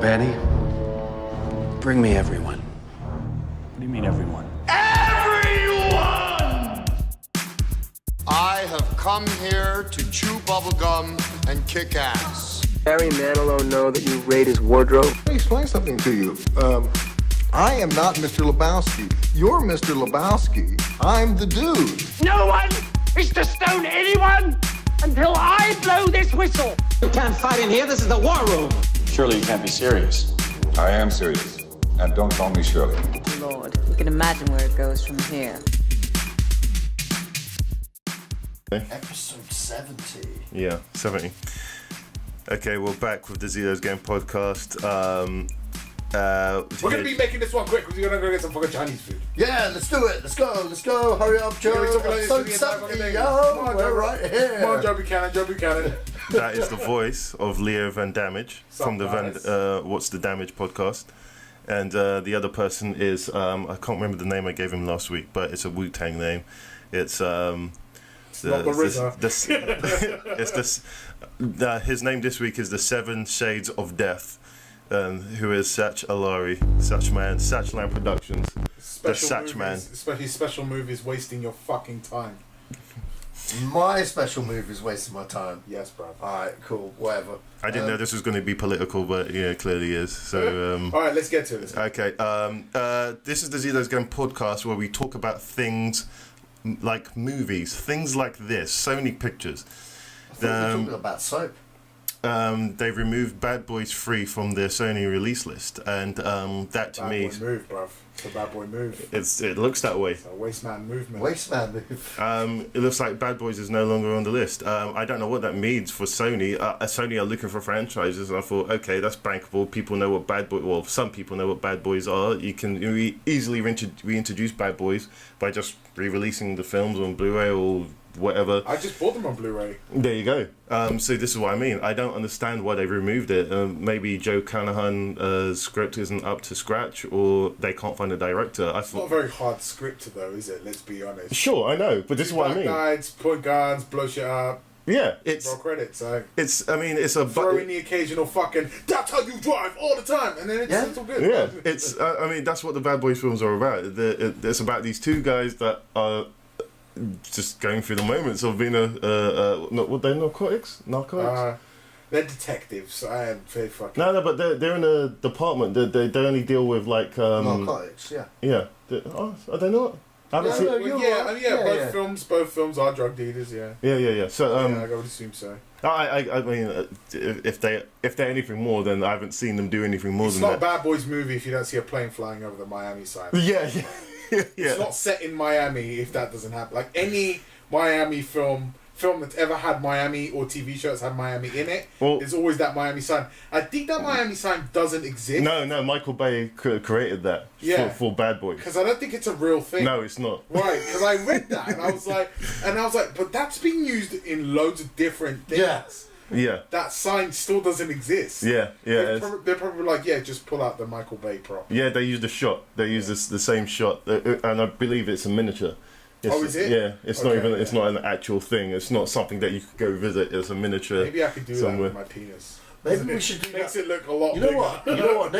Vanny, bring me everyone. What do you mean, everyone? Everyone! I have come here to chew bubblegum and kick ass. Barry Manilow know that you raid his wardrobe? Let me explain something to you. I am not Mr. Lebowski. You're Mr. Lebowski. I'm the dude. No one is to stone anyone until I blow this whistle. You can't fight in here. This is the war room. Surely you can't be serious. I am serious. And don't call me Shirley. Lord, you can imagine where it goes from here. Episode 70. Yeah, 70. Okay, we're back with the Zedos Game Podcast. We're going to be making this one quick because we're going to go get some fucking Chinese food. Yeah, let's do it. Let's go. Hurry up, Joe. Episode 70. Yo, we're right here. Come on, Joe Buchanan. That is the voice of Leo Van-Dammage from the What's the Damage podcast. And the other person is, I can't remember the name I gave him last week, but it's a Wu-Tang name. It's not the RZA. His name this week is the Seven Shades of Death, who is Sacha Allari, Satchman Productions, the Satchman. Especially special movies wasting your fucking time. My special move is wasting my time. Yes, bro. Alright, cool, whatever. I didn't know this was going to be political, but yeah, it clearly is. So, alright, let's get to it. Okay, this is the Zedos Game podcast where we talk about things like movies, things like this, Sony Pictures. I thought we were talking about soap. They've removed Bad Boys 3 from their Sony release list, and that to me... Bad boy move, bruv. It's a bad boy move. It looks that way. It's a wasteman movement. Wasteman move. It looks like Bad Boys is no longer on the list. I don't know what that means for Sony. Sony are looking for franchises, and I thought, okay, that's bankable. People know what Bad Boys... Well, some people know what Bad Boys are. You can easily reintroduce Bad Boys by just re-releasing the films on Blu-ray or whatever. I just bought them on Blu-ray. There you go. So this is what I mean. I don't understand why they removed it. Maybe Joe Canahan's script isn't up to scratch, or they can't find a director. It's not a very hard script though, is it? Let's be honest. Sure, I know, but this is what I mean. Guides, point guns, blow shit up. Yeah, it's roll credits. It's a throw in the occasional fucking. That's how you drive all the time, and then it's all good. Yeah, it's. I mean, that's what the Bad Boys films are about. It's about these two guys that are just going through the moments of being what they're narcotics. They're detectives. I am very fucking. No, but they're in a department. They only deal with like narcotics. Yeah. Yeah. Are they not? Both films are drug dealers. Yeah. Yeah. So I would assume so. I mean, if they're anything more, then I haven't seen them do anything more than that. It's not a Bad Boys movie if you don't see a plane flying over the Miami sign. Yeah. It's not set in Miami if that doesn't happen. Like any Miami film that's ever had Miami or TV show that's had Miami in it, there's always that Miami sign. I think that Miami sign doesn't exist. No, Michael Bay created that for Bad Boys. Because I don't think it's a real thing. No, it's not. Right, because I read that and I was like, but that's been used in loads of different things. Yeah. That sign still doesn't exist. Yeah. They're probably like, just pull out the Michael Bay prop. Yeah, they used the shot. They used the same shot, and I believe it's a miniature. Is it? Yeah, it's not even. It's not an actual thing. It's not something that you could go visit. It's a miniature. Maybe I could do somewhere. that with my penis. Maybe we should do that. Makes it look a lot. You know what?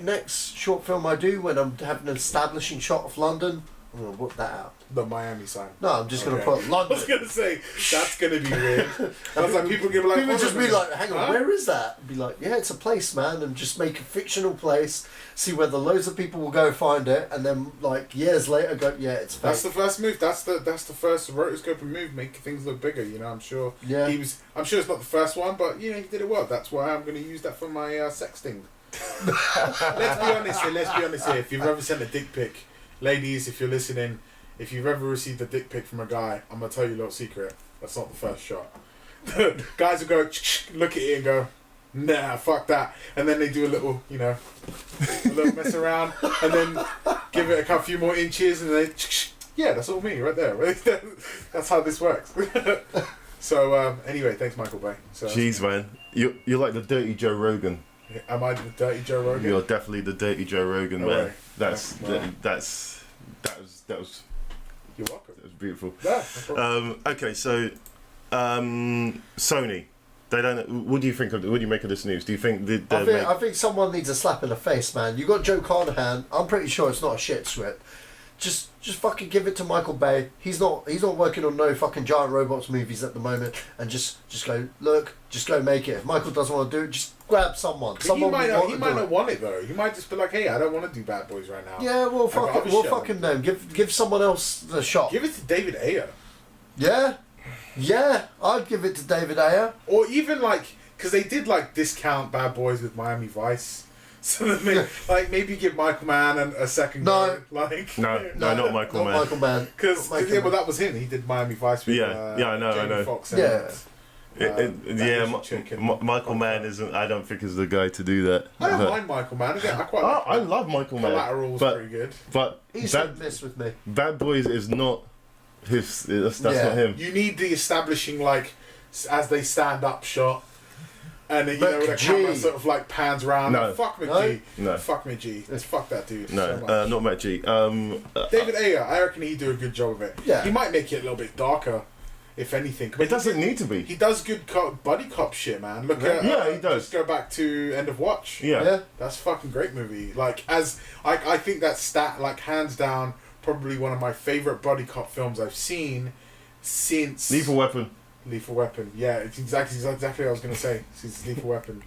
Next short film I do when I'm having an establishing shot of London, I'm gonna whip that out. The Miami sign. No, I'm just gonna put London. I was gonna say that's gonna be weird. I was like, people give like. People just be like, "Hang on, where is that?" Be like, "Yeah, it's a place, man," and just make a fictional place. See whether loads of people will go find it, and then like years later, go, "Yeah, it's fake." That's the first move. That's the first rotoscoping move. Make things look bigger. You know, I'm sure. Yeah. I'm sure it's not the first one, but he did it well. That's why I'm gonna use that for my sexting. Let's be honest here. If you've ever sent a dick pic, ladies, if you're listening. If you've ever received a dick pic from a guy, I'm going to tell you a little secret. That's not the first shot. Guys will go, look at it and go, nah, fuck that. And then they do a little, a little mess around. And then give it a few more inches. And then that's all me right there. That's how this works. So, anyway, thanks, Michael Bay. Jeez, man. You're like the dirty Joe Rogan. Am I the dirty Joe Rogan? You're definitely the dirty Joe Rogan, man. Right. That was... You're welcome. That was beautiful. Yeah, no okay, so Sony. They don't. What do you think? What do you make of this news? Do you think I think someone needs a slap in the face, man. You got Joe Carnahan. I'm pretty sure it's not a shit script. Just fucking give it to Michael Bay. He's not working on no fucking giant robots movies at the moment. And just go make it. If Michael doesn't want to do it, just grab someone. He might not want it though. He might just be like, hey, I don't want to do Bad Boys right now. Yeah, well, fuck him then. Give someone else the shot. Give it to David Ayer. Yeah, I'd give it to David Ayer. Or even because they did discount Bad Boys with Miami Vice. So then maybe give Michael Mann a second go. No, not Michael Mann. Michael Mann. Because well, that was him. He did Miami Vice with I know. Jamie Foxx. Michael Mann isn't. I don't think is the guy to do that. I don't mind Michael Mann. Again, I love Michael Mann. Collateral's pretty good. But he's this with me. Bad Boys is not his. That's not him. You need the establishing as they stand up shot. And then, the camera sort of pans around. No. Fuck McG. No. Fuck McG. Fuck that dude. No, so not McG. David Ayer, I reckon he'd do a good job of it. Yeah. He might make it a little bit darker, if anything. It doesn't need to be. He does good buddy cop shit, man. Look at he does. Just go back to End of Watch. Yeah. That's a fucking great movie. I think that's hands down probably one of my favourite buddy cop films I've seen since Lethal Weapon. Yeah, it's exactly what I was going to say. It's Lethal Weapon.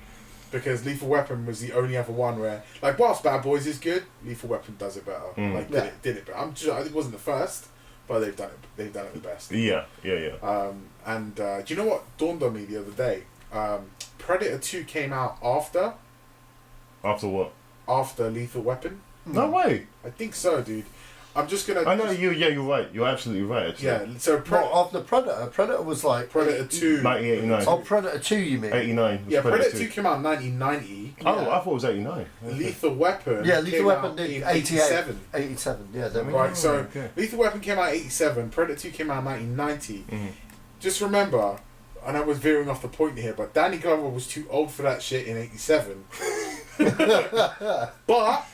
Because Lethal Weapon was the only other one where, whilst Bad Boys is good, Lethal Weapon does it better. Did it better. It wasn't the first, but they've done it the best. Yeah. And do you know what dawned on me the other day? Predator 2 came out after... After what? After Lethal Weapon. No way. I think so, dude. I'm just gonna. I know you. Yeah, you're right. You're absolutely right. Actually. Yeah. So after Predator. Predator was Predator 2. 1989. Oh, Predator 2, you mean? 89. Yeah, Predator 2 came out in 1990. Oh, I thought it was 89. Lethal Weapon. Yeah, Lethal Weapon did 87. 87. Yeah, there we go. Right. So Lethal Weapon came out in 87. Predator 2 came out in 1990. Mm-hmm. Just remember, and I was veering off the point here, but Danny Glover was too old for that shit in 87. But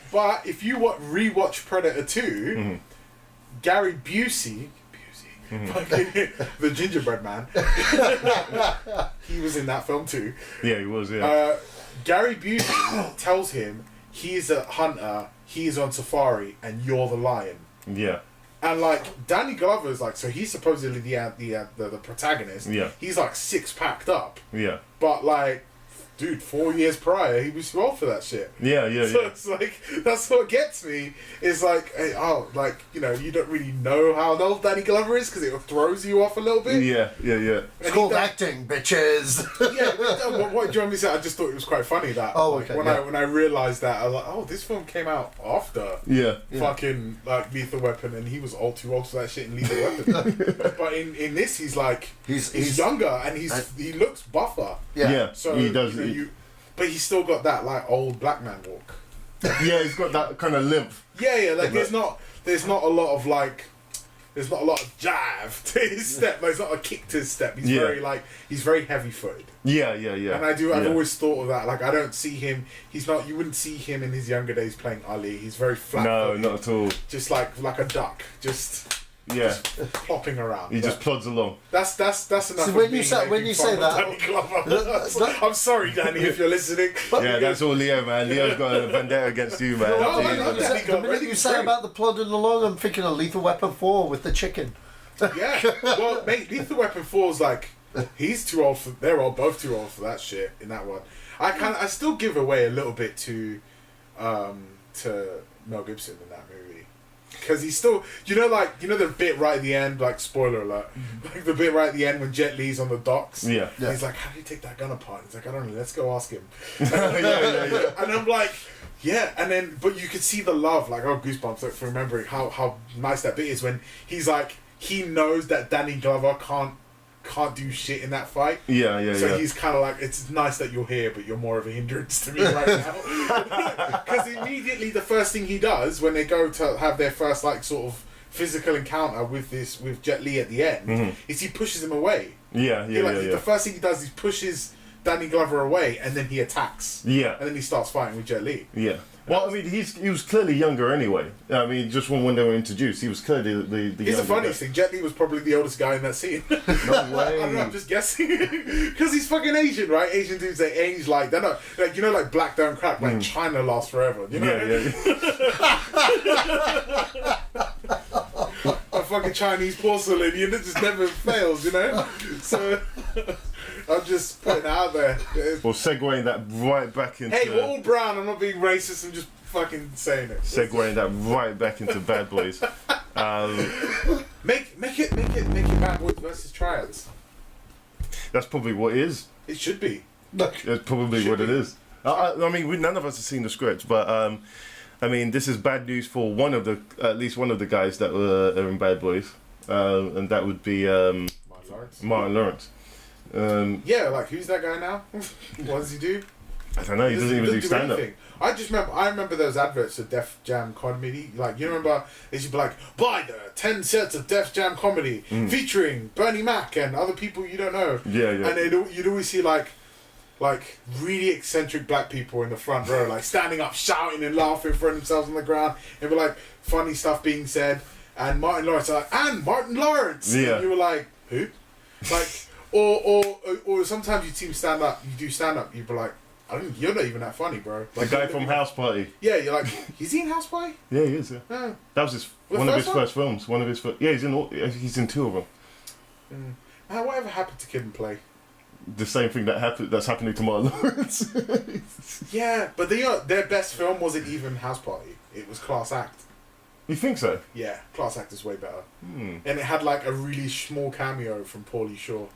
if you rewatch Predator 2. Mm-hmm. Gary Busey, the gingerbread man, he was in that film too. Yeah, he was, yeah. Gary Busey tells him he's a hunter, he's on safari, and you're the lion. Yeah. And Danny Glover's so he's supposedly the protagonist. Yeah. He's 6-packed up. Yeah. But dude, 4 years prior, he was too old for that shit. Yeah. So it's that's what gets me. Is hey, you don't really know how old Danny Glover is because it throws you off a little bit. Yeah. It's called acting, bitches. Yeah. What do you want me to say? I just thought it was quite funny that. Okay. When I realised that, I was like, oh, this film came out after. Yeah. Fucking Lethal Weapon, and he was too old for that shit in Lethal Weapon. But in this, he's younger and he looks buffer. Yeah. So he does. But he's still got that old black man walk. Yeah, he's got that kind of limp. Yeah. There's not a lot of jive to his step. There's not a kick to his step. He's very heavy footed. Yeah. And I've always thought of that. I don't see him. You wouldn't see him in his younger days playing Ali. He's very flat. No, not at all. Just like a duck. Just plopping around. He just plods along. That's enough. So when you say that, I'm sorry, Danny, if you're listening. That's all Leo, man. Leo's got a vendetta against you, man. The minute you say about the plodding along, I'm thinking of Lethal Weapon 4 with the chicken. Yeah, well, mate, Lethal Weapon 4's he's too old for. They're both too old for that shit in that one. I still give away a little bit to Mel Gibson in that movie. Because he's still, the bit right at the end, spoiler alert, the bit right at the end when Jet Li's on the docks. Yeah. He's like, how do you take that gun apart? He's like, I don't know, let's go ask him. Yeah. And I'm like, yeah, and then, but you could see the love, goosebumps for remembering how nice that bit is when he's he knows that Danny Glover can't do shit in that fight. So he's kind of it's nice that you're here, but you're more of a hindrance to me right now. Because immediately the first thing he does when they go to have their first sort of physical encounter with Jet Li at the end is he pushes him away. Yeah. The first thing he does is pushes Danny Glover away, and then he attacks. Yeah. And then he starts fighting with Jet Li. Yeah. Well, I mean, he was clearly younger anyway. I mean, just when they were introduced, he was clearly the It's younger the funniest guy. thing. Jet Li was probably the oldest guy in that scene. No way. I don't know, I'm just guessing. Because he's fucking Asian, right? Asian dudes, they age like, they're not, like, you know, like black don't crack, like China lasts forever. You know? Yeah. A fucking Chinese porcelain, it just never fails, you know? So, I'm just putting it out there. Or segueing that right back into... Hey, we're all brown, I'm not being racist, I'm just fucking saying it. Segueing that right back into Bad Boys. Make it Bad Boys versus Triads. That's probably what it is. It should be. That's probably what it is. I mean, none of us have seen the script, but I mean, this is bad news for at least one of the guys that were in Bad Boys, and that would be Martin Lawrence. Yeah, like who's that guy now? What does he do? I don't know. He doesn't even do stand up. anything. I remember those adverts of Def Jam comedy. Like, you remember they should be like, buy the 10 sets of Def Jam comedy featuring Bernie Mac and other people you don't know. Yeah. And you'd always see like really eccentric black people in the front row, like standing up, shouting and laughing, throwing themselves on the ground, and be like funny stuff being said. And Martin Lawrence, and Martin Lawrence. Yeah. And you were like, who? Like, or sometimes you do stand up. You'd be like, you're not even that funny, bro. Like, the guy from House Party. Yeah, you're like, is he in House Party? Yeah, he is. Yeah. That was one of his first films. One of his first. Yeah, he's in two of them. Man, whatever happened to Kid and Play? The same thing that's happening to Martin Lawrence. Yeah, but their best film wasn't even House Party. It was Class Act. You think so? Yeah, Class Act is way better. And it had like a really small cameo from Pauly Shore.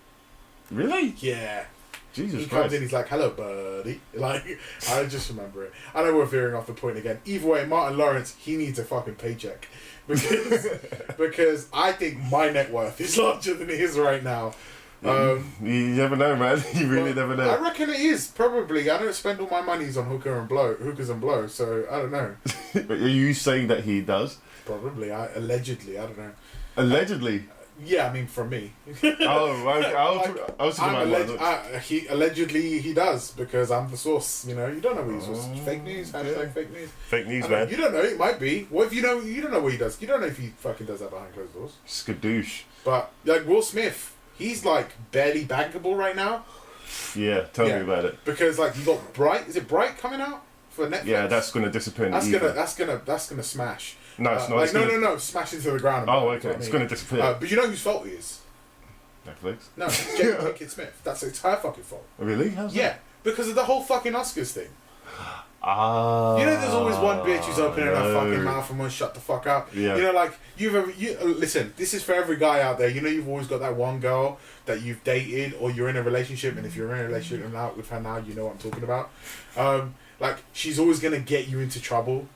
Really? Yeah. Jesus he Christ. comes in, he's like, hello, buddy. Like, I just remember it. I know we're veering off the point again. Either way, Martin Lawrence, he needs a fucking paycheck. Because I think my net worth is larger than his right now. You never know, man. You really never know. I reckon it is, probably. I don't spend all my monies on hookers and blow, so I don't know. Are you saying that he does? Probably. Allegedly, I don't know. Allegedly? Yeah, I mean, from me. Oh, I was thinking allegedly he does, because I'm the source, you know. You don't know what he's source. Fake news, fake news. Fake news, man. You don't know, it might be. What if you don't know what he does? You don't know if he fucking does that behind closed doors. Skadoosh. But, like, Will Smith, he's, like, barely bankable right now. Yeah, tell me about it. Because, like, you got Bright. Is it Bright coming out for Netflix? Yeah, that's going to disappear. That's gonna smash. No, it's not. Like, no, smash into the ground. Oh, okay. It's going to disappear. But you know whose fault it is? Netflix? No, Jada Pinkett Smith. It's her fucking fault. Really? How's Yeah, that? because of the whole fucking Oscars thing. You know, there's always one bitch who's opening her fucking mouth and won't shut the fuck up. Yeah. You know, like, listen, this is for every guy out there. You know, you've always got that one girl that you've dated or you're in a relationship, and if you're in a relationship and out with her now, you know what I'm talking about. Like, she's always going to get you into trouble.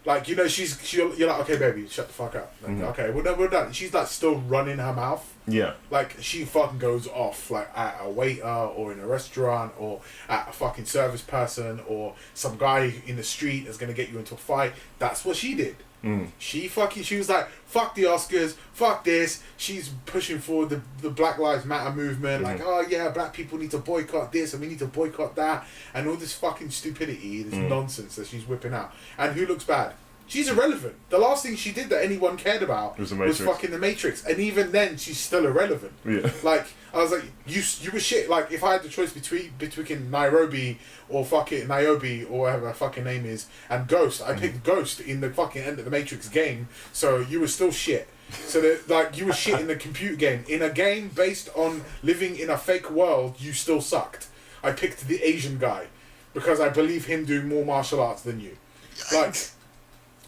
Like, you know, you're like, okay, baby, shut the fuck up. Like, okay, we're done. She's, like, still running her mouth. Yeah. Like, she fucking goes off, like, at a waiter or in a restaurant or at a fucking service person or some guy in the street is going to get you into a fight. That's what she did. She was like, fuck the Oscars, fuck this. She's pushing forward the Black Lives Matter movement. Like, oh yeah, black people need to boycott this and we need to boycott that. And all this fucking stupidity, this nonsense that she's whipping out. And who looks bad? She's irrelevant. The last thing she did that anyone cared about was fucking The Matrix. And even then, she's still irrelevant. Yeah. Like, I was like, you were shit. Like, if I had the choice between Nairobi or fucking Niobe or whatever her fucking name is, and Ghost, I picked Ghost in the fucking end of the Matrix game. So you were still shit. So that, like, you were shit in the computer game. In a game based on living in a fake world, you still sucked. I picked the Asian guy because I believe him doing more martial arts than you. Like,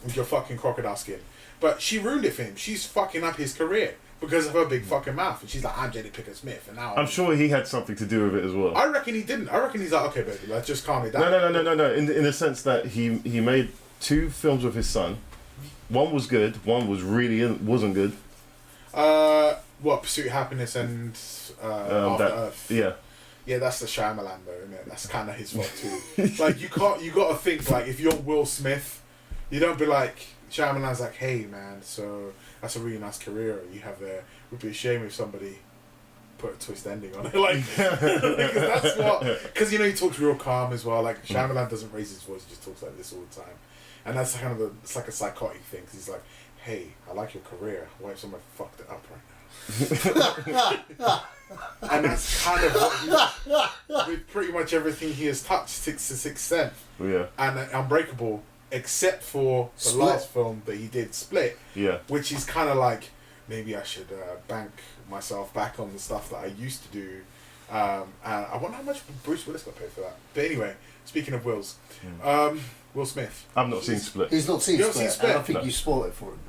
with your fucking crocodile skin. But she ruined it for him. She's fucking up his career because of her big fucking mouth. And she's like, I'm Jada Pinkett Smith. And now I'm sure he had something to do with it as well. I reckon he didn't. I recken he's like, okay, baby, let's just calm it down. No. In the sense that he made 2 films with his son. One was good. One was wasn't good. What, Pursuit of Happiness and After Earth? Yeah. Yeah, that's the Shyamalan though, isn't it? That's kind of his fault too. Like, you got to think, like, if you're Will Smith, you don't be like, Shyamalan's like, hey man, so that's a really nice career you have there. It would be a shame if somebody put a twist ending on it, like because he talks real calm as well. Like Shyamalan doesn't raise his voice; he just talks like this all the time, and that's kind of it's like a psychotic thing. Cause he's like, "Hey, I like your career. Why if someone fucked it up right now?" And that's kind of what with pretty much everything he has touched, Sixth Sense, and Unbreakable, except for the last film that he did, Split, which is kind of like, maybe I should bank myself back on the stuff that I used to do. And I wonder how much Bruce Willis got paid for that. But anyway, speaking of Wills, Will Smith. I've not seen Split. He's not seen You haven't Split. seen Split? And I think you spoiled it for him.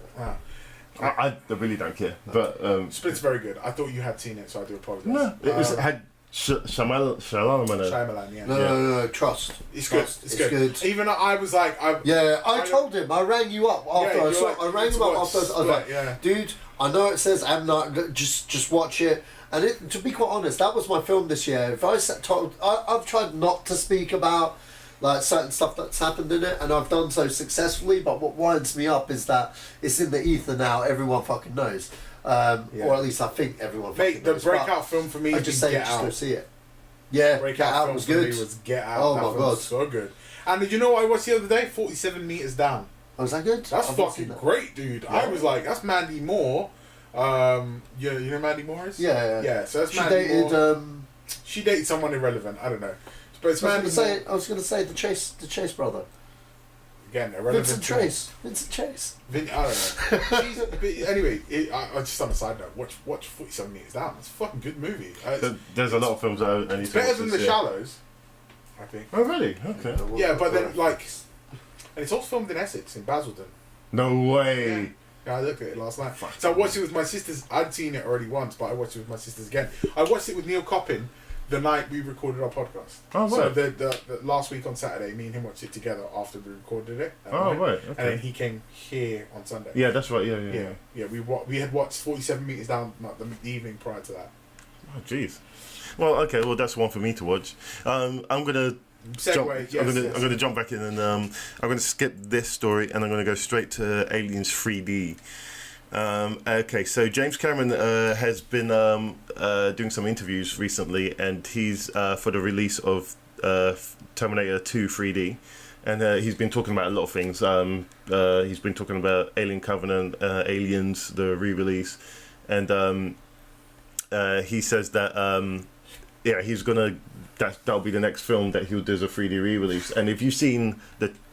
I really don't care. But Split's very good. I thought you had seen it, so I do apologise. No, it had Shyamalan. Yeah. No, trust. It's Trust. good. It's good. Even I was like, I told him. I rang you up after I saw. like, I rang him up after. I was like, Split, dude, I know it says I'm not. Just watch it. And to be quite honest, that was my film this year. If I've tried not to speak about like certain stuff that's happened in it, and I've done so successfully. But what winds me up is that it's in the ether now. Everyone fucking knows, or at least I think everyone. Mate, the knows. breakout film for me I is just say Get just Out. go see it. Yeah, Breakout Get Out film was for good. me was Get Out. Oh That my film god, was so good. And did you know what I watched the other day? 47 Meters Down. Oh, was that good? That's I've not seen fucking that. great, dude. Yeah. I was like, that's Mandy Moore. You know Mandy Moore is? Yeah. So that's She Mandy dated. Moore. She dated someone irrelevant. I don't know. But it's Mandy Moore. I was gonna say the Chase brother. Again, irrelevant. Vincent Chase. I don't know. But anyway, I just on a side note, watch 47 Meters Down. It's a fucking good movie. There's a lot of films that I need It's to watch better than this The year. Shallows, I think. Oh really? Okay. Yeah, but then like, and it's all filmed in Essex, in Basildon. No way. Yeah, I looked at it last night. So I watched it with my sisters. I'd seen it already once, but I watched it with my sisters again. I watched it with Neil Coppin the night we recorded our podcast. Oh, right. So the last week on Saturday, me and him watched it together after we recorded it. Oh, right. Okay. And then he came here on Sunday. Yeah, that's right. Yeah. We had watched 47 Meters Down like, the evening prior to that. Oh, jeez. Well, okay. Well, that's one for me to watch. I'm gonna. I'm gonna jump back in and I'm gonna skip this story and I'm gonna go straight to Aliens 3D. Okay, so James Cameron has been doing some interviews recently, and he's for the release of Terminator 2 3D, and he's been talking about a lot of things. He's been talking about Alien Covenant, Aliens, the re-release, and he says that he's gonna. That'll be the next film that he'll do as a 3D re-release. And if you've seen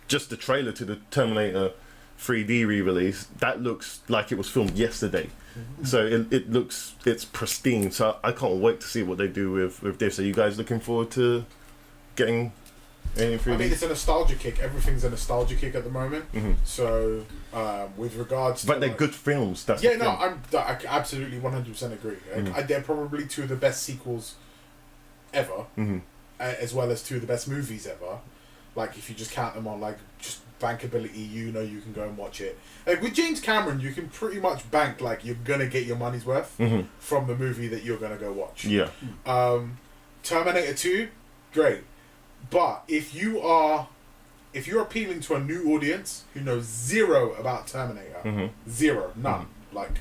just the trailer to the Terminator 3D re-release, that looks like it was filmed yesterday. Mm-hmm. So it's pristine. So I can't wait to see what they do with this. Are you guys looking forward to getting any 3D? I mean, it's a nostalgia kick. Everything's a nostalgia kick at the moment. Mm-hmm. So with regards to... But they're good films. That's the thing. I absolutely 100% agree. They're probably two of the best sequels ever, as well as two of the best movies ever. Like, if you just count them on, like, just bankability, you can go and watch it. Like, with James Cameron, you can pretty much bank, like, you're going to get your money's worth from the movie that you're going to go watch. Yeah. Terminator 2, great. But if you're appealing to a new audience who knows zero about Terminator, zero, none, like,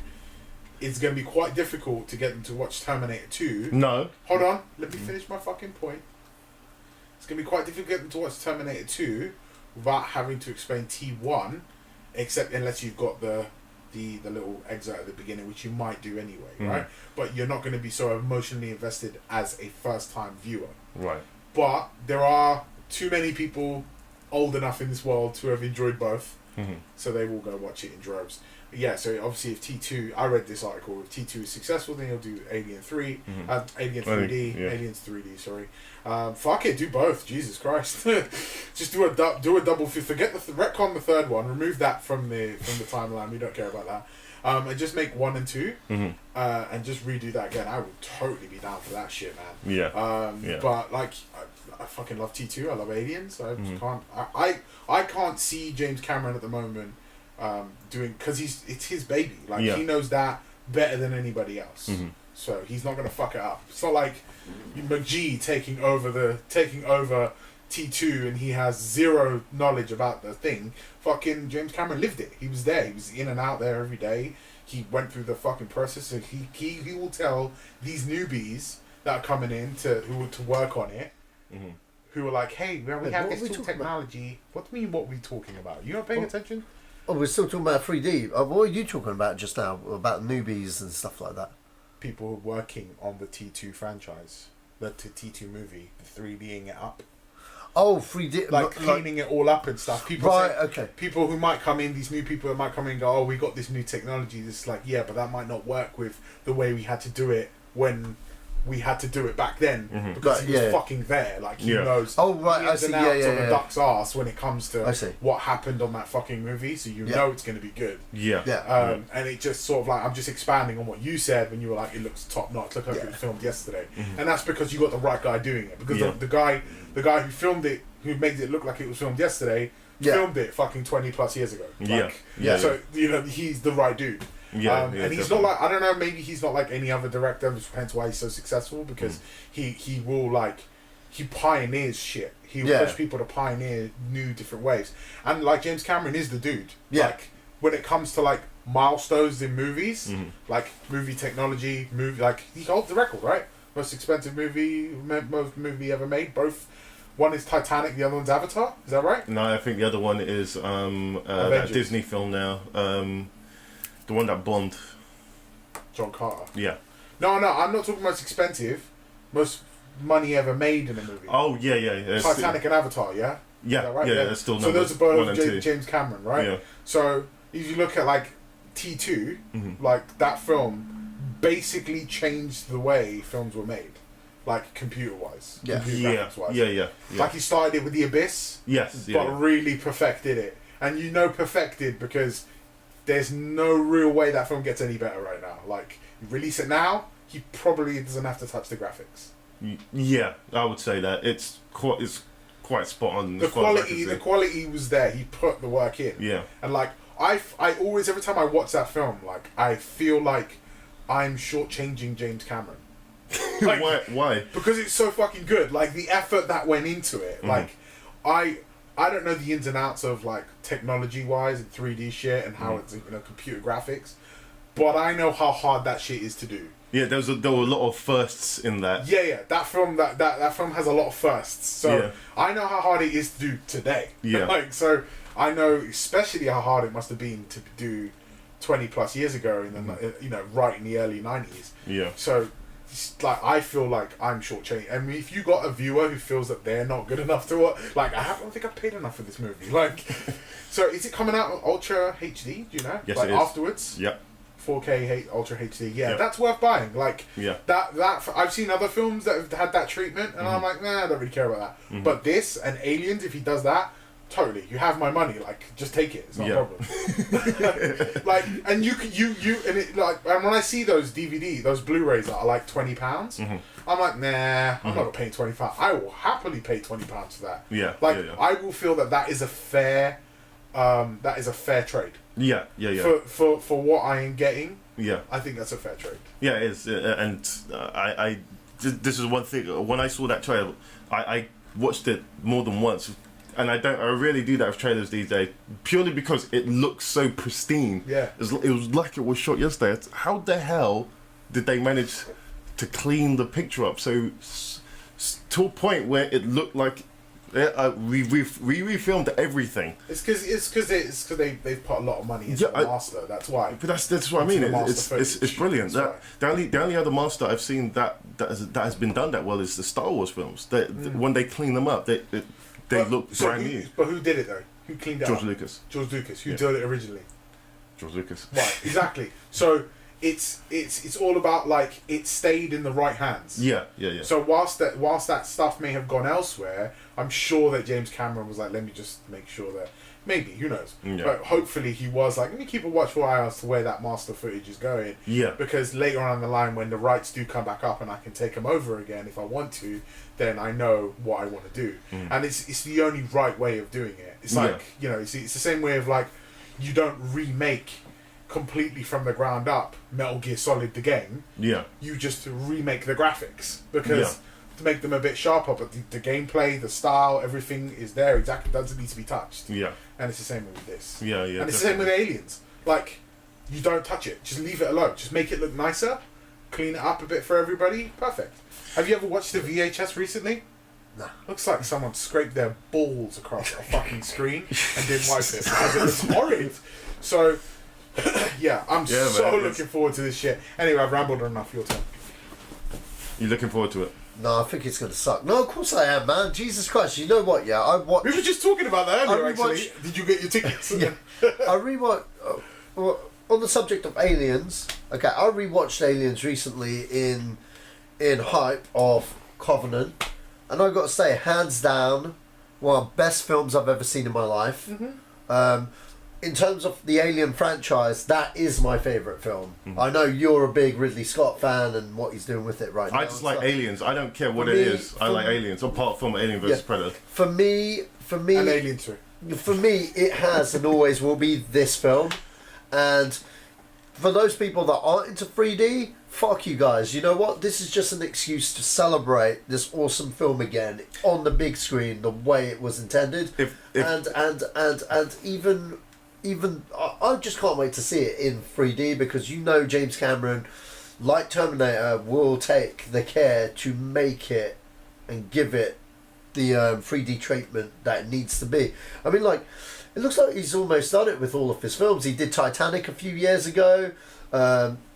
it's going to be quite difficult to get them to watch Terminator 2. No. Hold on. Let me finish my fucking point. It's going to be quite difficult to get them to watch Terminator 2 without having to explain T1, except unless you've got the little excerpt at the beginning, which you might do anyway, right? But you're not going to be so emotionally invested as a first-time viewer. Right. But there are too many people old enough in this world to have enjoyed both, so they will go watch it in droves. Yeah, so obviously if T2, I read this article, if T2 is successful, then he'll do Alien 3, Alien 3D, Aliens 3D, sorry. Fuck it, do both, Jesus Christ. Just do a double, forget retcon the third one, remove that from the timeline, we don't care about that. And just make 1 and 2, and just redo that again. I would totally be down for that shit, man. Yeah. But like, I fucking love T2, I love Aliens, I just can't, I can't see James Cameron at the moment doing, because it's his baby, like he knows that better than anybody else, so he's not gonna fuck it up. It's not like McGee taking over T2 and he has zero knowledge about the thing. Fucking James Cameron lived it. He was there. He was in and out there every day. he went through the fucking process. So he will tell these newbies that are coming in to work on it, who are like, hey, we have this tool technology. What do you mean? What are we talking about? You not paying attention? Oh, we're still talking about 3D. What are you talking about just now? About newbies and stuff like that? People working on the T2 franchise, the T2 movie, 3Ding it up. Oh, 3D, like cleaning it all up and stuff. People okay. People who might come in, these new people that might come in and go, oh, we got this new technology. It's like, yeah, but that might not work with the way we had to do it when we had to do it back then, because he was fucking there. Like, he knows the ins and outs of the duck's ass when it comes to I see. what happened on that fucking movie, so you know it's going to be good. And it just sort of like, I'm just expanding on what you said when you were like, it looks top notch, look like it was filmed yesterday. And that's because you got the right guy doing it, because the guy who filmed it, who made it look like it was filmed yesterday, filmed it fucking 20 plus years ago. So, you know, he's the right dude. And he's definitely. not like, I don't know, maybe he's not like any other director, hence why he's so successful, because he will like, he pioneers shit. He will push people to pioneer new different ways. And like, James Cameron is the dude. Like, when it comes to like milestones in movies, like movie technology, like, he holds the record, right? Most expensive movie ever made. Both. One is Titanic, the other one's Avatar. Is that right? No, I think the other one is that Disney film now. The one that bombed. John Carter. Yeah. No, I'm not talking most expensive. Most money ever made in a movie. Oh, yeah. Titanic and Avatar, yeah? Yeah, is that right? that's still so those are both James James Cameron, right? Yeah. So if you look at like T2, like that film basically changed the way films were made. Like computer-wise. Graphics-wise. Yeah. Like he started it with The Abyss. Yes. But really perfected it. And you know perfected because there's no real way that film gets any better right now. Like, you release it now, he probably doesn't have to touch the graphics. Yeah, I would say that it's quite spot on. The quality was there. He put the work in. Yeah. And like, I always, every time I watch that film, like, I feel like I'm shortchanging James Cameron. Like, Why? Because it's so fucking good. Like, the effort that went into it. Like, I don't know the ins and outs of like technology wise and 3D shit and how it's, you know, computer graphics, but I know how hard that shit is to do. Yeah, there were a lot of firsts in that. Yeah. That film has a lot of firsts. So I know how hard it is to do today. Yeah. Like, so I know especially how hard it must have been to do 20 plus years ago, and then you know, right in the early 90s. Yeah. So. Like, I feel like I'm shortchanged. I mean, if you got a viewer who feels that they're not good enough to watch, like, I don't think I paid enough for this movie. Like, so is it coming out on Ultra HD? Do you know? Yes, like, it is. Afterwards. 4K Ultra HD. Yeah, Yep. that's worth buying. Like, Yeah. that I've seen other films that have had that treatment, and I'm like, nah, I don't really care about that. But this and Aliens, if he does that. Totally, you have my money. Like, just take it. It's not a problem. Like, and you and it like, and when I see those DVD, those Blu-rays that are like £20, I'm like, nah, I'm not paying £20. I will happily pay £20 for that. Yeah. Like, I will feel that is a fair, trade. Yeah. For what I am getting. Yeah. I think that's a fair trade. Yeah, it is, and this is one thing. When I saw that trailer, I watched it more than once. And I really do that with trailers these days, purely because it looks so pristine. Yeah. It was like it was shot yesterday. How the hell did they manage to clean the picture up so to a point where it looked like we refilmed everything? It's because they've put a lot of money into the master. That's why. But that's what I mean. It's brilliant. The only other master I've seen that has been done that well is the Star Wars films. When they clean them up, they look brand new. But who did it though? Who cleaned it George up? Lucas. George Lucas. Who did it originally? George Lucas. Right, exactly. So it's all about like it stayed in the right hands. Yeah. So whilst that stuff may have gone elsewhere, I'm sure that James Cameron was like, let me just make sure that maybe, who knows? Yeah. But hopefully he was like, let me keep a watchful eye as to where that master footage is going. Yeah. Because later on the line, when the rights do come back up and I can take them over again if I want to, then I know what I want to do. And it's the only right way of doing it. It's like, you know, it's the same way of like, you don't remake completely from the ground up Metal Gear Solid the game. Yeah. You just remake the graphics because to make them a bit sharper, but the gameplay, the style, everything is there exactly. Doesn't need to be touched. Yeah. And it's the same with this. Yeah. And it's the same with Aliens. Like, you don't touch it. Just leave it alone. Just make it look nicer. Clean it up a bit for everybody. Perfect. Have you ever watched the VHS recently? No. Looks like someone scraped their balls across a fucking screen and didn't wipe it because it looks horrid. So, yeah, I'm looking forward to this shit. Anyway, I've rambled enough. Your turn. You looking forward to it? No, I think it's going to suck. No, of course I am, man. Jesus Christ. You know what, yeah? I watched... We were just talking about that earlier, actually. Did you get your tickets? Yeah. I rewatched... on the subject of Aliens, okay, I rewatched Aliens recently in hype of Covenant, and I got to say, hands down, one of the best films I've ever seen in my life. In terms of the Alien franchise, that is my favourite film. I know you're a big Ridley Scott fan and what he's doing with it right now. I just like Aliens. I don't care what it is. I like Aliens, apart from Alien vs Predator. For me, and Alien 2. For me, it has and always will be this film. And for those people that aren't into 3D, fuck you guys. You know what? This is just an excuse to celebrate this awesome film again on the big screen, the way it was intended. And even I just can't wait to see it in 3D, because you know James Cameron, like Terminator, will take the care to make it and give it the 3D treatment that it needs to be. I mean, like, it looks like he's almost done it with all of his films. He did Titanic a few years ago.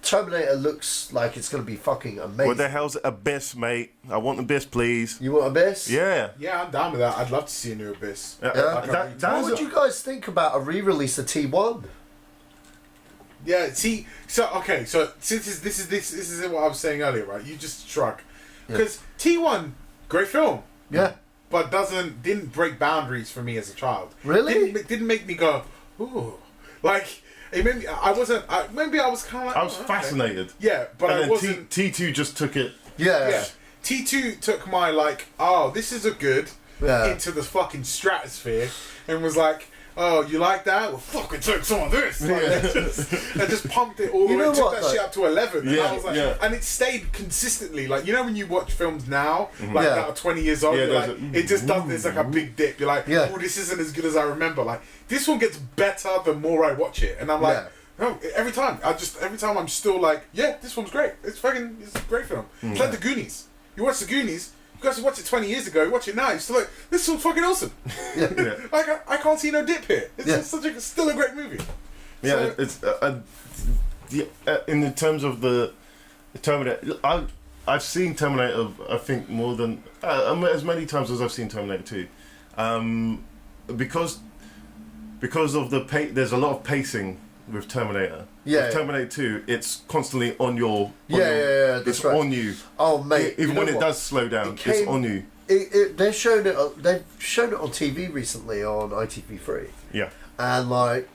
Terminator looks like it's going to be fucking amazing. What the hell's Abyss, mate? I want Abyss, please. You want Abyss? Yeah. Yeah, I'm down with that. I'd love to see a new Abyss. What would you guys think about a re-release of T1? Yeah, see, so since this is what I was saying earlier, right? You just shrug, because T1, great film. Yeah. But didn't break boundaries for me as a child. Really? Didn't make me go, ooh, like. It made me, I wasn't. Maybe I was kind of like. I was fascinated. Yeah, but and I wasn't. T2 just took it. Yeah. T2 took my this is a good into the fucking stratosphere, and was like, oh, you like that? Well, fucking take some of this. I just pumped it all the way. Took that shit up to 11. And I was like, and it stayed consistently. Like, you know when you watch films now, that are 20 years old, it just does. There's like a big dip. You're like, oh, this isn't as good as I remember. Like, this one gets better the more I watch it, and I'm like, no. Every time I'm still like, yeah, this one's great. It's a great film. It's like The Goonies. You watch The Goonies. You guys watched it 20 years ago, you watch it now, you're still like, this is fucking awesome. Like, I can't see no dip here. It's still a great movie. Yeah, so, in the terms of the Terminator, I've seen Terminator, I think, more than, as many times as I've seen Terminator 2. Because of there's a lot of pacing with Terminator. With Terminator 2, it's constantly on your... That's right. on you. Oh, mate. Even when it does slow down, it's on you. They've shown it on TV recently on ITV3. Yeah. And, like,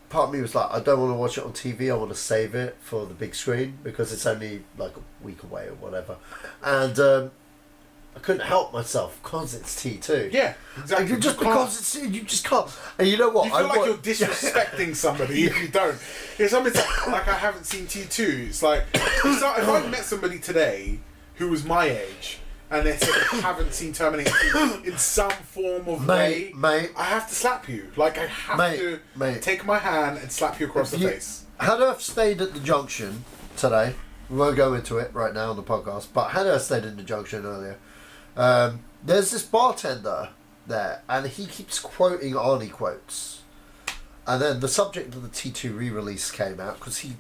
part of me was like, I don't want to watch it on TV, I want to save it for the big screen, because it's only, like, a week away or whatever. And, I couldn't help myself because it's T2. Yeah, exactly. And because you just can't. And you know what? You feel like you're disrespecting somebody if you don't. If somebody's like, I haven't seen T2, it's like, if I met somebody today who was my age and they said they haven't seen Terminator 2 in some form of way, mate, I have to slap you. Like, I have to take my hand and slap you across the face. Had I stayed at the junction today, we won't go into it right now on the podcast, but had I stayed in the junction earlier, there's this bartender there, and he keeps quoting Arnie quotes. And then the subject of the T2 re-release came out because he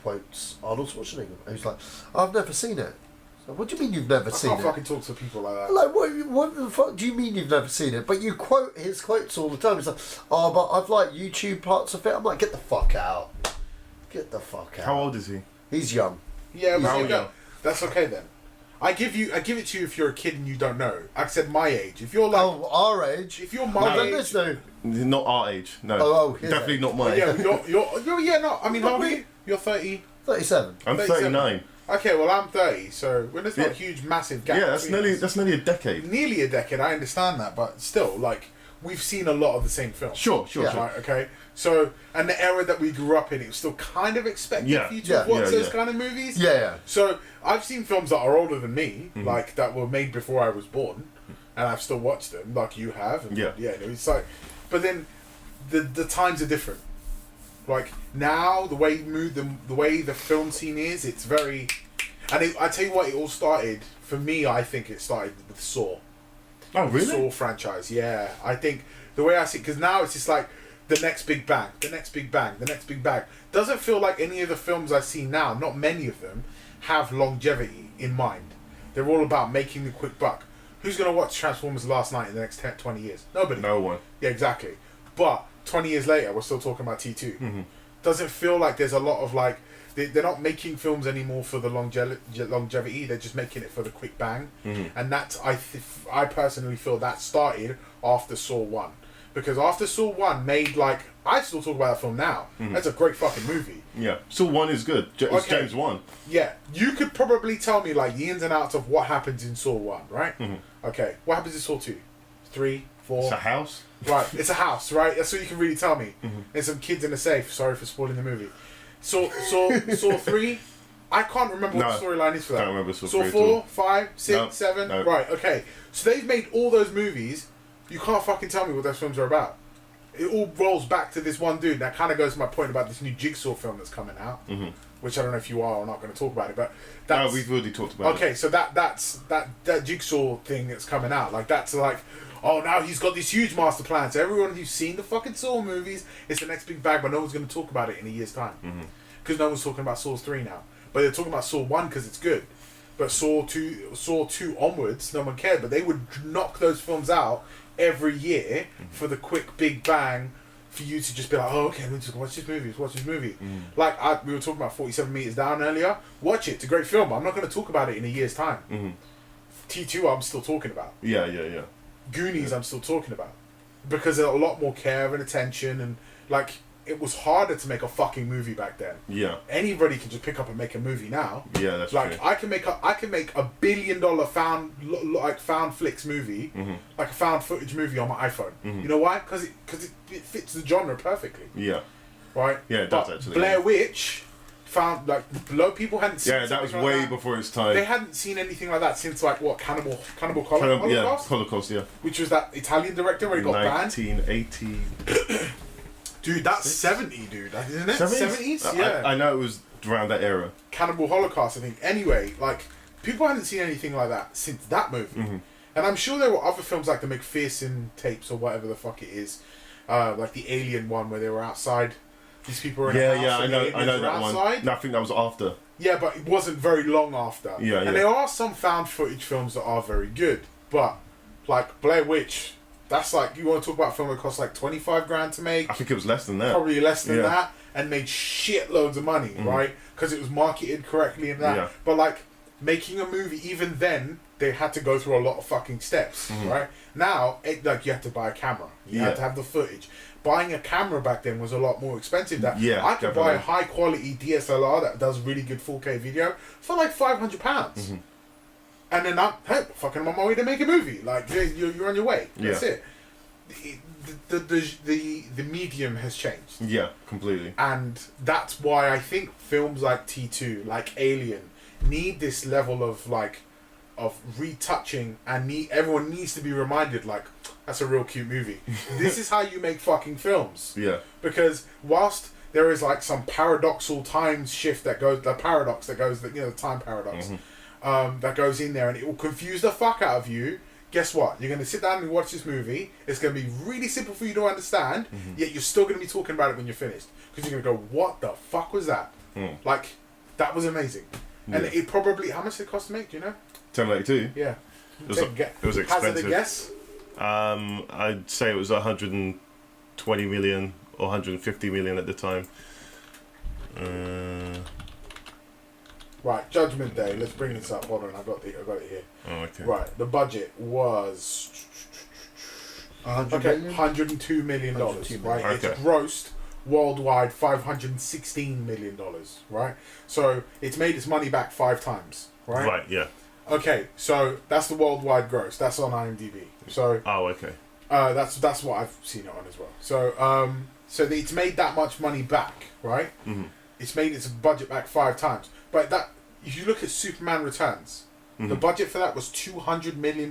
quotes Arnold Schwarzenegger. And he's like, I've never seen it. So, what do you mean you've never seen it? I can't fucking talk to people like that. Like, what the fuck do you mean you've never seen it? But you quote his quotes all the time. He's like, oh, but I've liked YouTube parts of it. I'm like, get the fuck out. Get the fuck out. How old is he? He's young. Yeah, that's okay then. I give it to you if you're a kid and you don't know. I said my age. If you're like our age. If you're my age, not our age. No. Definitely not my age. Yeah, you're no. I mean, how old are you? You're 30. 37. I'm 39. Okay, well I'm 30. So when there's not a huge, massive gap. Yeah, that's nearly a decade. Nearly a decade. I understand that, but still, like, we've seen a lot of the same films. Sure. Right, okay. So, and the era that we grew up in, it was still kind of expected for you to watch those kind of movies. Yeah. So, I've seen films that are older than me, like, that were made before I was born, and I've still watched them, like you have. And, it's like, but then, the times are different. Like now, the way the way the film scene is, it's very. And I tell you what, it all started for me. I think it started with Saw. Oh, really? The Saw franchise, yeah. I think the way I see it, because now it's just like the next big bang, the next big bang, the next big bang. Doesn't feel like any of the films I see now, not many of them, have longevity in mind. They're all about making the quick buck. Who's going to watch Transformers last night in the next 10, 20 years? Nobody. No one. Yeah, exactly. But 20 years later, we're still talking about T2. Mm-hmm. Doesn't feel like there's a lot of like... They're not making films anymore for the longevity. They're just making it for the quick bang. Mm-hmm. And that's... I personally feel that started after Saw 1. Because after Saw 1 made like... I still talk about that film now. Mm-hmm. That's a great fucking movie. Yeah. Saw 1 is good. It's James 1. Yeah. You could probably tell me like the ins and outs of what happens in Saw 1, right? Mm-hmm. Okay. What happens in Saw 2? 3, 4... It's a house? Right. It's a house, right? That's what you can really tell me. Mm-hmm. There's some kids in a safe. Sorry for spoiling the movie. Saw 3... I can't remember what the storyline is for that. I don't remember Saw 4, 3 at all. 5, 6, No, 7... no. Right, okay. So they've made all those movies. You can't fucking tell me what those films are about. It all rolls back to this one dude. That kind of goes to my point about this new Jigsaw film that's coming out, which I don't know if you are or not going to talk about it, but that's... No, we've already talked about it. Okay, so that's Jigsaw thing that's coming out. Like, that's like, oh, now he's got this huge master plan. So everyone who's seen the fucking Saw movies, it's the next big bag, but no one's going to talk about it in a year's time. Because no one's talking about Saw 3 now. But they're talking about Saw 1 because it's good. But Saw 2 onwards, no one cared. But they would knock those films out every year for the quick big bang for you to just be like, oh, okay, let's just watch this movie. Like, we were talking about 47 Meters Down earlier. Watch it. It's a great film. I'm not going to talk about it in a year's time. T2 I'm still talking about. Yeah. Goonies I'm still talking about. Because there's a lot more care and attention, and like, it was harder to make a fucking movie back then. Yeah. Anybody can just pick up and make a movie now. Yeah, that's like, true. I can make $1 billion found flicks movie, like a found footage movie on my iPhone. You know why? Because it fits the genre perfectly. Yeah. Right. Yeah, it does actually. Blair Witch found like people hadn't seen. Yeah, that was like way that. before its time. They hadn't seen anything like that since like what Cannibal Holocaust. Yeah, Holocaust. Yeah. Which was that Italian director where he got banned. 1980. Dude, that's 70, dude, isn't it? 70s? Yeah. I know it was around that era. Cannibal Holocaust, I think. Anyway, like, people hadn't seen anything like that since that movie. And I'm sure there were other films like the McPherson tapes or whatever the fuck it is. Like the Alien one where they were outside. These people were in a house. Yeah, I know that outside. one. No, I think that was after. Yeah, but it wasn't very long after. Yeah. And there are some found footage films that are very good. But, like, Blair Witch... That's like, you want to talk about a film that cost like 25 grand to make? I think it was less than that. Probably less than that, and made shitloads of money, right? Because it was marketed correctly and that. Yeah. But like, making a movie, even then, they had to go through a lot of fucking steps, right? Now, like, you had to buy a camera. You had to have the footage. Buying a camera back then was a lot more expensive. I could buy a high quality DSLR that does really good 4K video for like £500. And then I'm fucking on my way to make a movie. Like, you're on your way. That's it. The medium has changed. Yeah, completely. And that's why I think films like T2, like Alien, need this level of like of retouching, and everyone needs to be reminded, like, that's a real cute movie. This is how you make fucking films. Yeah. Because whilst there is like some paradoxal time shift that goes, the paradox that goes, the time paradox. That goes in there, and it will confuse the fuck out of you. Guess what? You're going to sit down and watch this movie. It's going to be really simple for you to understand, yet you're still going to be talking about it when you're finished. Because you're going to go, what the fuck was that? Like, that was amazing. And it probably... How much did it cost to make, do you know? Terminator 2? Yeah. It was expensive. Hazard a guess? I'd say it was 120 million or 150 million at the time. Right, Judgment Day. Let's bring this up. Hold on, I got it here. Oh, okay. Right, the budget was $102 million. Right, okay. It's grossed worldwide $516 million. Right, so it's made its money back 5 times. Right. Right. Yeah. Okay, so that's the worldwide gross. That's on IMDb. So. Oh, okay. That's what I've seen it on as well. So so it's made that much money back. Right. It's made its budget back 5 times. But that, if you look at Superman Returns, the budget for that was $200 million.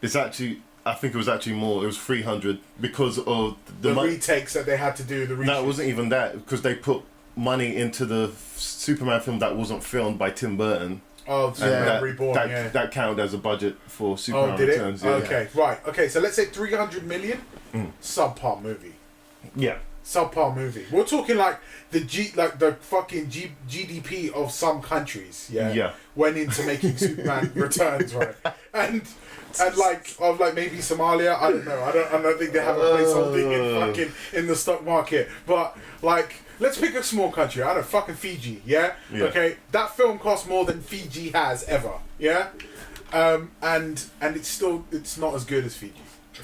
It's actually I think it was actually more. It was 300 because of the retakes that they had to do. No, it wasn't even that, because they put money into the Superman film that wasn't filmed by Tim Burton. Oh, Superman Reborn. That counted as a budget for Superman did Returns. It? Yeah. Okay, right. Okay, so let's say 300 million. Subpar movie. Yeah. Subpar movie. We're talking like the fucking GDP of some countries. Yeah. Went into making Superman Returns, right? And like maybe Somalia. I don't know. I don't think they have a placeholder in the stock market. But like, let's pick a small country. I don't know, fucking Fiji. Yeah. Okay. That film cost more than Fiji has ever. Yeah. And it's not as good as Fiji.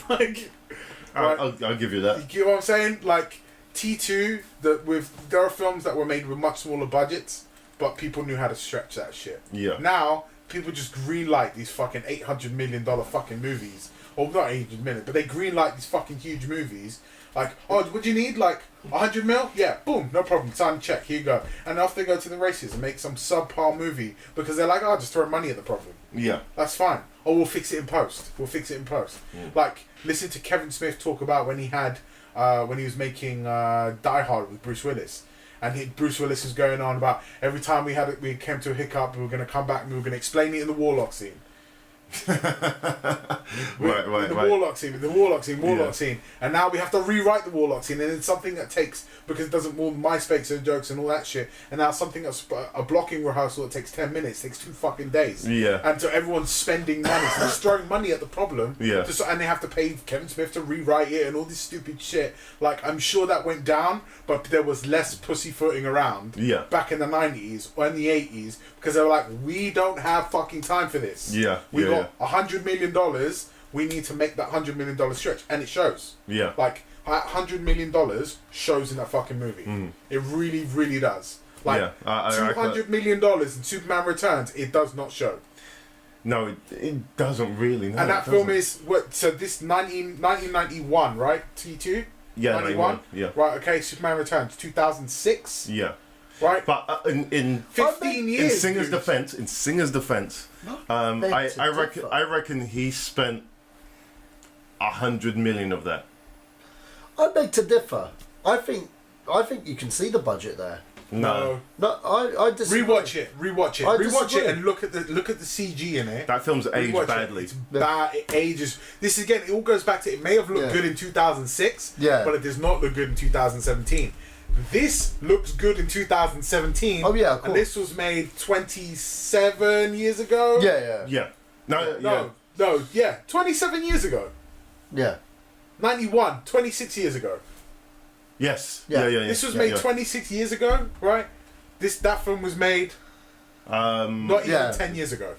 Like, right? I'll give you that. You get what I'm saying? Like T2, there are films that were made with much smaller budgets, but people knew how to stretch that shit. Yeah. Now people just greenlight these fucking $800 million fucking movies, or not 800 million, but they greenlight these fucking huge movies. Like, oh, what do you need? Like 100 mil? Yeah, boom, no problem. Sign check. Here you go. And off they go to the races and make some subpar movie because they're like, oh, just throw money at the problem. Yeah, that's fine. Or we'll fix it in post. Like, listen to Kevin Smith talk about when he was making Die Hard with Bruce Willis. And Bruce Willis was going on about every time we came to a hiccup, we were going to come back and we were going to explain it in the Warlock scene. Warlock scene, and now we have to rewrite the Warlock scene, and it's something that takes, because it doesn't all my space and jokes and all that shit, and now something that's a blocking rehearsal that takes 10 minutes takes 2 fucking days. Yeah. And so everyone's spending money, so they're throwing money at the problem. Yeah. And they have to pay Kevin Smith to rewrite it and all this stupid shit. Like, I'm sure that went down, but there was less pussyfooting around. Yeah. Back in the 90s or in the 80s, because they were like, we don't have fucking time for this. Yeah. We got $100 million. We need to make that $100 million stretch, and it shows. Yeah. Like, $100 million shows in that fucking movie. It really, really does. Like, $200 million in Superman Returns, it does not show. No, it doesn't really. No, and that film is so this 1991, right? T2. Yeah, 91. Yeah. Right. Okay. Superman Returns, 2006. Yeah. Right. But in 15 years. In Singer's defense, I reckon he spent 100 million of that. I beg to differ. I think you can see the budget there. No, I disagree. Rewatch it, and look at the CG in it. That film's aged badly. It's bad. It ages. This again, it all goes back to, it may have looked good in 2006, but it does not look good in 2017. This looks good in 2017. Oh yeah, of course. And this was made 27 years ago. Yeah. No, 27 years ago. Yeah. 91, 26 years ago. Yes. Yeah. This was made 26 years ago, right? That film was made not even 10 years ago.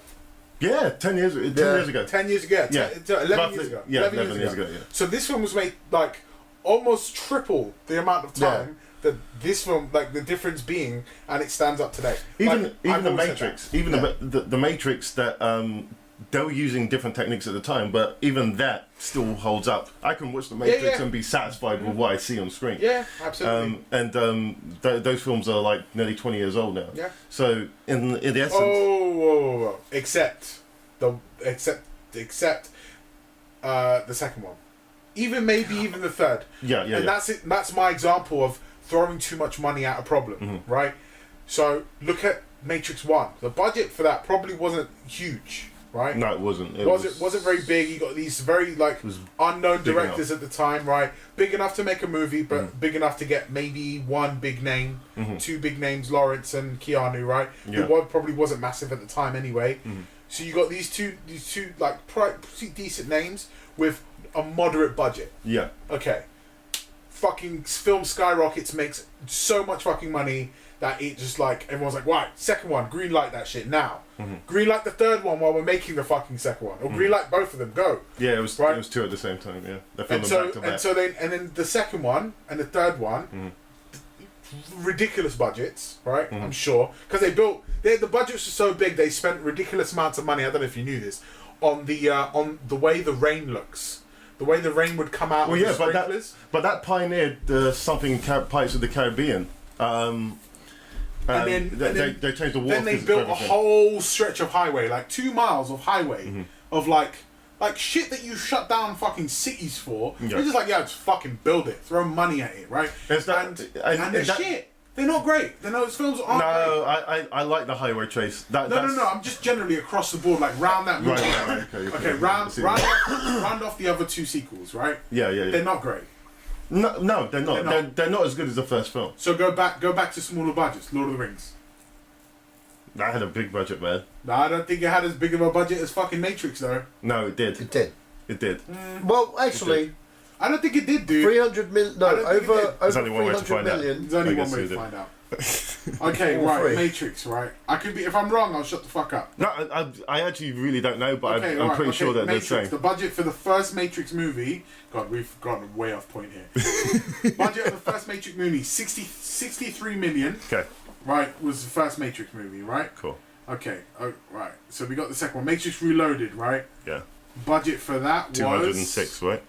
Yeah, 10 years ago. 10 years ago. 11 years ago. Yeah, 11 years ago. Yeah. So this film was made like almost triple the amount of time that this film, like the difference being, and it stands up today. Even the Matrix, the Matrix that they were using different techniques at the time, but even that still holds up. I can watch the Matrix and be satisfied with what I see on screen. Yeah, absolutely. Those films are like nearly 20 years old now. Yeah. So in the essence, whoa. Except the second one, even the third. Yeah. And that's it. That's my example of throwing too much money at a problem, right? So look at Matrix 1. The budget for that probably wasn't huge. Right? No, it wasn't. It wasn't very big. You got these very unknown directors at the time, right? Big enough to make a movie, but big enough to get maybe one big name, 2 big names, Lawrence and Keanu, right? Yeah. Who probably wasn't massive at the time anyway. So you got these two like pretty decent names with a moderate budget. Yeah. Okay. Fucking film skyrockets, makes so much fucking money that it just like everyone's like, right, second one, green light that shit now. Green light the third one while we're making the fucking second one, or green light both of them. Go. Yeah, it was 2 at the same time. Yeah, they filmed them back to back. And then the second one and the third one, ridiculous budgets, right? I'm sure because the budgets were so big they spent ridiculous amounts of money. I don't know if you knew this on the way the rain looks. The way the rain would come out. Well, yeah, but that pioneered something Pirates of the Caribbean. And then they changed the water. Then they built a whole stretch of highway, like 2 miles of highway, of like Like shit that you shut down fucking cities for. Yeah. You're just like, yeah, just fucking build it, throw money at it, right? It's that- and and they're that- shit. They're not great. Those films aren't great. No, I like the highway chase. No, I'm just generally across the board, like round that movie. Right, okay. Round off the other two sequels, right? Yeah. They're not great. No, they're not. They're not as good as the first film. So go back to smaller budgets. Lord of the Rings. That had a big budget, man. No, I don't think it had as big of a budget as fucking Matrix, though. No, it did. It did. Mm. Well, actually, I don't think it did, dude. 300 million. No, over There's only one way to 300 find out. million. There's only I one guess way you to did. find out. Okay, All right, three. Matrix, right? I could be, if I'm wrong, I'll shut the fuck up. No, I actually really don't know, but Okay, I'm right, pretty okay, sure that they're Matrix, saying. the budget for the first Matrix movie. God, we've gotten way off point here. Budget of the first Matrix movie, 63 million. Okay. Right, was the first Matrix movie, right? Cool. Okay, right. So we got the second one, Matrix Reloaded, right? Yeah. Budget for that 206, right?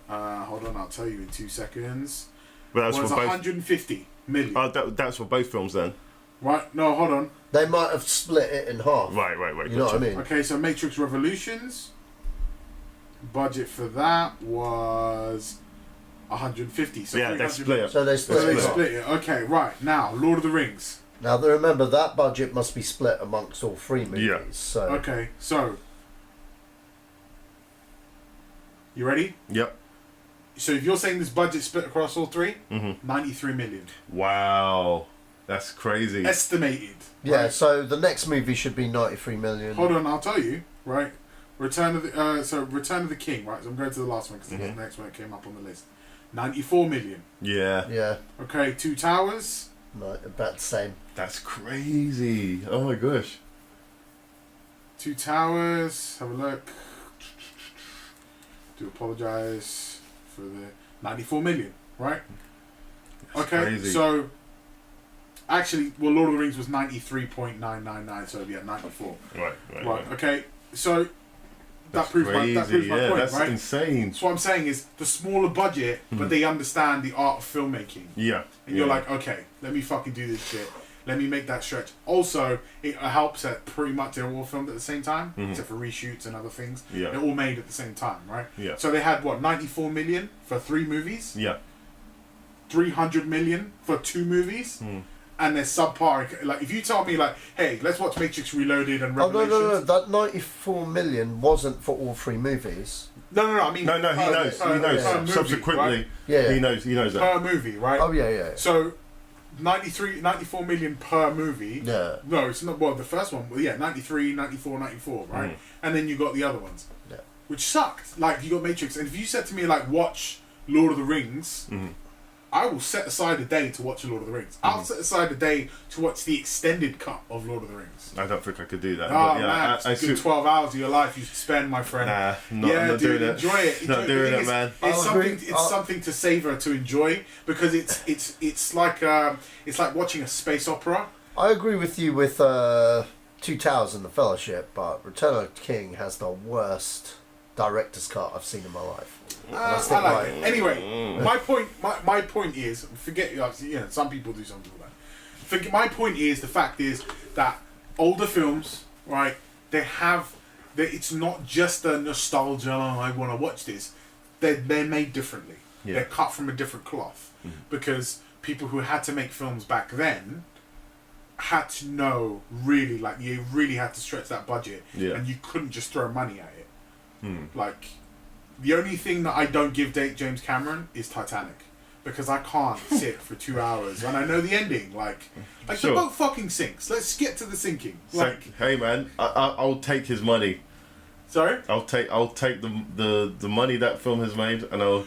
Hold on, I'll tell you in 2 seconds. But that's was for both. 150 million. Oh, that's for both films then. Right? No, hold on. They might have split it in half. Right. You know what I mean? Okay, so Matrix Revolutions. Budget for that was 150. So Yeah, they 300 split it. So they split So it. they in half. split it. Okay, right. Now, Lord of the Rings. Now, remember that budget must be split amongst all three movies. Yeah. So Okay, so. You ready? Yep. So if you're saying this budget split across all three, Mm-hmm. 93 million. Wow. That's crazy. Estimated. yeah. right? So the next movie should be 93 million. Hold on, I'll tell you. Right, Return of the King. Right, so I'm going to the last one because it's the next one that came up on the list. 94 million. Yeah. Yeah. Okay, Two Towers. No, about the same. That's crazy. Oh my gosh. Two Towers. Have a look. Do apologise for the 94 million. Right. That's Okay, crazy. so. Actually, well, Lord of the Rings was 93.999, so it'd be at 94. Right. Okay, so that That's proves crazy. my point, That's right? insane. So what I'm saying is the smaller budget, but they understand the art of filmmaking. Yeah. And you're like, okay, let me fucking do this shit. Let me make that stretch. Also, it helps that pretty much they're all filmed at the same time, except for reshoots and other things. Yeah. They're all made at the same time, right? Yeah. So they had, 94 million for 3 movies? Yeah. 300 million for 2 movies? And they're subpar. Like, if you tell me, like, hey, let's watch Matrix Reloaded and Oh Revelations. no! That 94 million wasn't for all three movies. No, I mean... No, he knows. He knows. per movie, Subsequently, right? Yeah. he knows that. Per movie, right? Oh yeah. So, 94 million per movie. Yeah. No, it's not. Well, the first one, 93, 94, 94, right? And then you got the other ones. Yeah. Which sucked. Like, you got Matrix. And if you said to me, like, watch Lord of the Rings, I will set aside a day to watch Lord of the Rings. I'll set aside a day to watch the extended cut of Lord of the Rings. I don't think I could do that. Oh, but yeah, man. It's a good 12 hours of your life you spend, my friend. Nah, I'm not doing it. Enjoy it. Not doing it, man. It's something to savor, to enjoy, because it's like watching a space opera. I agree with you with Two Towers and The Fellowship, but Return of the King has the worst director's cut I've seen in my life. I like it. Anyway, my point is, forget, some people do, some people don't. My point is, the fact is that older films, right, it's not just a nostalgia, oh, I want to watch this. They're made differently. Yeah. They're cut from a different cloth. Because people who had to make films back then had to know, really, like, you really had to stretch that budget. Yeah. And you couldn't just throw money at it. Like, the only thing that I don't give James Cameron is Titanic, because I can't sit for 2 hours and I know the ending. Like Sure. the boat fucking sinks. Let's get to the sinking. Like, hey man, I'll take his money. sorry? I'll take the money that film has made, and I'll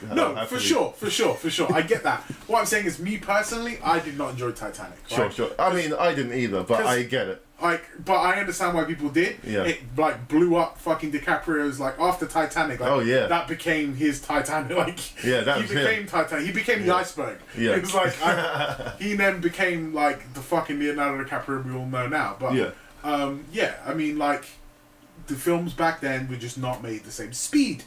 For sure. I get that. What I'm saying is, me personally, I did not enjoy Titanic. Right? Sure. I mean, I didn't either, but I get it. But I understand why people did. Yeah. It like blew up fucking DiCaprio's, like, after Titanic. Like, Oh, yeah. That became his Titanic. Like, Yeah, that he was became him. Titanic. He became the iceberg. Yeah. It was like he then became like the fucking Leonardo DiCaprio we all know now. But Yeah. I mean, like, the films back then were just not made the same. Speed,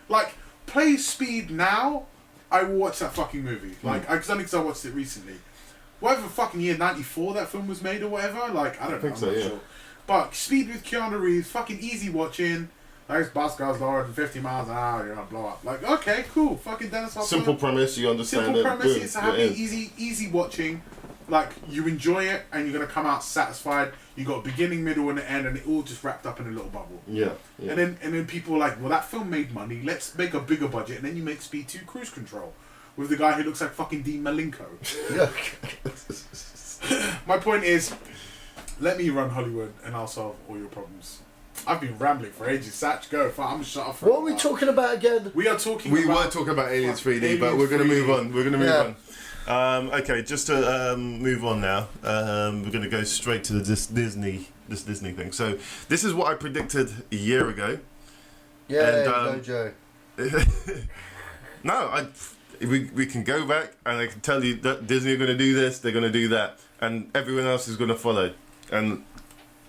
like, play Speed now, I will watch that fucking movie. Like, because I watched it recently. Whatever fucking year, 94 that film was made or whatever, like, I don't know. think so, I'm not yeah. sure. But Speed with Keanu Reeves, fucking easy watching. Those bus goes lower than 50 miles an hour, you're gonna blow up. Like, okay, cool. Fucking Dennis Hopper. Simple premise, you understand Simple it. premise, Boom, it's happy, easy watching. Like, you enjoy it and you're gonna come out satisfied. You got a beginning, middle, and an end, and it all just wrapped up in a little bubble. Yeah. And then people are like, well, that film made money. Let's make a bigger budget, and then you make Speed 2 Cruise Control with the guy who looks like fucking Dean Malenko. My point is, let me run Hollywood, and I'll solve all your problems. I've been rambling for ages. Satch, go. I'm shut up. What are we talking about again? We are talking. We were talking about Aliens 3D, but we're going to move on. We're going to move on. Okay, just to move on now, we're going to go straight to this Disney thing. So this is what I predicted a year ago. Yeah, and, Joe. No, we can go back and I can tell you that Disney are going to do this, they're going to do that, and everyone else is going to follow, and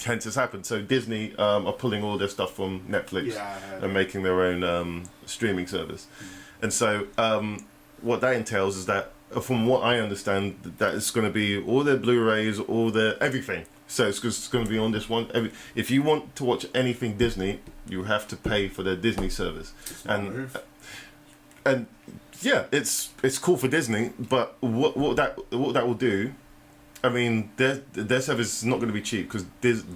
hence it's happened. So Disney are pulling all their stuff from Netflix and making their own streaming service. And so what that entails is that, from what I understand, that it's going to be all their Blu-rays, all their everything. So it's just going to be on this one. If you want to watch anything Disney, you have to pay for their Disney service. And yeah, it's cool for Disney, but what that will do, I mean, their service is not going to be cheap because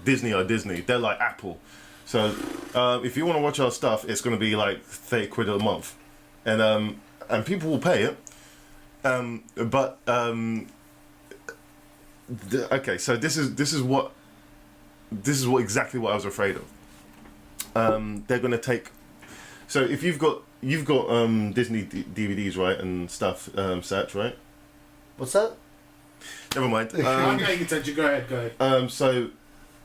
Disney are Disney. They're like Apple. So if you want to watch our stuff, it's going to be like 30 quid a month, and people will pay it. Okay, so this is what exactly what I was afraid of. They're going to take. So if you've got Disney DVDs, right, and stuff, Satch, right? What's that? Never mind. I'm paying attention. Go ahead. So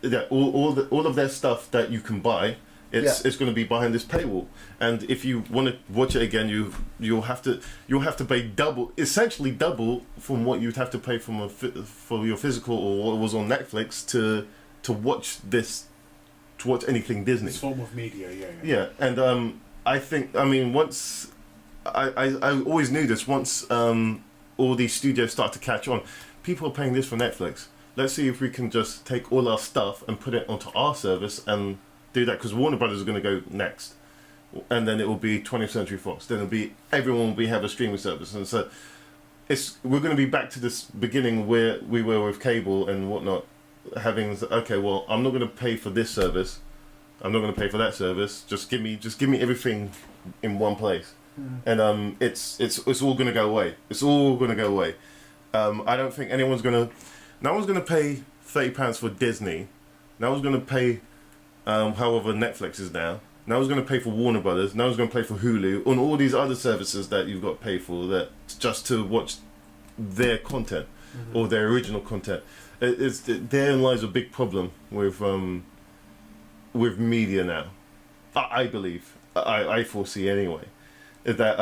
yeah, all of their stuff that you can buy, it's going to be behind this paywall. And if you want to watch it again, you'll have to pay essentially double from what you'd have to pay for your physical or what was on Netflix to watch anything Disney. This form of media, yeah. And I think, I mean, once I always knew this. Once all these studios start to catch on, people are paying this for Netflix. Let's see if we can just take all our stuff and put it onto our service and do that, because Warner Brothers is going to go next, and then it will be 20th Century Fox. Then everyone will have a streaming service, and so we're going to be back to this beginning where we were with cable and whatnot, having okay, well, I'm not going to pay for this service, I'm not going to pay for that service. Just give me everything in one place, and it's all going to go away. It's all going to go away. I don't think no one's going to pay £30 for Disney. No one's going to pay however Netflix is now. No one's going to pay for Warner Brothers. No one's going to pay for Hulu and all these other services that you've got to pay for that just to watch their content or their original content. Therein lies a big problem with media now. I believe, I foresee anyway, is that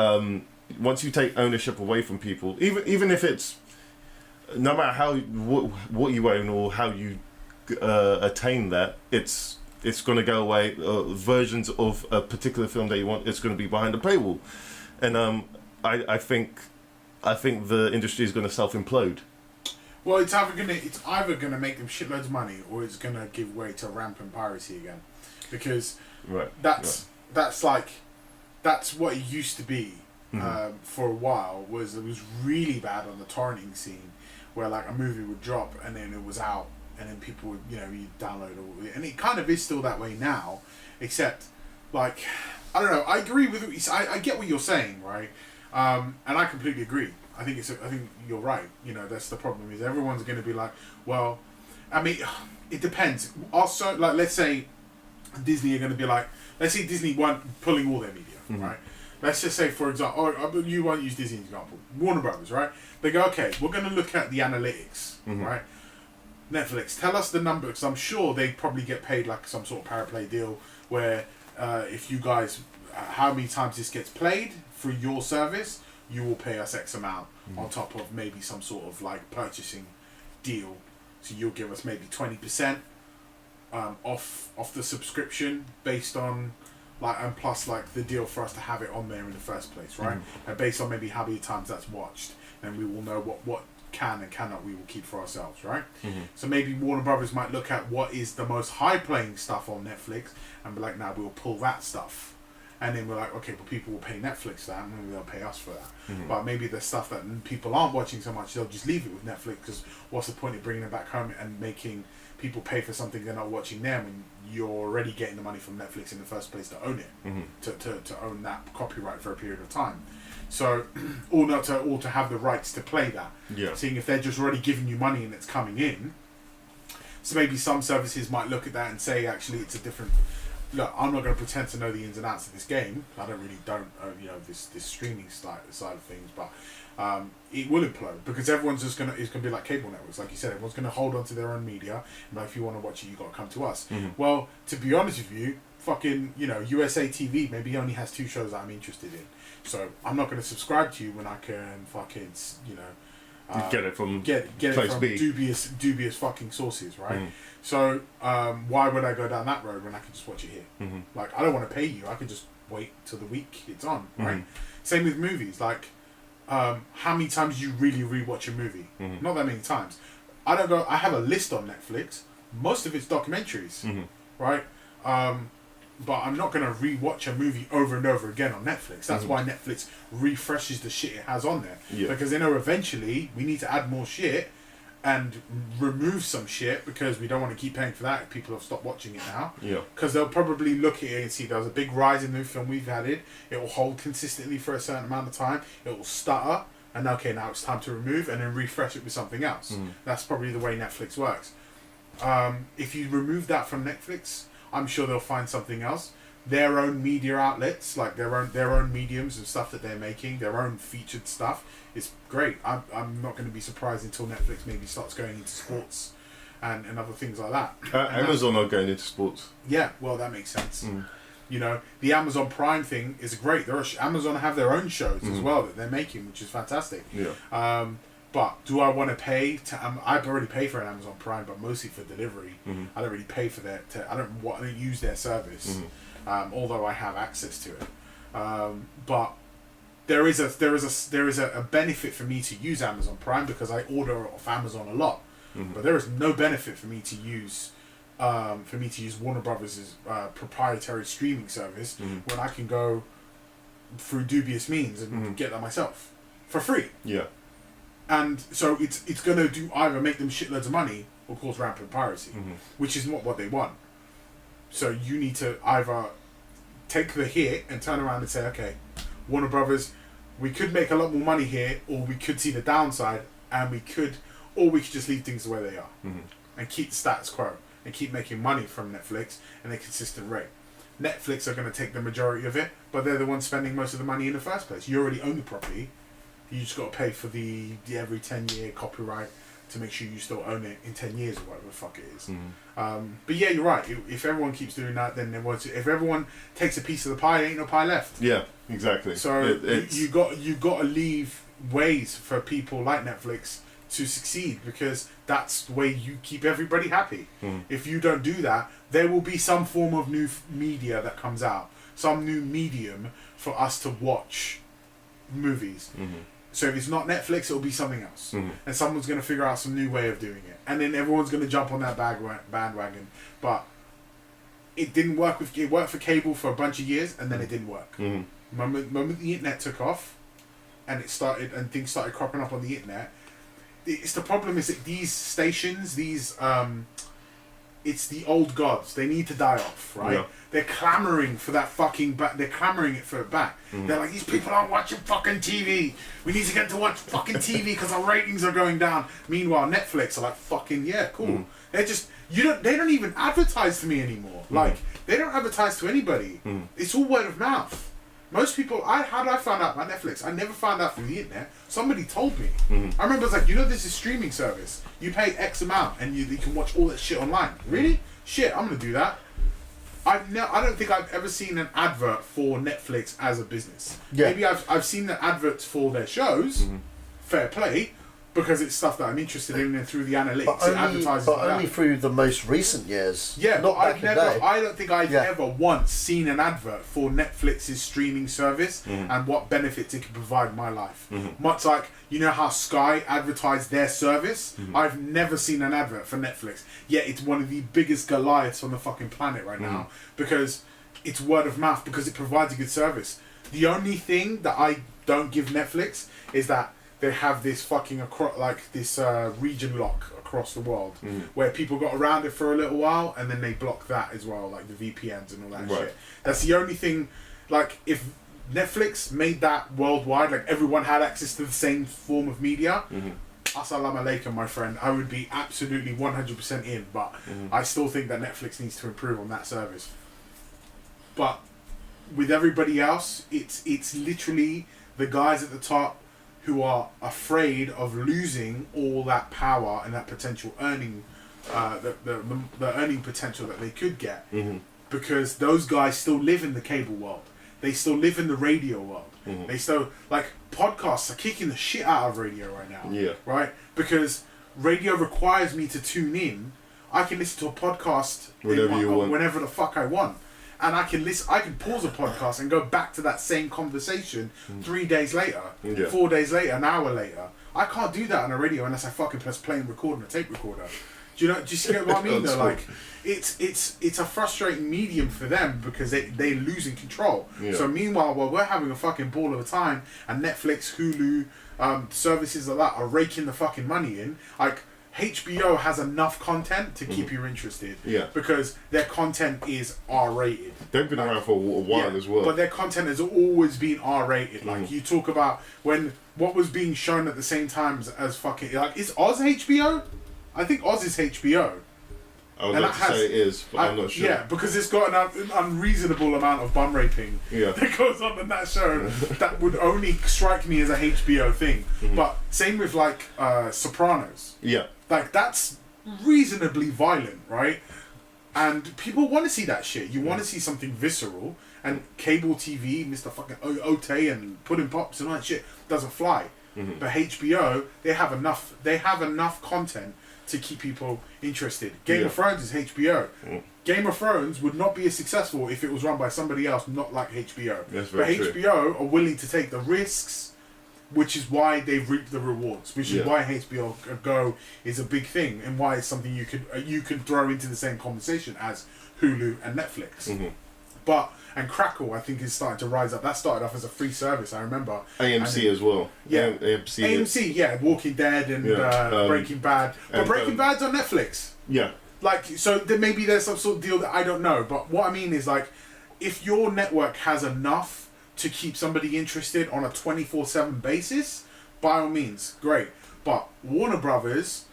once you take ownership away from people, even if it's no matter what you own or how you attain that, it's going to go away. Versions of a particular film that you want, it's going to be behind a paywall, and I think the industry is going to self-implode. Well, it's either gonna make them shitloads of money, or it's gonna give way to rampant piracy again, because that's what it used to be for a while. It was really bad on the torrenting scene, where like a movie would drop and then it was out, and then people would you download all, and it kind of is still that way now, except like I don't know. I agree with I get what you're saying, right? And I completely agree. I think you're right. That's the problem, is everyone's going to be like, well, I mean, it depends. Also, like, let's say Disney are going to be like, let's say Disney weren't pulling all their media, right? Let's just say, for example, you won't use Disney as an example, Warner Brothers, right? They go, okay, we're going to look at the analytics, right? Netflix, tell us the number, because I'm sure they probably get paid like some sort of paraplay deal where if you guys, how many times this gets played through your service, you will pay us X amount on top of maybe some sort of like purchasing deal. So you'll give us maybe 20% off the subscription based on like, and plus like the deal for us to have it on there in the first place, right? And based on maybe how many times that's watched, and we will know what can and cannot we will keep for ourselves, right? So maybe Warner Brothers might look at what is the most high playing stuff on Netflix and be like, nah, we'll pull that stuff. And then we're like, okay, but people will pay Netflix that, and maybe they'll pay us for that. But maybe the stuff that people aren't watching so much, they'll just leave it with Netflix, because what's the point of bringing it back home and making people pay for something they're not watching there when you're already getting the money from Netflix in the first place to own it, to own that copyright for a period of time. So, or to have the rights to play that. Yeah. Seeing if they're just already giving you money and it's coming in. So maybe some services might look at that and say, actually, it's a different. Look, I'm not going to pretend to know the ins and outs of this game. I don't this streaming side of things, but it will implode because everyone's just it's going to be like cable networks, like you said. Everyone's going to hold on to their own media, and like, if you want to watch it, you got to come to us. Well, to be honest with you, fucking USA TV maybe only has 2 shows that I'm interested in, so I'm not going to subscribe to you when I can fucking get it from get it from B. dubious fucking sources, right? So why would I go down that road when I can just watch it here? Like, I don't want to pay you. I can just wait till the week it's on, right? Same with movies. Like, how many times do you really rewatch a movie? Not that many times. I have a list on Netflix. Most of it's documentaries, right? But I'm not going to rewatch a movie over and over again on Netflix. That's why Netflix refreshes the shit it has on there. Yeah. Because they know eventually we need to add more shit and remove some shit because we don't want to keep paying for that if people have stopped watching it now. Yeah. Because they'll probably look at it and see there's a big rise in the film we've added. It will hold consistently for a certain amount of time. It will stutter. And okay, now it's time to remove and then refresh it with something else. That's probably the way Netflix works. If you remove that from Netflix, I'm sure they'll find something else. Their own media outlets, like their own mediums and stuff that they're making, their own featured stuff, is great. I'm not going to be surprised until Netflix maybe starts going into sports and other things like that. Amazon are going into sports. Yeah, well, that makes sense. The Amazon Prime thing is great. Amazon have their own shows as well that they're making, which is fantastic. Yeah. But do I want to pay to? I've already paid for an Amazon Prime, but mostly for delivery. I don't really pay for that. I don't use their service, although I have access to it. But there is a benefit for me to use Amazon Prime because I order off Amazon a lot. But there is no benefit for me to use Warner Brothers' proprietary streaming service when I can go through dubious means and get that myself for free. Yeah. And so it's going to do either make them shitloads of money or cause rampant piracy, which is not what they want. So you need to either take the hit and turn around and say, okay, Warner Brothers, we could make a lot more money here, or we could see the downside, and we could just leave things the way they are and keep the status quo and keep making money from Netflix at a consistent rate. Netflix are going to take the majority of it, but they're the ones spending most of the money in the first place. You already own the property. You just got to pay for the every 10-year copyright to make sure you still own it in 10 years or whatever the fuck it is. But yeah, you're right. If everyone keeps doing that, then if everyone takes a piece of the pie, there ain't no pie left. Yeah, exactly. So you got to leave ways for people like Netflix to succeed, because that's the way you keep everybody happy. If you don't do that, there will be some form of new media that comes out, some new medium for us to watch movies. So if it's not Netflix, it'll be something else, and someone's going to figure out some new way of doing it, and then everyone's going to jump on that bandwagon. But it didn't work it worked for cable for a bunch of years, and then it didn't work. Moment the internet took off, and things started cropping up on the internet. It's the problem is that these stations, it's the old gods. They need to die off, right? Yeah. They're clamoring for that fucking they're clamoring it for it back. They're like, these people aren't watching fucking TV. We need to get to watch fucking TV because our ratings are going down. Meanwhile, Netflix are like, fucking yeah, cool. They're just they don't even advertise to me anymore. Like, they don't advertise to anybody. It's all word of mouth. Most people, how did I find out about Netflix? I never found out through the internet. Somebody told me. I remember it's like, this is streaming service. You pay X amount and you can watch all that shit online. Really? Shit, I'm gonna do that. I don't think I've ever seen an advert for Netflix as a business. Yeah. Maybe I've seen the adverts for their shows. Fair play. because it's stuff that I'm interested in, and through the analytics, it advertises. But only through the most recent years. Yeah, not but back in the day. I don't think I've ever once seen an advert for Netflix's streaming service and what benefits it can provide my life. Much like, you know how Sky advertised their service? I've never seen an advert for Netflix. Yet it's one of the biggest Goliaths on the fucking planet right now, because it's word of mouth, because it provides a good service. The only thing that I don't give Netflix is that they have this fucking region lock across the world where people got around it for a little while and then they block that as well, like the VPNs and all that shit. That's the only thing. Like, if Netflix made that worldwide, like everyone had access to the same form of media, assalamu alaikum, my friend, I would be absolutely 100% in. But I still think that Netflix needs to improve on that service. But with everybody else, it's literally the guys at the top who are afraid of losing all that power and that potential earning, the earning potential that they could get, because those guys still live in the cable world. They still live in the radio world. They still, like, podcasts are kicking the shit out of radio right now. Yeah. Right? Because radio requires me to tune in. I can listen to a podcast whenever the fuck I want. And I can pause a podcast and go back to that same conversation 3 days later, 4 days later, an hour later. I can't do that on a radio unless I fucking press play and record on a tape recorder. Do you see what I mean? Though, like, it's a frustrating medium for them because they're losing control. Yeah. So meanwhile, while we're having a fucking ball of a time, and Netflix, Hulu, services like that are raking the fucking money in, like, HBO has enough content to keep you interested. Yeah. Because their content is R-rated. They've been around for a while as well. But their content has always been R-rated. Like, you talk about what was being shown at the same time as fucking... Like, is Oz HBO? I think Oz is HBO. I would like to say it is, but I'm not sure. Yeah, because it's got an unreasonable amount of bum raping that goes on in that show that would only strike me as a HBO thing. But same with, like, Sopranos. Yeah. Like, that's reasonably violent, right? And people want to see that shit. You want to see something visceral. And cable TV, Mr. fucking Ote and Pudding Pops and all that shit doesn't fly. But HBO, they have enough content to keep people interested. Game of Thrones is HBO. Game of Thrones would not be as successful if it was run by somebody else, not like HBO. That's very true. HBO are willing to take the risks, which is why they've reaped the rewards. Which is why HBO Go is a big thing, and why it's something you could throw into the same conversation as Hulu and Netflix. And Crackle, I think, is starting to rise up. That started off as a free service, I remember. AMC as well. Yeah. AMC, Walking Dead and Breaking Bad. But Breaking Bad's on Netflix. Yeah. Like, so maybe there's some sort of deal that I don't know. But what I mean is, like, if your network has enough to keep somebody interested on a 24/7 basis, by all means, great. But Warner Brothers,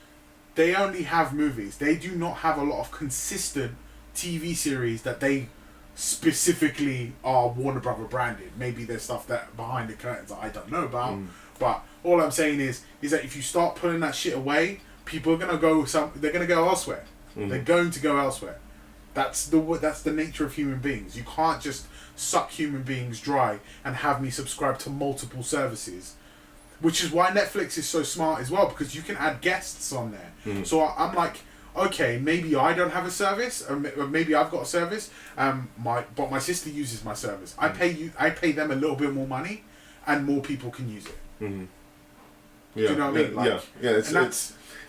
they only have movies. They do not have a lot of consistent TV series that they specifically are Warner Brother branded. Maybe there's stuff that behind the curtains that I don't know about. But all I'm saying is that if you start pulling that shit away, people are gonna go they're gonna go elsewhere. They're going to go elsewhere. That's the nature of human beings. You can't just suck human beings dry and have me subscribe to multiple services. Which is why Netflix is so smart as well, because you can add guests on there. So I'm like, okay, maybe I don't have a service, or maybe I've got a service, but my sister uses my service. I pay them a little bit more money, and more people can use it. Yeah, do you know what I mean?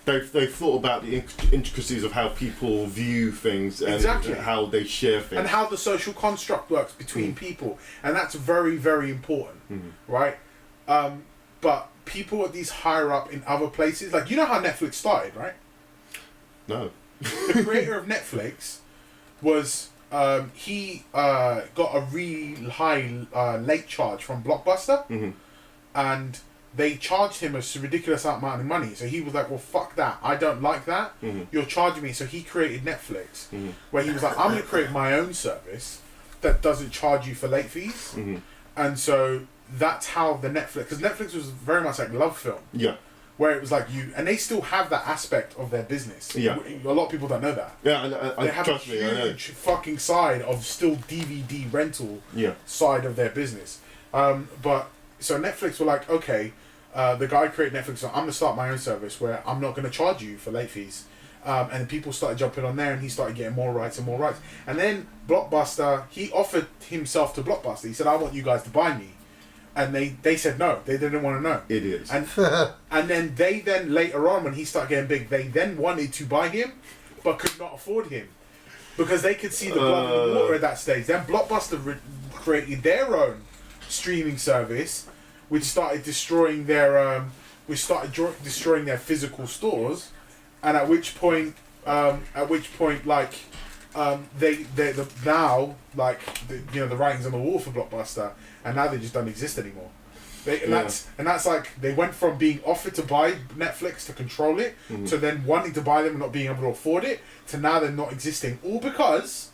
Like, they've thought about the intricacies of how people view things and how they share things. And how the social construct works between people. And that's very, very important, right? But people at these higher up in other places, like, you know how Netflix started, right? No. The creator of Netflix was, he got a really high late charge from Blockbuster, and they charged him a ridiculous amount of money. So he was like, well, fuck that. I don't like that. You're charging me. So he created Netflix, where he was like, I'm going to create my own service that doesn't charge you for late fees. And so that's how the Netflix, because Netflix was very much like Love Film. Yeah. Where it was like and they still have that aspect of their business. Yeah. A lot of people don't know that. Yeah, they have a huge fucking side of still DVD rental side of their business. But so Netflix were like, okay, the guy created Netflix. So I'm gonna start my own service where I'm not gonna charge you for late fees. And people started jumping on there, and he started getting more rights and more rights. And then Blockbuster, he offered himself to Blockbuster. He said, "I want you guys to buy me," and they said no. They didn't want to know. Idiots. And then later on, when he started getting big, they then wanted to buy him, but could not afford him because they could see the blood in the water at that stage. Then Blockbuster created their own streaming service, which started destroying their destroying their physical stores. And at which point, like, the writing's on the wall for Blockbuster, and now they just don't exist anymore. That's like they went from being offered to buy Netflix to control it, to then wanting to buy them and not being able to afford it, to now they're not existing, all because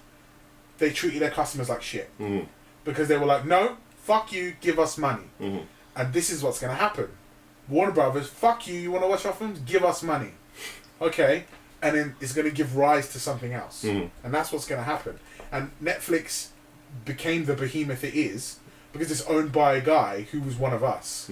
they treated their customers like shit. Because they were like, no, fuck you, give us money. And this is what's going to happen. Warner Brothers, fuck you, you want to watch our films? Give us money. Okay, and then it's going to give rise to something else, and that's what's going to happen. And Netflix became the behemoth it is because it's owned by a guy who was one of us,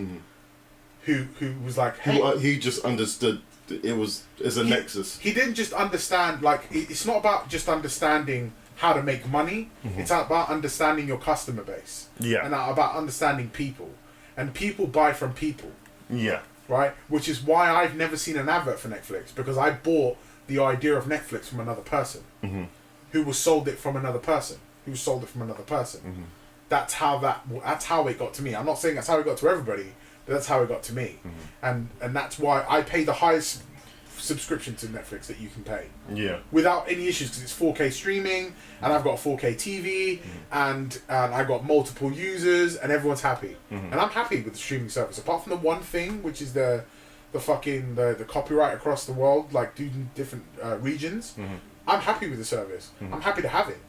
who was like, hey, he just understood it's a nexus. He didn't just understand, like, it's not about just understanding how to make money. It's about understanding your customer base, and about understanding people, and people buy from people. Right? Which is why I've never seen an advert for Netflix, because I bought the idea of Netflix from another person who was sold it from another person That's how it got to me. I'm not saying that's how it got to everybody, but that's how it got to me. And that's why I pay the highest subscription to Netflix that you can pay. Without any issues, because it's 4K streaming, and I've got a 4K TV, and I've got multiple users, and everyone's happy. And I'm happy with the streaming service, apart from the one thing, which is the copyright across the world, like doing different regions. I'm happy with the service. I'm happy to have it.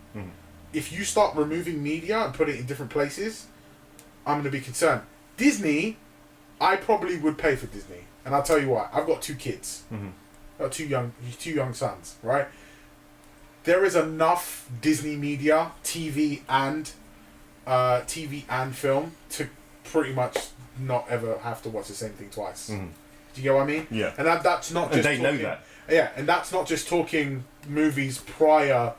If you start removing media and put it in different places, I'm going to be concerned. Disney, I probably would pay for Disney. And I'll tell you why. I've got 2 kids. I've got two young sons, right? There is enough Disney media, TV and film to pretty much not ever have to watch the same thing twice. Do you get what I mean? Yeah. And that's not just know that. Yeah, and that's not just talking movies prior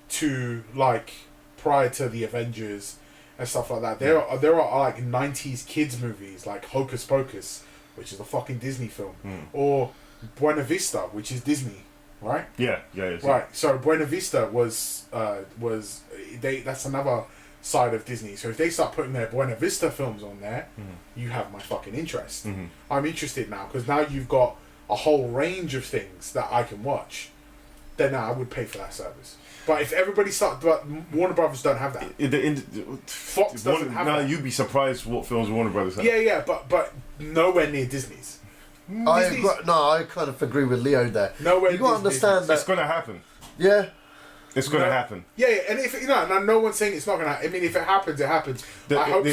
to the Avengers and stuff like that. There are like 90s kids movies like Hocus Pocus, which is a fucking Disney film, or Buena Vista, which is Disney, right? Yeah. Right. So Buena Vista was that's another side of Disney. So if they start putting their Buena Vista films on there, you have my fucking interest. I'm interested now, because now you've got a whole range of things that I can watch. Then I would pay for that service. But if everybody but Warner Brothers don't have that. Fox doesn't have that. You'd be surprised what films Warner Brothers have. Yeah, but nowhere near Disney's. I kind of agree with Leo there. Nowhere. You got to understand that it's going to happen. Yeah. It's going to happen. Yeah, and if no one's saying it's not going to happen. I mean, if it happens, it happens. I hope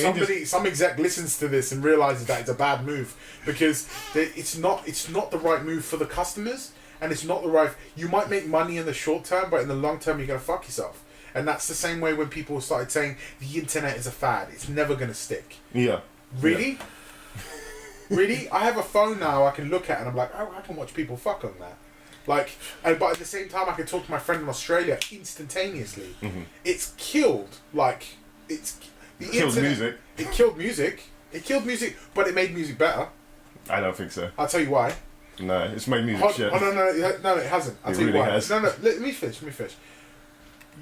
some exec listens to this and realizes that it's a bad move, because it's not the right move for the customers, and it's not the right. You might make money in the short term, but in the long term, you're going to fuck yourself. And that's the same way when people started saying the internet is a fad. It's never going to stick. Yeah. Really? Yeah. Really? I have a phone now I can look at, and I'm like, oh, I can watch people fuck on that. But at the same time, I can talk to my friend in Australia instantaneously. It's killed. It killed music. It killed music, but it made music better. I don't think so. I'll tell you why. No, it's made music shit. Oh, no, it hasn't. I'll tell you why. Has. No, let me finish.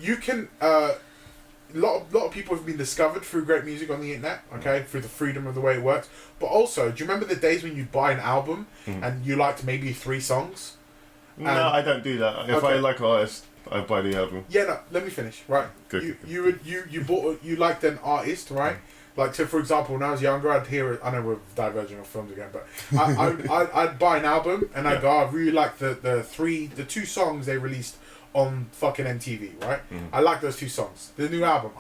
You can... a lot of people have been discovered through great music on the internet, okay, through the freedom of the way it works. But also, do you remember the days when you'd buy an album and you liked maybe 3 songs? No, I don't do that. If I like an artist, I buy the album. Yeah, no, let me finish, right? Good. You liked an artist, right? Like, so for example, when I was younger, I'd hear, I know we're diverging off films again, but I'd buy an album and I'd go, I really like the 2 songs they released on fucking MTV, right? I like those 2 songs. The new album,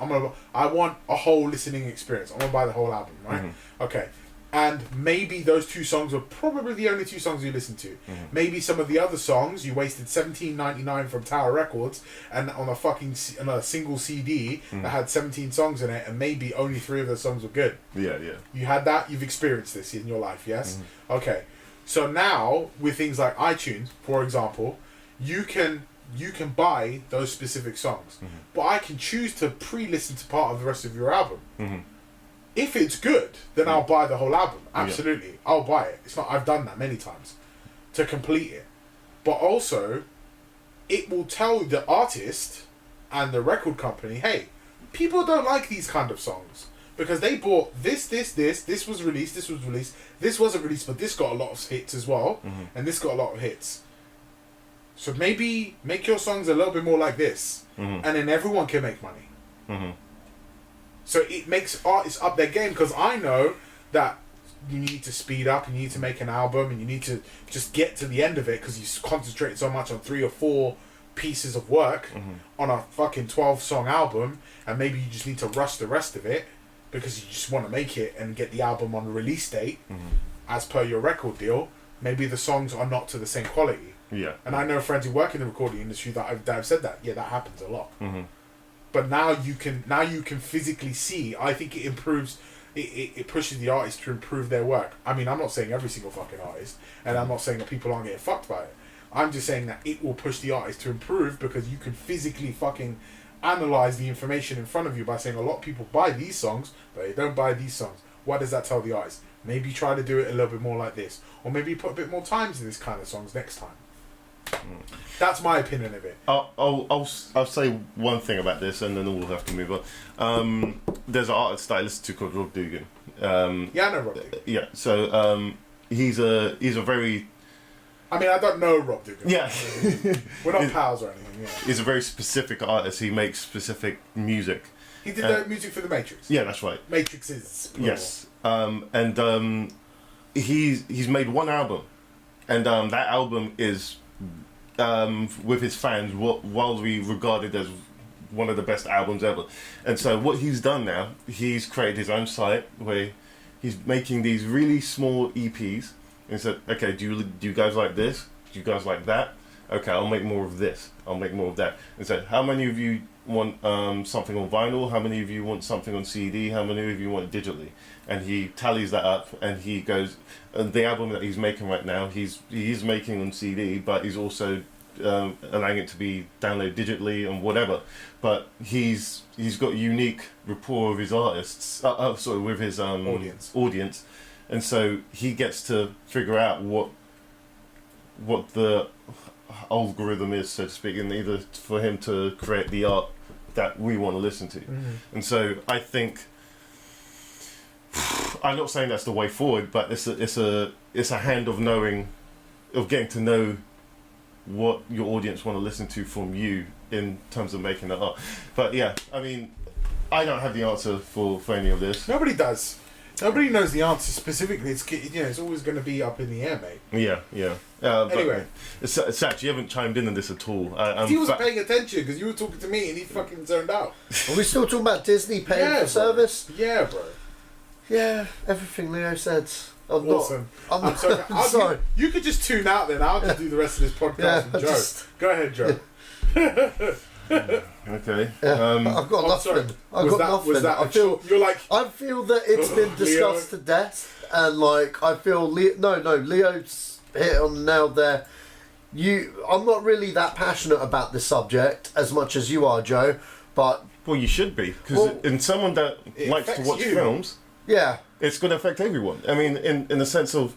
I want a whole listening experience. I'm gonna buy the whole album, right? Okay. and maybe those 2 songs were probably the only 2 songs you listened to. Maybe some of the other songs you wasted $17.99 from Tower Records and on on a single CD that had 17 songs in it, and maybe only 3 of those songs were good. Yeah. You had that. You've experienced this in your life, yes? Okay. So now with things like iTunes, for example, you can buy those specific songs, but I can choose to pre-listen to part of the rest of your album. If it's good, then I'll buy the whole album. Absolutely, I'll buy it. It's not. I've done that many times to complete it, but also it will tell the artist and the record company, hey, people don't like these kind of songs because they bought this was released, this wasn't released, but this got a lot of hits as well, and this got a lot of hits. So maybe make your songs a little bit more like this, and then everyone can make money. So it makes artists up their game, because I know that you need to speed up and you need to make an album and you need to just get to the end of it because you concentrate so much on 3 or 4 pieces of work on a fucking 12-song album, and maybe you just need to rush the rest of it because you just want to make it and get the album on the release date as per your record deal. Maybe the songs are not to the same quality. Yeah. And I know friends who work in the recording industry that have said that. Yeah, that happens a lot. But now you can physically see. I think it improves. It pushes the artist to improve their work. I mean, I'm not saying every single fucking artist, and I'm not saying that people aren't getting fucked by it. I'm just saying that it will push the artist to improve because you can physically fucking analyze the information in front of you by saying a lot of people buy these songs, but they don't buy these songs. What does that tell the artist? Maybe try to do it a little bit more like this, or maybe put a bit more time to this kind of songs next time. That's my opinion of it. I'll say one thing about this, and then we'll have to move on. There's an artist that I listen to called Rob Dugan. Yeah, I know Rob Dugan. Yeah, so he's a very. I mean, I don't know Rob Dugan. Yeah, we're not pals or anything. Yeah. He's a very specific artist. He makes specific music. He did the music for the Matrix. Yeah, that's right. Matrixes. Yes, and he's made one album, and that album is. With his fans, wildly regarded as one of the best albums ever. And so what he's done now, he's created his own site where he's making these really small EPs and said, okay, do you guys like this? Do you guys like that? Okay, I'll make more of this. I'll make more of that. And said, how many of you want something on vinyl? How many of you want something on CD? How many of you want it digitally? And he tallies that up, and he goes, the album that he's making right now, he's making on CD, but he's also allowing it to be downloaded digitally and whatever. But he's got unique rapport with his artists, with his audience, and so he gets to figure out what the algorithm is, so to speak, in either for him to create the art that we want to listen to. And so I think, I'm not saying that's the way forward, but it's a hand of knowing, of getting to know what your audience want to listen to from you in terms of making that art. But yeah, I mean, I don't have the answer for any of this. Nobody does. Nobody knows the answer specifically. It's always going to be up in the air, mate. Yeah. Anyway, Sach, you haven't chimed in on this at all. he wasn't paying attention because you were talking to me and he fucking zoned out. Are we still talking about Disney paying for service? Yeah, bro. Yeah, everything Leo said. Awesome. I'm sorry. You could just tune out then. I'll just do the rest of this podcast with Joe. Go ahead, Joe. Okay. I've got nothing. I feel that it's been discussed to death, and like I feel Leo's hit on the nail there. I'm not really that passionate about this subject as much as you are, Joe. But you should be, because in someone that likes to watch films, yeah, it's going to affect everyone. I mean, in the sense of,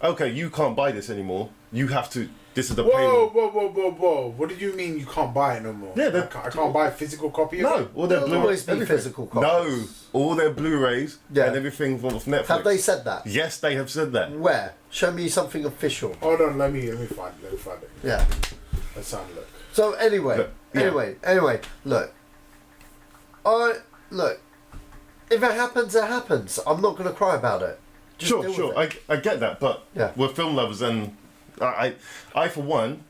okay, you can't buy this anymore. You have to. This is the Whoa! What do you mean you can't buy it no more? Yeah, I can't buy a physical copy of it? All their always be physical copies. No, all their Blu-rays and everything from Netflix. Have they said that? Yes, they have said that. Where? Show me something official. Hold on, let me find it. Yeah. Let's have a look. So anyway, look. If it happens, it happens. I'm not going to cry about it. Sure. I get that, but we're film lovers, and I for one,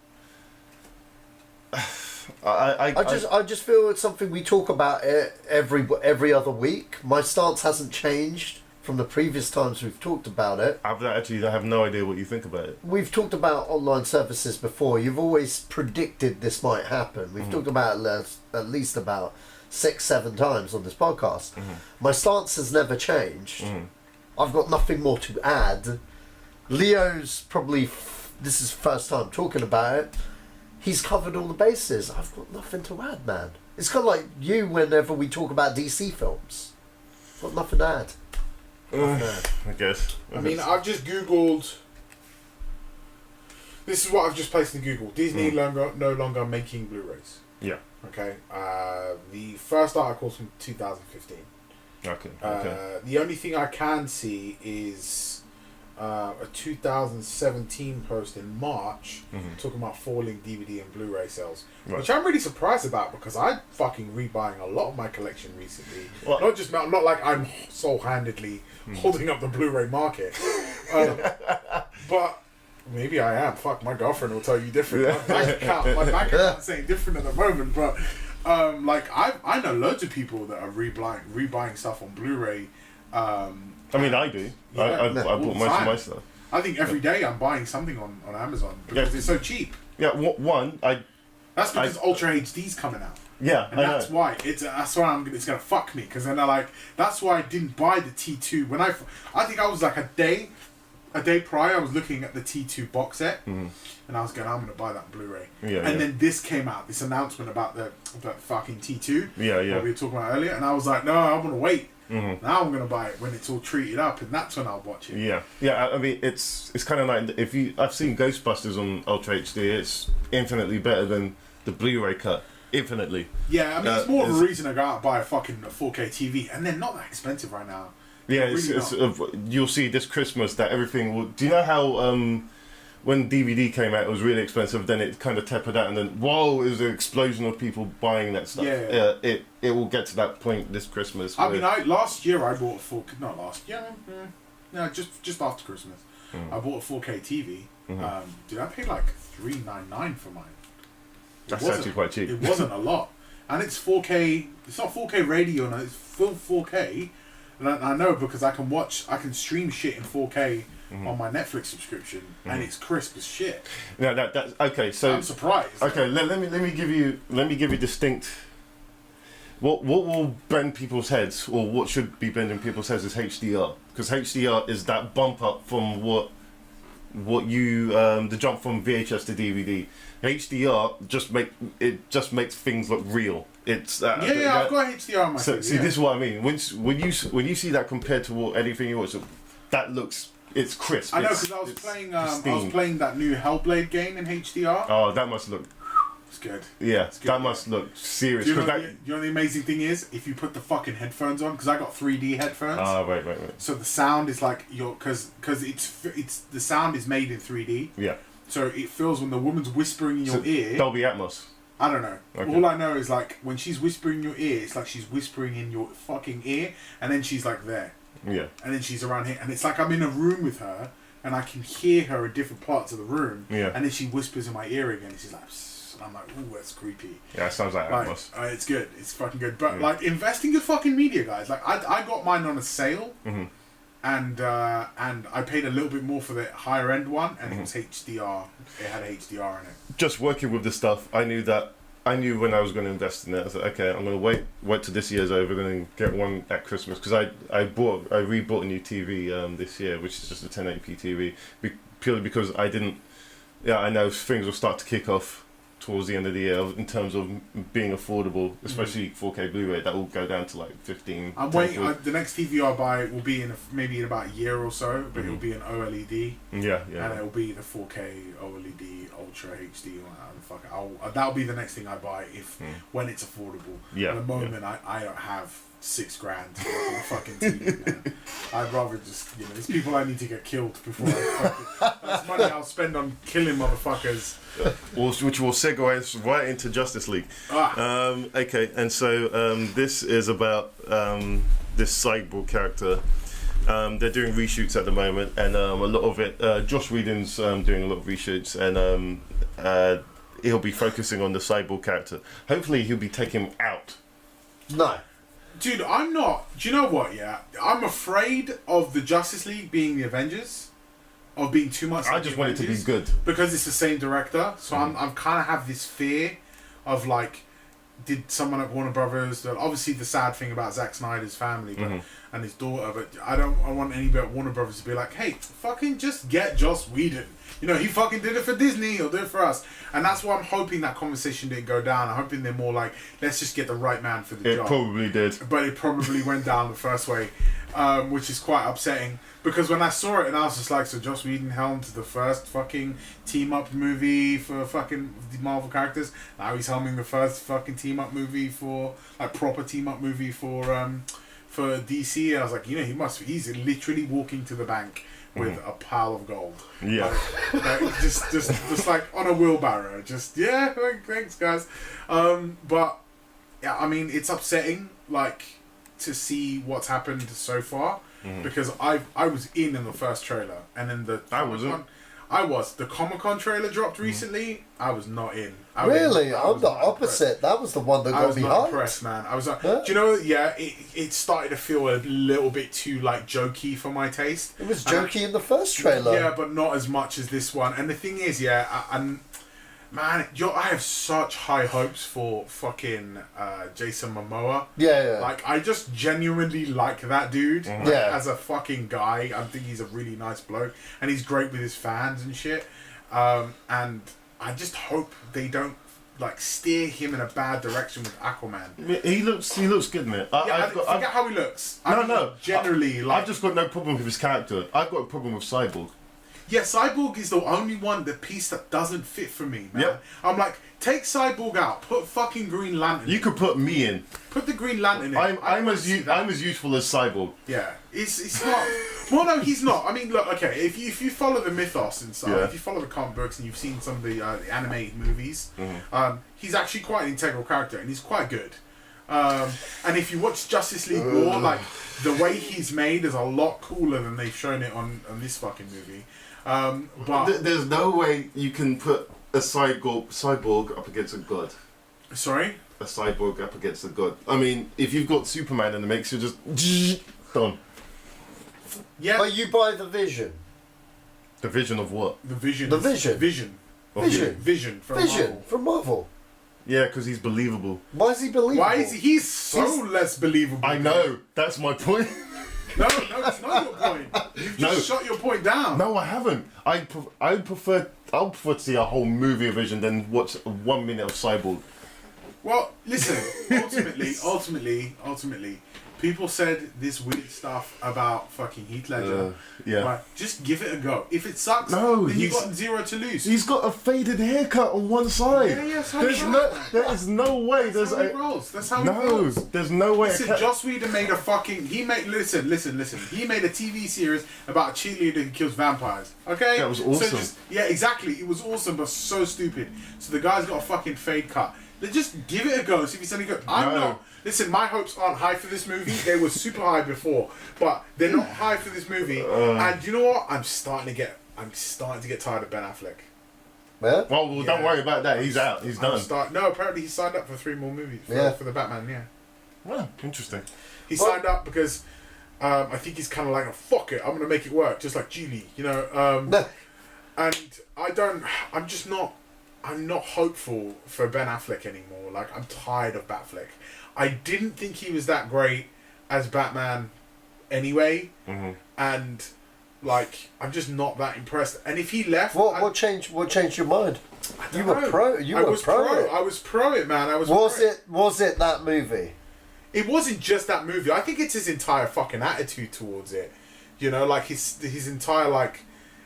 I just feel it's something we talk about it every other week. My stance hasn't changed from the previous times we've talked about it. I have no idea what you think about it. We've talked about online services before. You've always predicted this might happen. We've talked about it at least about 6-7 times on this podcast. My stance has never changed. I've got nothing more to add. Leo's probably, this is first time talking about it. He's covered all the bases. I've got nothing to add, man. It's kind of like you whenever we talk about DC films. Got nothing to add. I guess. I mean, I've just Googled. This is what I've just placed in Google. Disney no longer making Blu-rays. Yeah. Okay. The first article is from 2015. Okay. The only thing I can see is a 2017 post in March talking about falling DVD and Blu-ray sales, which I'm really surprised about because I'm fucking rebuying a lot of my collection recently. Well, not like I'm sole-handedly holding up the Blu-ray market, but maybe I am. Fuck, my girlfriend will tell you different. My bank account's saying different at the moment, but like I know loads of people that are rebuying stuff on Blu-ray. I mean, I do. Yeah, I bought most of my stuff. I think every day I'm buying something on Amazon because it's so cheap. Yeah, that's because Ultra HD's coming out. Yeah, and that's why it's gonna fuck me because then that's why I didn't buy the T2 when I think I was like a day prior I was looking at the T2 box set and I was going I'm gonna buy that Blu-ray and then this came out, this announcement about the fucking T2 what we were talking about earlier, and I was like, no, I'm gonna wait. Now I'm gonna buy it when it's all treated up, and that's when I'll watch it. Yeah. I mean, it's kind of like I've seen Ghostbusters on Ultra HD. It's infinitely better than the Blu-ray cut. Infinitely. Yeah, I mean, it's more of a reason to go out and buy a fucking 4K TV, and they're not that expensive right now. Yeah, you'll see this Christmas that everything will. Do you know how when DVD came out, it was really expensive. Then it kind of tapered out, and then whoa, it was an explosion of people buying that stuff. Yeah. It will get to that point this Christmas. I mean, last year I bought not last year, no, just after Christmas, I bought a 4K TV. Dude, I paid like $399 for mine. That's actually quite cheap. It wasn't a lot, and it's 4K. It's not 4K radio, no, it's full 4K. And I know because I can stream shit in 4K on my Netflix subscription, and it's crisp as shit. Yeah, that's okay. So I'm surprised. Okay, let me give you distinct. What will bend people's heads, or what should be bending people's heads, is HDR, because HDR is that bump up from what you the jump from VHS to DVD. HDR just makes things look real. It's I've got HDR on my TV. See, this is what I mean. When you see that compared to anything you watch, that looks. It's crisp. I know, because I was playing that new Hellblade game in HDR. Oh, that must look. It's good. Yeah, it's good, that must look serious. Do you know the amazing thing is, if you put the fucking headphones on, because I got 3D headphones. Oh, right. So the sound is like because it's the sound is made in 3D. Yeah. So it feels when the woman's whispering in your ear. Dolby Atmos. I don't know. Okay. All I know is like when she's whispering in your ear, it's like she's whispering in your fucking ear, and then she's like there. Yeah. And then she's around here, and it's like I'm in a room with her, and I can hear her in different parts of the room. Yeah. And then she whispers in my ear again, and she's like, psst, and I'm like, ooh, that's creepy. Yeah, it sounds like Atmos. It's good. It's fucking good. But like, invest in good fucking media, guys. Like, I got mine on a sale, and I paid a little bit more for the higher end one, and it was HDR. It had HDR in it. Just working with the stuff, I knew when I was going to invest in it. I was like, okay, I'm going to wait till this year's over, then get one at Christmas, because I rebought a new TV this year, which is just a 1080p TV, purely because I know things will start to kick off towards the end of the year in terms of being affordable, especially 4K Blu-ray. That will go down to like 15. I'm waiting. The next TV I buy will be maybe in about a year or so, but it'll be an OLED. Yeah. And it'll be the 4K OLED Ultra HD. That'll be the next thing I buy when it's affordable. Yeah. At the moment, I don't have $6,000 to get a fucking TV, man. I'd rather just, there's people I need to get killed before that's money I'll spend on killing motherfuckers. Which will segue us right into Justice League. Okay, and so this is about this Cyborg character. They're doing reshoots at the moment, and a lot of it, Joss Whedon's doing a lot of reshoots, and he'll be focusing on the Cyborg character. Hopefully he'll be taking him out. No. Dude, I'm not. Do you know what? Yeah, I'm afraid of the Justice League being the Avengers, of being too much. I just want it to be good because it's the same director. So I'm kind of have this fear of like, did someone at Warner Brothers? Obviously, the sad thing about Zack Snyder's family and his daughter, but I want anybody at Warner Brothers to be like, hey, fucking just get Joss Whedon. You know, he fucking did it for Disney, he'll do it for us. And that's why I'm hoping that conversation didn't go down. I'm hoping they're more like, let's just get the right man for the job. It probably did. But it probably went down the first way, which is quite upsetting. Because when I saw it, and I was just like, so Joss Whedon helmed the first fucking team-up movie for fucking Marvel characters. Now he's helming the first fucking team-up movie for, like, proper team-up movie for DC. And I was like, you know, he's literally walking to the bank with a pile of gold. Yeah. Like, just like on a wheelbarrow. Just, yeah, thanks guys. But, yeah, I mean, it's upsetting, like, to see what's happened so far. Because I was in the first trailer, and then the Comic-Con trailer dropped recently. I was not in. I'm the opposite. That was the one that got me hyped. I was not impressed, man. I was like, do you know? Yeah, it started to feel a little bit too like jokey for my taste. It was jokey in the first trailer. Yeah, but not as much as this one. And the thing is, man, I have such high hopes for fucking Jason Momoa. Yeah. Like, I just genuinely like that dude. Mm-hmm. Like, as a fucking guy, I think he's a really nice bloke. And he's great with his fans and shit. And I just hope they don't, like, steer him in a bad direction with Aquaman. He looks good in it. Forget how he looks. Generally, I've just got no problem with his character. I've got a problem with Cyborg. Yeah, Cyborg is the only the piece that doesn't fit for me, man. Yep. I'm like, take Cyborg out, put fucking Green Lantern You could put me in. Put the Green Lantern in. I'm as useful as Cyborg. Yeah, it's not. Well, no, he's not. I mean, look, okay, if you follow the mythos and stuff, if you follow the comic books and you've seen some of the animated movies, he's actually quite an integral character and he's quite good. And if you watch Justice League War, like, the way he's made is a lot cooler than they've shown it on this fucking movie. But there's no way you can put a cyborg up against a god. Sorry? A cyborg up against a god. I mean, if you've got Superman in the mix, you're just done. Yeah. But you buy the Vision. The Vision of what? The Vision. Vision from Marvel. Yeah, because he's believable. Why is he believable? He's so less believable? I know. That's my point. No, that's not your point. You've just shot your point down. No, I haven't. I'll prefer to see a whole movie of Vision than watch 1 minute of Cyborg. Well, listen. Ultimately, people said this weird stuff about fucking Heath Ledger. Yeah. Right, just give it a go. If it sucks, then you've got zero to lose. He's got a faded haircut on one side. Yeah, there is no way. That's how he rolls. That's how he rolls. There's no way. Listen, Joss Whedon made a fucking. Listen. He made a TV series about a cheerleader who kills vampires. Okay? That was awesome. So exactly. It was awesome, but so stupid. So the guy's got a fucking fade cut. Just give it a go. See if he's any good. I'm not. Listen, my hopes aren't high for this movie. They were super high before, but they're not high for this movie. And you know what? I'm starting to get tired of Ben Affleck. Yeah? Well, don't worry about that. He's out. He's done. Apparently he signed up for 3 more movies for the Batman. Yeah. Well, interesting. He signed up because I think he's kind of like, fuck it, I'm gonna make it work, just like Geely, you know. And I'm not hopeful for Ben Affleck anymore. Like, I'm tired of Batfleck. I didn't think he was that great as Batman anyway. And, like, I'm just not that impressed. And if he left... What changed your mind? I was pro it, man. Was it that movie? It wasn't just that movie. I think it's his entire fucking attitude towards it. You know, like, his entire, like...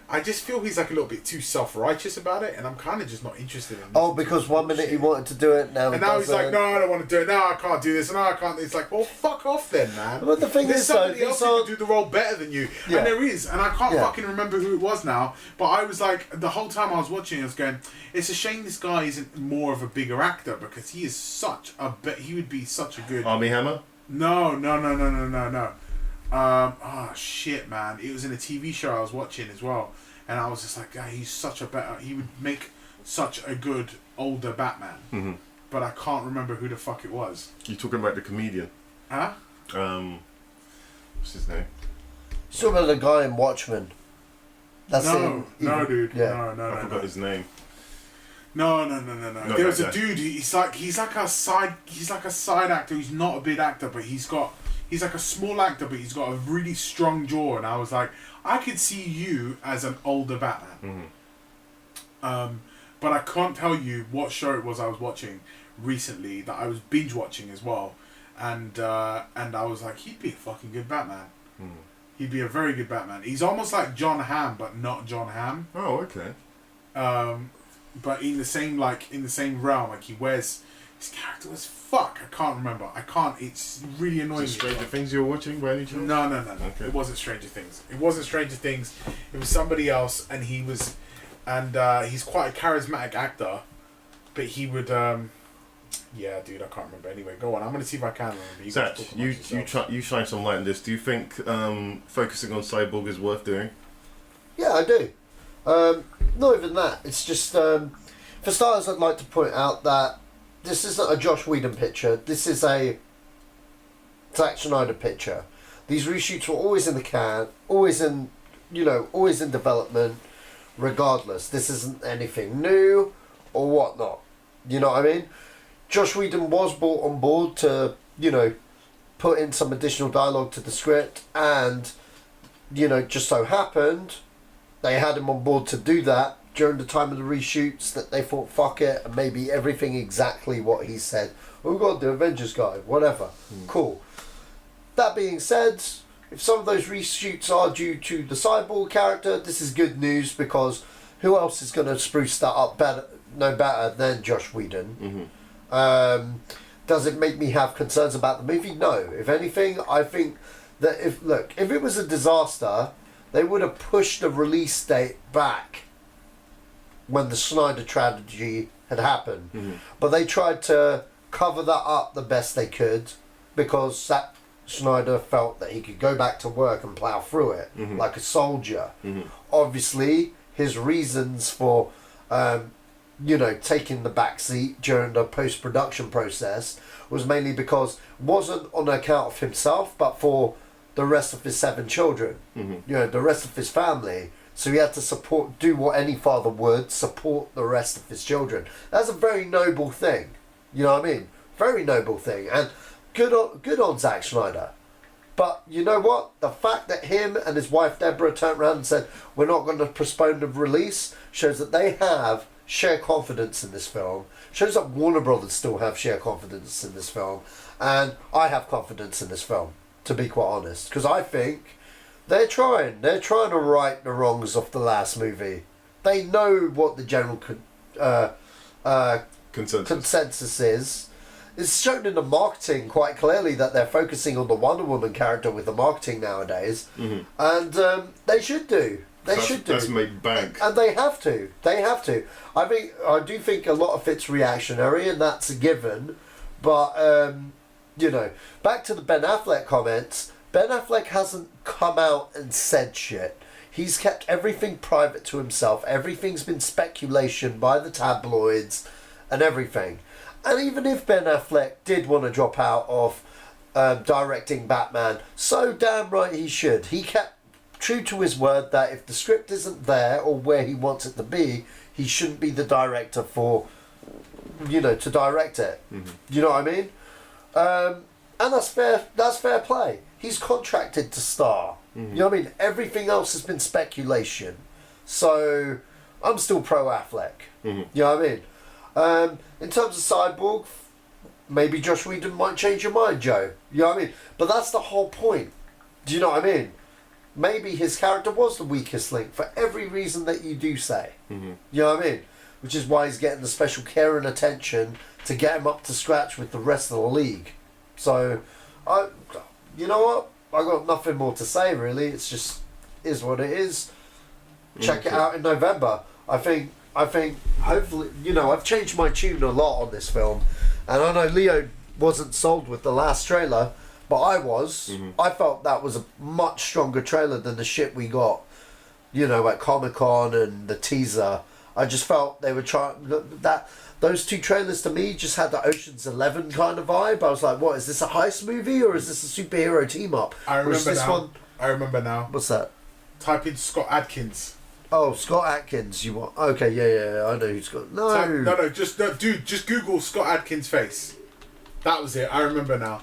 I just feel he's like a little bit too self-righteous about it, and I'm kind of just not interested in it. Oh, because 1 minute he wanted to do it, now he's like, no, I don't want to do it. No, I can't do this. No, I can't. It's like, well, fuck off then, man. But the thing There's is, somebody else who can do the role better than you, and there is, and I can't fucking remember who it was now. But I was like, the whole time I was watching, I was going, it's a shame this guy isn't more of a bigger actor because he is he would be such a good Armie Hammer. No. Shit, man. It was in a TV show I was watching as well. And I was just like, he would make such a good older Batman. But I can't remember who the fuck it was. You're talking about the comedian? Huh? What's his name? Still about the guy in Watchmen. That's No, him. dude. Yeah. No. I forgot his name. No. Not There was that a dude. He's like a side actor. He's not a big actor, but he's like a small actor, but he's got a really strong jaw. And I was like, I could see you as an older Batman. But I can't tell you what show it was I was watching recently that I was binge watching as well, and I was like, he'd be a fucking good Batman. He'd be a very good Batman. He's almost like John Hamm, but not John Hamm. Oh, okay. But in the same realm, like he wears his character was fuck. I can't remember. It's really annoying. Is it Stranger Things you were watching by any chance? No. Okay. It wasn't Stranger Things. It was somebody else, and he was, and he's quite a charismatic actor, but he would. Yeah, dude, I can't remember. Anyway, go on. I'm gonna see if I can remember. Zach, you shine some light on this. Do you think focusing on Cyborg is worth doing? Yeah, I do. Not even that. It's just, for starters, I'd like to point out that this isn't a Josh Whedon picture. This is a Zack Snyder picture. These reshoots were always in the can, always in development, regardless. This isn't anything new or whatnot. You know what I mean? Josh Whedon was brought on board to, put in some additional dialogue to the script, and, just so happened they had him on board to do that during the time of the reshoots that they thought, fuck it, and maybe everything exactly what he said. We've got the Avengers guy, whatever. Cool. That being said, if some of those reshoots are due to the Cyborg character, this is good news, because who else is going to spruce that up better than Josh Whedon? Does it make me have concerns about the movie? No. If anything, I think that if it was a disaster, they would have pushed the release date back when the Snyder tragedy had happened. But they tried to cover that up the best they could, because Zack Snyder felt that he could go back to work and plough through it like a soldier. Obviously, his reasons for taking the back seat during the post-production process was mainly because it wasn't on account of himself, but for the rest of his 7 children, the rest of his family. So he had to do what any father would, support the rest of his children. That's a very noble thing. You know what I mean? Very noble thing. And good on Zack Snyder. But you know what? The fact that him and his wife Deborah turned around and said, we're not going to postpone the release, shows that they have sheer confidence in this film. Shows that Warner Brothers still have sheer confidence in this film. And I have confidence in this film, to be quite honest. Because I think they're trying to right the wrongs of the last movie. They know what the general consensus is. It's shown in the marketing quite clearly that they're focusing on the Wonder Woman character with the marketing nowadays. And they should do. That's made bank. And they have to. I do think a lot of it's reactionary, and that's a given. But, back to the Ben Affleck comments. Ben Affleck hasn't come out and said shit. He's kept everything private to himself. Everything's been speculation by the tabloids and everything. And even if Ben Affleck did want to drop out of directing Batman, so damn right he should. He kept true to his word that if the script isn't there or where he wants it to be, he shouldn't be the director for, to direct it. You know what I mean? And that's fair play. He's contracted to star. You know what I mean? Everything else has been speculation. So I'm still pro Affleck. You know what I mean? In terms of Cyborg, maybe Josh Whedon might change your mind, Joe. You know what I mean? But that's the whole point. Do you know what I mean? Maybe his character was the weakest link for every reason that you do say. You know what I mean? Which is why he's getting the special care and attention to get him up to scratch with the rest of the league. So, you know what? I got nothing more to say really. It's just is what it is. Check it out in November. I think hopefully, I've changed my tune a lot on this film, and I know Leo wasn't sold with the last trailer, but I was. I felt that was a much stronger trailer than the shit we got, at Comic-Con and the teaser. I just felt they were trying that. Those two trailers to me just had the Ocean's 11 kind of vibe. I was like, what, is this a heist movie or is this a superhero team up? I remember this now. one? I remember now. What's that? Type in Scott Adkins. Oh, Scott Adkins. You want? Okay, yeah. I know who's got. No, just Google Scott Adkins' face. That was it. I remember now.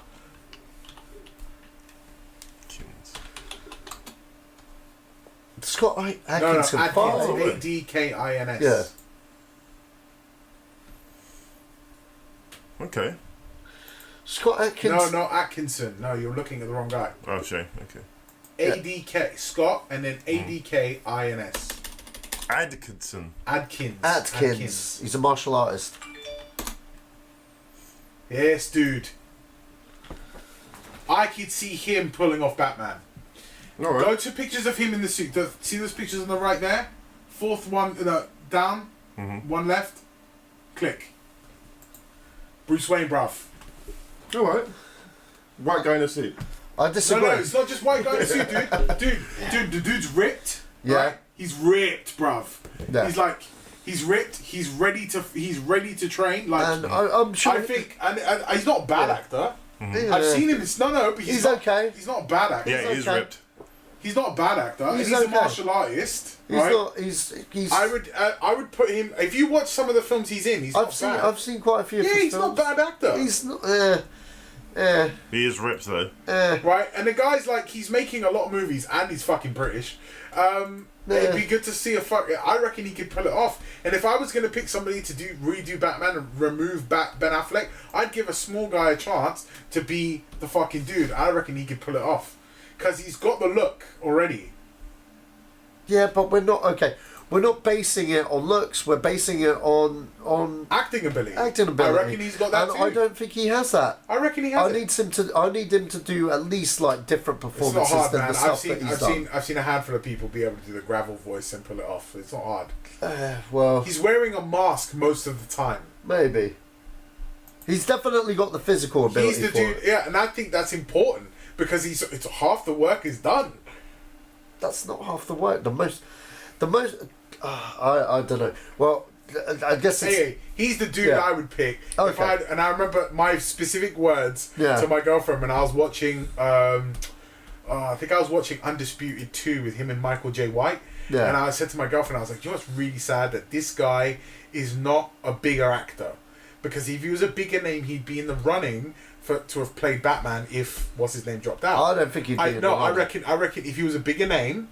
Scott Adkins. No, Adkins. Adkins. Yeah. Okay. Scott Adkins. No, Atkinson. No, you're looking at the wrong guy. Oh, shame. Okay. ADK. Scott and then ADKINS. Adkinson. Atkins. He's a martial artist. Yes, dude. I could see him pulling off Batman. All right. Go to pictures of him in the suit. See those pictures on the right there? Fourth one, down. One left. Click. Bruce Wayne, bruv. All right. White guy in a suit. I disagree. No, it's not just white guy in a suit, dude. The dude's ripped. Yeah. Right? He's ripped, bruv. Yeah. He's ripped. He's ready to train. Like, and I'm sure. I think, and he's not a bad actor. Yeah. I've seen him. But he's okay. He's not a bad actor. Yeah, he's ripped. He's not a bad actor. He's okay. a martial artist. He's right? not. He's. I would put him. If you watch some of the films he's in, he's not bad. I've seen quite a few. Yeah, of his he's films. not a bad actor. He's not. He is ripped though. Right, and the guy's like, he's making a lot of movies, and he's fucking British. It'd be good to see I reckon he could pull it off. And if I was going to pick somebody to redo Batman and remove Ben Affleck, I'd give a small guy a chance to be the fucking dude. I reckon he could pull it off because he's got the look already. Yeah, but we're not okay. We're not basing it on looks. We're basing it on acting ability. I reckon he's got that and too. I don't think he has that. I reckon he has. I need him to do at least like different performances it's not hard, than man. the stuff that he's done. I've seen a handful of people be able to do the gravel voice and pull it off. It's not hard. Well, he's wearing a mask most of the time. Maybe. He's definitely got the physical ability. He's the dude, yeah, and I think that's important because it's half the work is done. That's not half the work. The most. I don't know. Well, I guess it's... he's the dude I would pick. Okay. And I remember my specific words to my girlfriend when I was watching. I think I was watching Undisputed 2 with him and Michael J. White. Yeah. And I said to my girlfriend, I was like, you know what's really sad? That this guy is not a bigger actor. Because if he was a bigger name, he'd be in the running to have played Batman if what's his name dropped out. I don't think he'd be in the running. I reckon if he was a bigger name,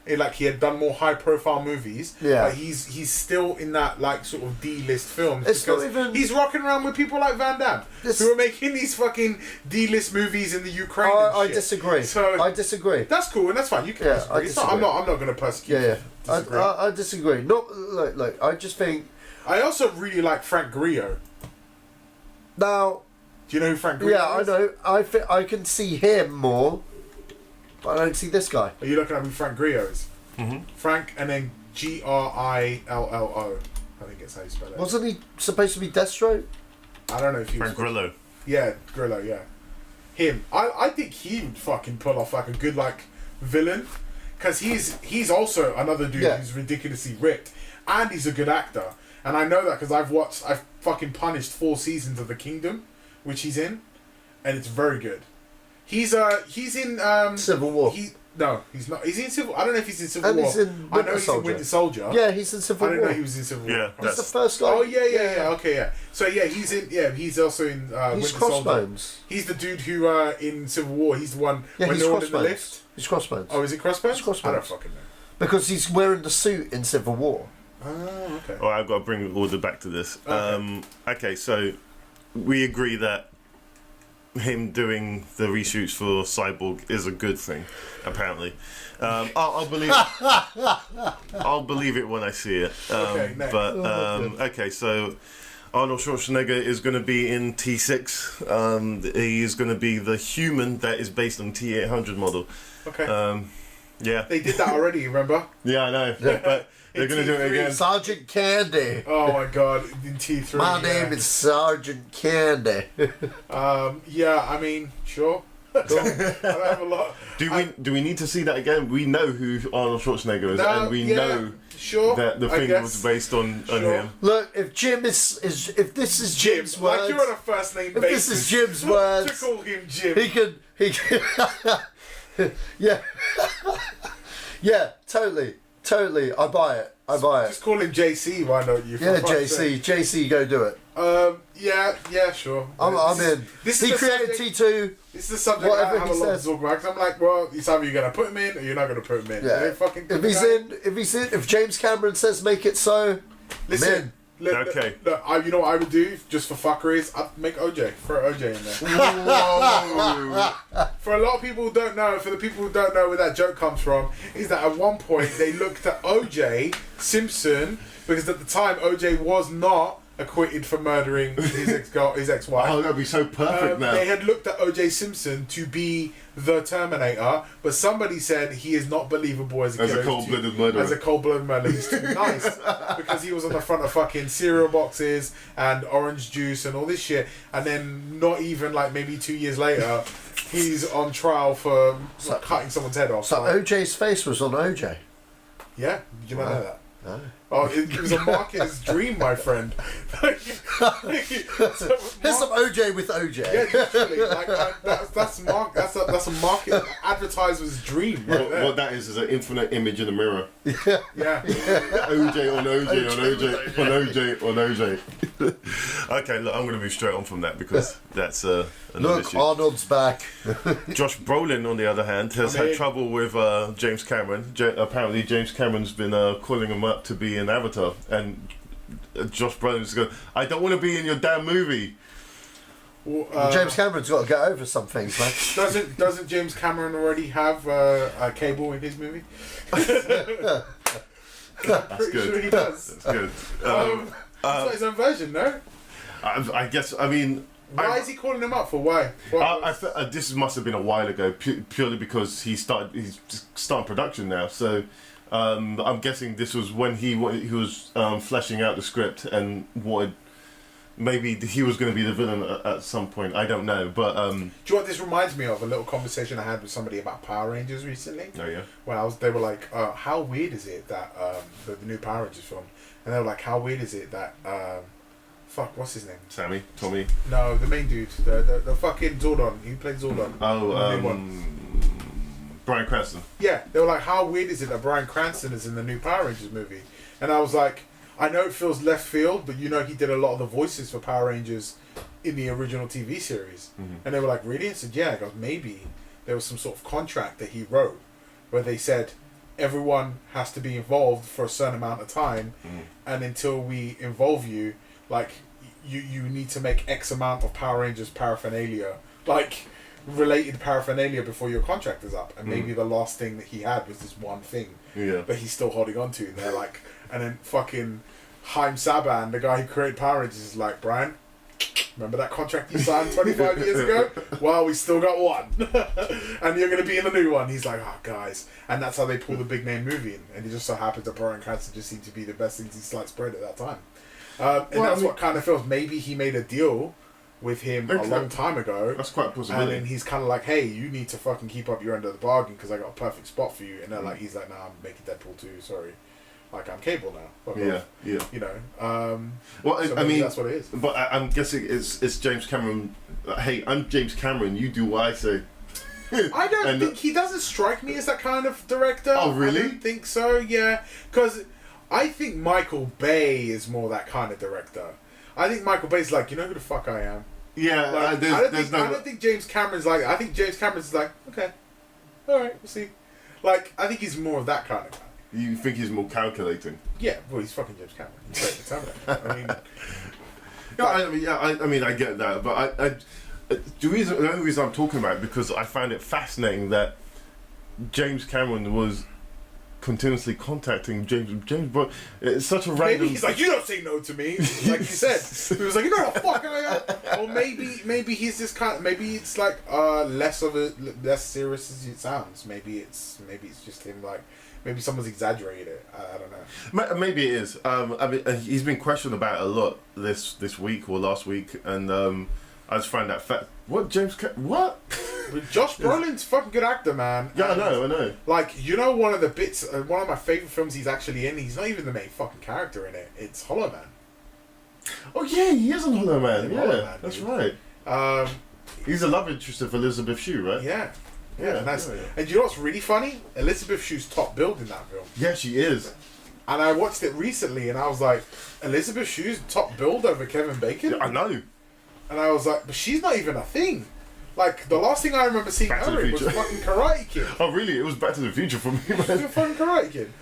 like he had done more high profile movies, he's still in that like sort of D-list films. It's not even... He's rocking around with people like Van-Damme who are making these fucking D-list movies in the Ukraine. I disagree. So I disagree. That's cool, and that's fine. You can disagree. I'm not going to persecute. Yeah. Disagree. I disagree. Not like I just think. I also really like Frank Grillo. Now. Do you know who Frank Grillo is? Yeah, I know. I can see him more. But I don't see this guy. Are you looking at who Frank Grillo is? Mm-hmm. Frank and then Grillo. I think it's how you spell it. Wasn't he supposed to be Deathstroke? I don't know if he Frank Grillo. Yeah, Grillo, yeah. Him. I think he would fucking pull off like a good like villain. Because he's also another dude who's ridiculously ripped. And he's a good actor. And I know that because I've fucking punished 4 seasons of The Kingdom, which he's in. And it's very good. He's in Civil War. No, he's not. He's in Civil. I don't know if he's in Civil War. He's in I know he's in Winter Soldier. Yeah, he's in Civil War. I didn't know he was in Civil War. Yeah, he's the first guy. Oh yeah. Okay, yeah. So yeah, he's in. Yeah, he's also in Winter Crossbones. Soldier. He's the dude who in Civil War. He's the one when he's they're all Crossbones. in the lift. He's Crossbones. Oh, is it Crossbones? He's Crossbones. I don't fucking know. Because he's wearing the suit in Civil War. Oh, okay. All right, I've got to bring order back to this. Okay, so we agree that him doing the reshoots for Cyborg is a good thing, apparently. I'll believe I'll believe it when I see it. Okay, so Arnold Schwarzenegger is going to be in T6. He is going to be the human that is based on T800 model. Okay. Yeah. They did that already, remember? Yeah, I know. But they're going to do it again. Sergeant Candy. Oh my god, in T3. My name is Sergeant Candy. Yeah, I mean, sure. I don't have a lot. Do we need to see that again? We know who Arnold Schwarzenegger is, and we know that the thing was based on him. Look, if this is Jim's words, like you're on a first name basis. If this is Jim's words, to call him Jim. He can yeah. Yeah, totally. I buy it. Just call him JC, why don't you? Yeah, JC, go do it. Yeah, sure. I'm in. He created T2. This is the subject I have a lot to talk about, because I'm like, well, it's either you're going to put him in or you're not going to put him in. Yeah. If James Cameron says make it so, listen. Look, you know what I would do just for fuckeries? I'd make OJ. Throw OJ in there. For a lot of people who don't know, for the people who don't know where that joke comes from, is that at one point they looked at OJ Simpson, because at the time OJ was not acquitted for murdering his ex-wife. Oh, that'd be so perfect now. They had looked at O.J. Simpson to be the Terminator, but somebody said he is not believable as a cold-blooded murderer. As a cold-blooded murderer, he's too nice because he was on the front of fucking cereal boxes and orange juice and all this shit, and then not even like maybe 2 years later, he's on trial for cutting someone's head off. So O.J.'s face was on O.J. Yeah, did you not know that? No. Oh, it was a marketer's dream, my friend. Here's some OJ with OJ. Yeah, literally. That's a market advertiser's dream. Right what that is an infinite image in the mirror. Yeah. OJ on OJ on OJ on OJ on OJ. Okay, look, I'm going to be straight on from that because that's another issue. Arnold's back. Josh Brolin, on the other hand, has had trouble with James Cameron. Apparently, James Cameron's been calling him up to be in Avatar, and Josh Brolin's going, I don't want to be in your damn movie. Well, James Cameron's got to get over some things, man. Doesn't James Cameron already have a cable in his movie? That's good. Sure he does. That's good. He's got his own version, no? I guess. I mean, why is he calling him up for? Why? This must have been a while ago, purely because he's starting production now. So I'm guessing this was when he was fleshing out the script and wanted. Maybe he was going to be the villain at some point. I don't know, but do you know what this reminds me of? A little conversation I had with somebody about Power Rangers recently. Oh yeah. Well, they were like, "How weird is it that the new Power Rangers film?" And they were like, "How weird is it that what's his name? Sammy, Tommy? No, the main dude, the fucking Zordon. He played Zordon. Oh, Bryan Cranston. Yeah, they were like, "How weird is it that Bryan Cranston is in the new Power Rangers movie?" And I was like, I know it feels left field, but you know he did a lot of the voices for Power Rangers in the original TV series. Mm-hmm. And they were like, really? I said, yeah. I go, maybe there was some sort of contract that he wrote where they said everyone has to be involved for a certain amount of time, and until we involve you, like, you need to make X amount of Power Rangers paraphernalia, like, related paraphernalia before your contract is up. And maybe the last thing that he had was this one thing that he's still holding on to. And they're like... And then fucking Haim Saban, the guy who created Power Rangers, is like, Brian, remember that contract you signed 25 years ago? Well, we still got one. And you're going to be in the new one. He's like, oh, guys. And that's how they pull the big name movie in. And it just so happens that Bryan Cranston just seemed to be the best thing since sliced bread at that time. What kind of feels. Maybe he made a deal with him a long time ago. That's quite possible. And then he's kind of like, hey, you need to fucking keep up your end of the bargain because I got a perfect spot for you. And they're like, he's like, nah, I'm making Deadpool 2, sorry. Like, I'm cable now. Yeah. You know. Well, so I mean, that's what it is. But I'm guessing it's James Cameron. Hey, I'm James Cameron. You do what I say. I don't think he doesn't strike me as that kind of director. Oh, really? I don't think so. Yeah, because I think Michael Bay is more that kind of director. I think Michael Bay's like, you know who the fuck I am. Yeah. Like, I don't think James Cameron's like. I think James Cameron's like, okay, all right, we'll see. Like, I think he's more of that kind of guy. You think he's more calculating? Yeah, well, he's fucking James Cameron. He's great for Terminator. I mean, I get that, but the only reason I'm talking about it because I found it fascinating that James Cameron was continuously contacting James. But it's such a random. Maybe he's like, you don't say no to me, like you said. He was like, you know the fuck I am. Or maybe he's this kind. Maybe it's like less serious as it sounds. Maybe it's just him like. Maybe someone's exaggerated it. I don't know. Maybe it is. I mean, he's been questioned about it a lot this week or last week, and I just find that fact. What James? What? But Josh Brolin's a fucking good actor, man. Yeah, I know. Like, you know, one of the bits, one of my favourite films he's actually in, he's not even the main fucking character in it. It's Hollow Man. Oh yeah, he is in Hollow Man. Yeah, Hollow Man, that's dude. right. He's a love interest of Elizabeth Shue, right? Yeah. And you know what's really funny? Elizabeth Shue's top billed in that film. Yeah, she is. And I watched it recently, and I was like, Elizabeth Shue's top billed over Kevin Bacon? Yeah, I know. And I was like, but she's not even a thing. Like, the last thing I remember seeing her in was fucking Karate Kid. Oh, really? It was Back to the Future for me, man. She was a fucking Karate Kid.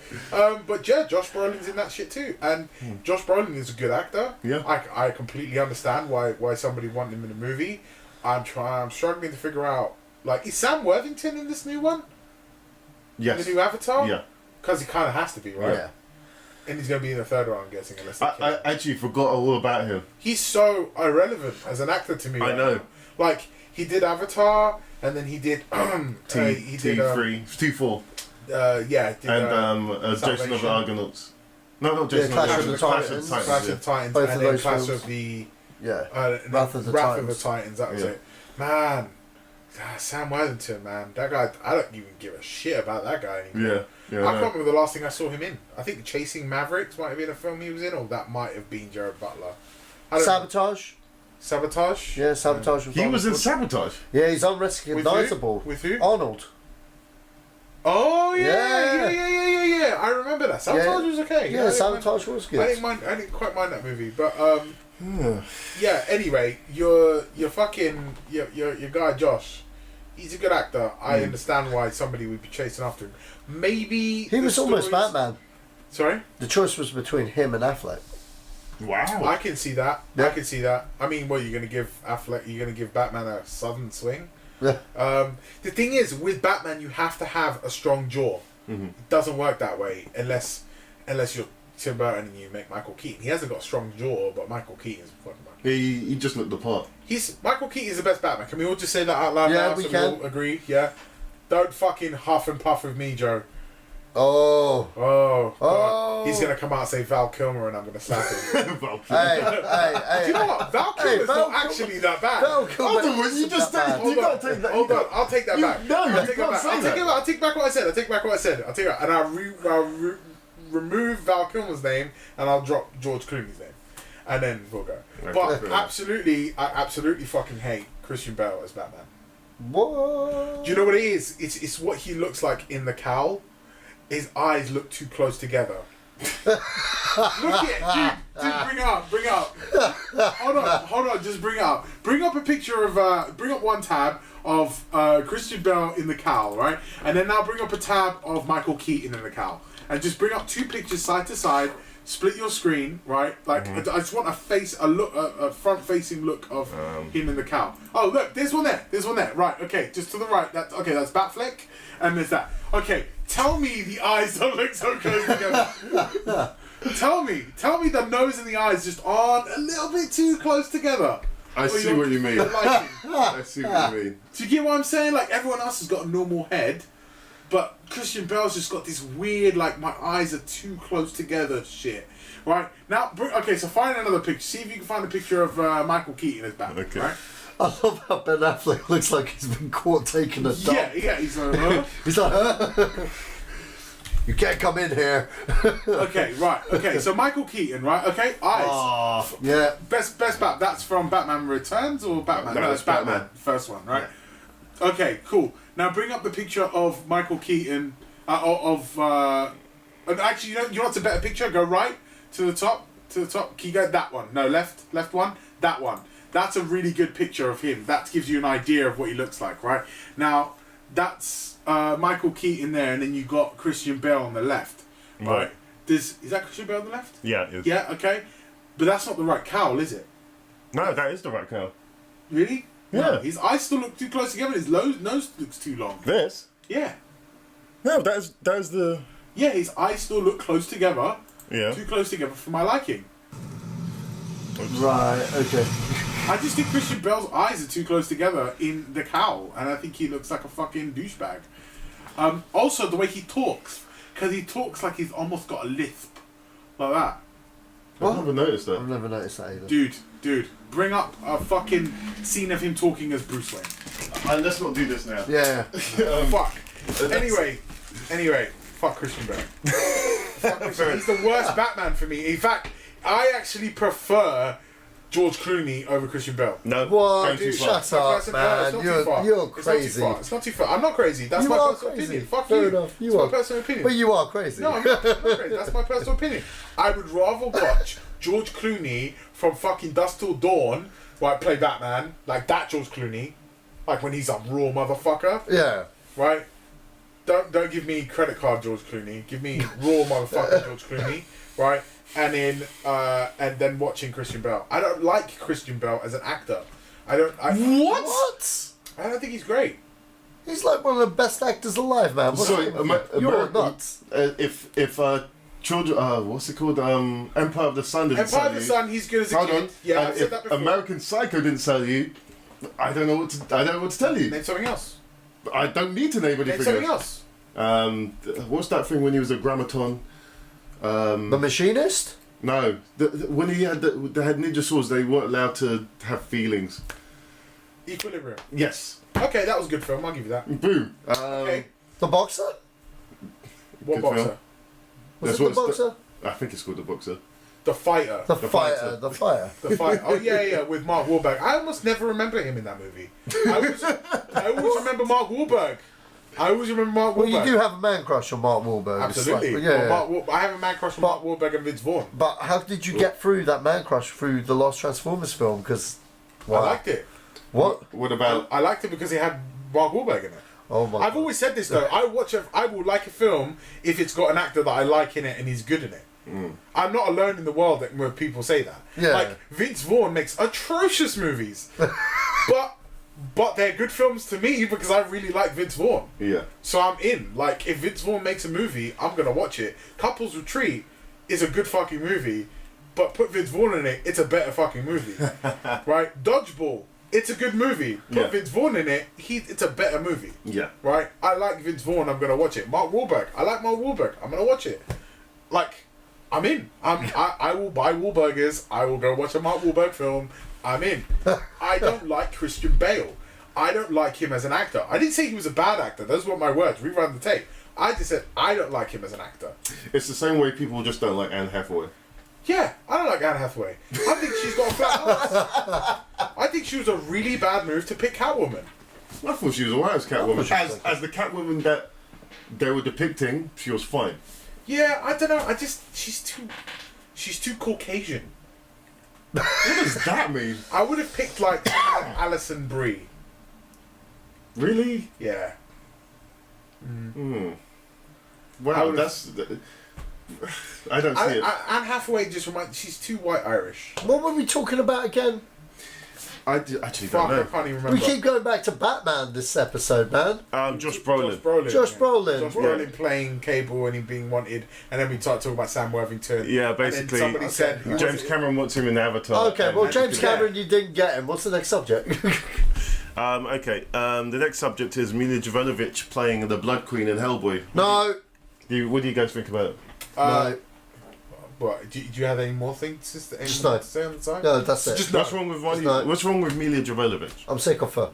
But yeah, Josh Brolin's in that shit too. And Josh Brolin is a good actor. Yeah. I completely understand why somebody wanted him in a movie. I'm struggling to figure out, like, is Sam Worthington in this new one? Yes. The new Avatar? Yeah. Because he kind of has to be, right? Yeah. And he's going to be in the third one, I'm guessing. Unless I actually forgot all about him. He's so irrelevant as an actor to me. I know. Now. Like, he did Avatar, and then he did T4. Yeah. Jason of the Argonauts. No, not Jason. Clash of the Titans. Clash of the Titans. Both and of then those Clash films. of the Wrath of the Titans. That was it. Man, Sam Worthington, man, that guy. I don't even give a shit about that guy anymore. Yeah. I can't remember the last thing I saw him in. I think Chasing Mavericks might have been a film he was in, or that might have been Jared Butler. Sabotage. Sabotage. Yeah, Sabotage. He was in Sabotage. Yeah, he's unrecognizable. With who? Arnold. Oh yeah. I remember that. Sabotage was okay. Yeah, Sabotage was good. I didn't quite mind that movie, but yeah. Anyway, your guy Josh, he's a good actor. I understand why somebody would be chasing after him. Maybe he was almost Batman. Sorry, the choice was between him and Affleck. Wow, I can see that. Yeah. I can see that. I mean, what, you're going to give Affleck? You're going to give Batman a southern swing? Yeah. The thing is, with Batman, you have to have a strong jaw. Mm-hmm. It doesn't work that way unless you're Tim Burton and you make Michael Keaton. He hasn't got a strong jaw, but Michael Keaton's fucking Michael. He just looked the part. Michael Keaton is the best Batman. Can we all just say that out loud now? We so can. we all agree? Yeah. Don't fucking huff and puff with me, Joe. Oh. He's gonna come out and say Val Kilmer, and I'm gonna slap him. Hey. Do you know what? Val Kilmer's not actually that bad. Val Kilmer. You just said you gotta take that. Hold on, I'll take that back. No, I'll you take can't that back. say that. I'll take back what I said. And I'll remove Val Kilmer's name, and I'll drop George Clooney's name, and then we'll go. But I absolutely fucking hate Christian Bale as Batman. What? Do you know what it is? It's what he looks like in the cowl. His eyes look too close together. Look at dude, bring up. Hold on, just bring up. Bring up a picture of bring up one tab of Christian Bale in the cowl, right? And then now bring up a tab of Michael Keaton in the cowl. And just bring up two pictures side to side, split your screen, right? Like I just want a front facing look of him in the cowl. Oh look, there's one there. Right, okay, just to the right. That's Batfleck, and there's that. Okay, tell me the eyes don't look so close together. Tell me the nose and the eyes just aren't a little bit too close together. I see what you mean. I see what you mean. Do you get what I'm saying? Like, everyone else has got a normal head, but Christian Bale's just got this weird, like, my eyes are too close together shit. Right? Now, so find another picture. See if you can find a picture of Michael Keaton as Batman. Okay. Right? I love how Ben Affleck looks like he's been caught taking a dump. Yeah, he's like, he's like, you can't come in here. Okay, so Michael Keaton, right? Okay, eyes. Yeah. Best Bat. That's from Batman Returns or Batman? No, it's Batman. First one, right? Yeah. Okay, cool. Now bring up the picture of Michael Keaton. And actually, you know what's a better picture? Go right to the top. Can you go that one? No, left one. That one. That's a really good picture of him. That gives you an idea of what he looks like, right? Now, that's Michael Keaton there, and then you got Christian Bale on the left, right? Is that Christian Bale on the left? Yeah, it is. Yeah, okay. But that's not the right cowl, is it? No, that is the right cowl. Really? Yeah. No, his eyes still look too close together. His nose looks too long. This? Yeah. No, that is the... Yeah, his eyes still look close together. Yeah. Too close together for my liking. Right, okay. I just think Christian Bale's eyes are too close together in the cowl, and I think he looks like a fucking douchebag. Also, the way he talks, because he talks like he's almost got a lisp, like that. I've never noticed that. I've never noticed that either. Dude, bring up a fucking scene of him talking as Bruce Wayne. Let's not do this now. Yeah. Fuck. Anyway, fuck Christian Bale. Fuck Christian. He's the worst Batman for me. In fact, I actually prefer George Clooney over Christian Bale. No. What? Dude, Shut up, man. You're crazy. It's not too far. I'm not crazy. That's my personal opinion. Fuck Fair you. enough. It's my personal opinion. But you are crazy. No, I'm not crazy. That's my personal opinion. I would rather watch George Clooney from fucking Dusk Till Dawn, right, play Batman, like that George Clooney, like when he's a raw motherfucker. Yeah. Right? Don't give me credit card George Clooney. Give me raw motherfucker George Clooney, right? And then watching Christian Bale. I don't like Christian Bale as an actor. What? I don't think he's great. He's like one of the best actors alive, man. Sorry, You're nuts. If children, what's it called? Empire of the Sun didn't Empire sell of the you. Sun, he's good as a Hold kid. on. Yeah, And I've said if that before. American Psycho didn't sell you, I don't know what to tell you. Name something else. I don't need to name anything Name something else. What's that thing when he was a grammaton? The Machinist? No, when he had they had ninja swords, they weren't allowed to have feelings. Equilibrium. Yes. Okay, that was a good film. I'll give you that. Boom. Okay. The Boxer? What Good boxer? film. Was That's it what The it's Boxer? I think it's called The Boxer. The Fighter. The Fighter. The Fighter. Oh yeah, with Mark Wahlberg. I almost never remember him in that movie. I always remember Mark Wahlberg. Well, you do have a man crush on Mark Wahlberg. Absolutely. It's like, Well, I have a man crush on Mark Wahlberg and Vince Vaughn. But how did you get through that man crush through the last Transformers film? Because I liked it. What? What about? I liked it because it had Mark Wahlberg in it. Oh my! I've always said this though. I will like a film if it's got an actor that I like in it and he's good in it. I'm not alone in the world where people say that. Yeah. Like Vince Vaughn makes atrocious movies, but they're good films to me because I really like Vince Vaughn. Yeah. So I'm in. Like if Vince Vaughn makes a movie, I'm gonna watch it. Couples Retreat is a good fucking movie, but put Vince Vaughn in it, it's a better fucking movie. Right? Dodgeball. It's a good movie. Put Vince Vaughn in it, it's a better movie. Yeah. Right? I like Vince Vaughn, I'm gonna watch it. Mark Wahlberg. I like Mark Wahlberg. I'm gonna watch it. Like, I'm in. I will buy Wahlburgers. I will go watch a Mark Wahlberg film. I'm in. I don't like Christian Bale. I don't like him as an actor. I didn't say he was a bad actor. Those were my words. Rerun the tape. I just said I don't like him as an actor. It's the same way people just don't like Anne Hathaway. Yeah, I don't like Anne Hathaway. I think she's got a flat ass. I think she was a really bad move to pick Catwoman. I thought she was alright as Catwoman. As the Catwoman that they were depicting, she was fine. Yeah, I don't know. She's too Caucasian. What does that mean? I would have picked like Alison Brie. Really? Yeah. Wow, that's. I don't see it. Anne Hathaway just reminds. She's too white Irish. What were we talking about again? I actually Fuck, don't know. I can't even remember. We keep going back to Batman this episode, man. Josh Brolin. Josh Brolin. Josh Brolin playing Cable and him being wanted, and then we started talking about Sam Worthington. Yeah, And basically. then somebody said James Cameron wants him in Avatar. Okay, well, James Cameron, you didn't get him. What's the next subject? Okay, the next subject is Milla Jovovich playing the Blood Queen in Hellboy. No. What do you guys think about it? No. What, do you have any more things to say on the side? No, that's it. Just What's wrong with What's wrong with Milla Jovovich? I'm sick of her.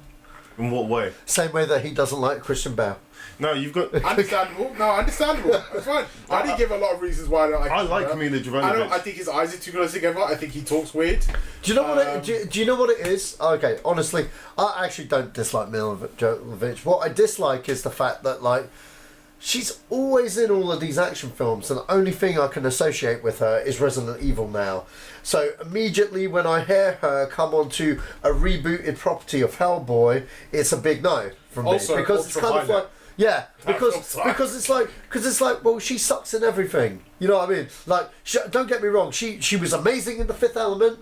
In what way? Same way that he doesn't like Christian Bale. No, you've got. Understandable. That's fine. I didn't give a lot of reasons why I don't like. I like Milla Jovovich. I think his eyes are too close together. I think he talks weird. Do you know what? Do you know what it is? Okay, honestly, I actually don't dislike Milla Jovovich. What I dislike is the fact that she's always in all of these action films, and the only thing I can associate with her is Resident Evil now. So immediately when I hear her come onto a rebooted property of Hellboy, it's a big no from me Also, because it's kind of like. Yeah, because it's like well, she sucks in everything. You know what I mean? Like, don't get me wrong, she was amazing in The Fifth Element,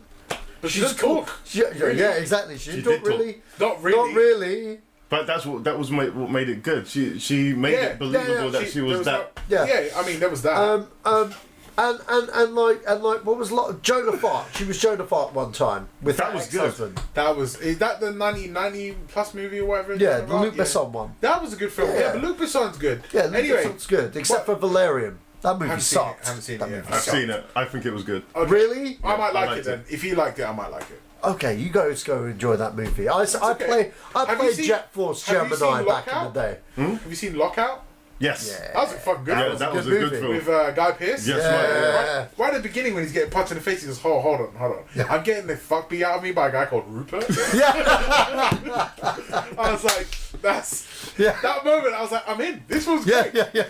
but she doesn't talk. Really? Yeah, exactly. She didn't really. Not really. Not really. But that was what made it good. She made it believable that she was that. Yeah, I mean there was that. And like what was Joan of Arc? She was Joan of Arc one time with That her was good. ex-husband. Is that the 90 plus movie or whatever? Yeah, the Luc Besson one. That was a good film. Yeah, but Luc Besson's good. Yeah, Luc anyway, Besson's good, except for Valerian. That movie Haven't seen it, sucked. haven't seen That it yet. movie I've sucked. seen it. I think it was good. Okay. Really? I might I like liked it then. it. If you liked it, I might like it. Okay, you guys go enjoy that movie. I okay. Have you played seen- Jet Force have you seen Gemini back in the Lockout? day. Have you seen Lockout? Yes. Yeah. That was a fucking good Yeah, film. that was a good good movie. film. With Guy Pearce? Yes, Yeah. Right at the beginning when he's getting punched in the face, he goes, hold on. I'm getting the fuck beat out of me by a guy called Rupert. I was like, that moment, I was like, I'm in. This was great. Yeah.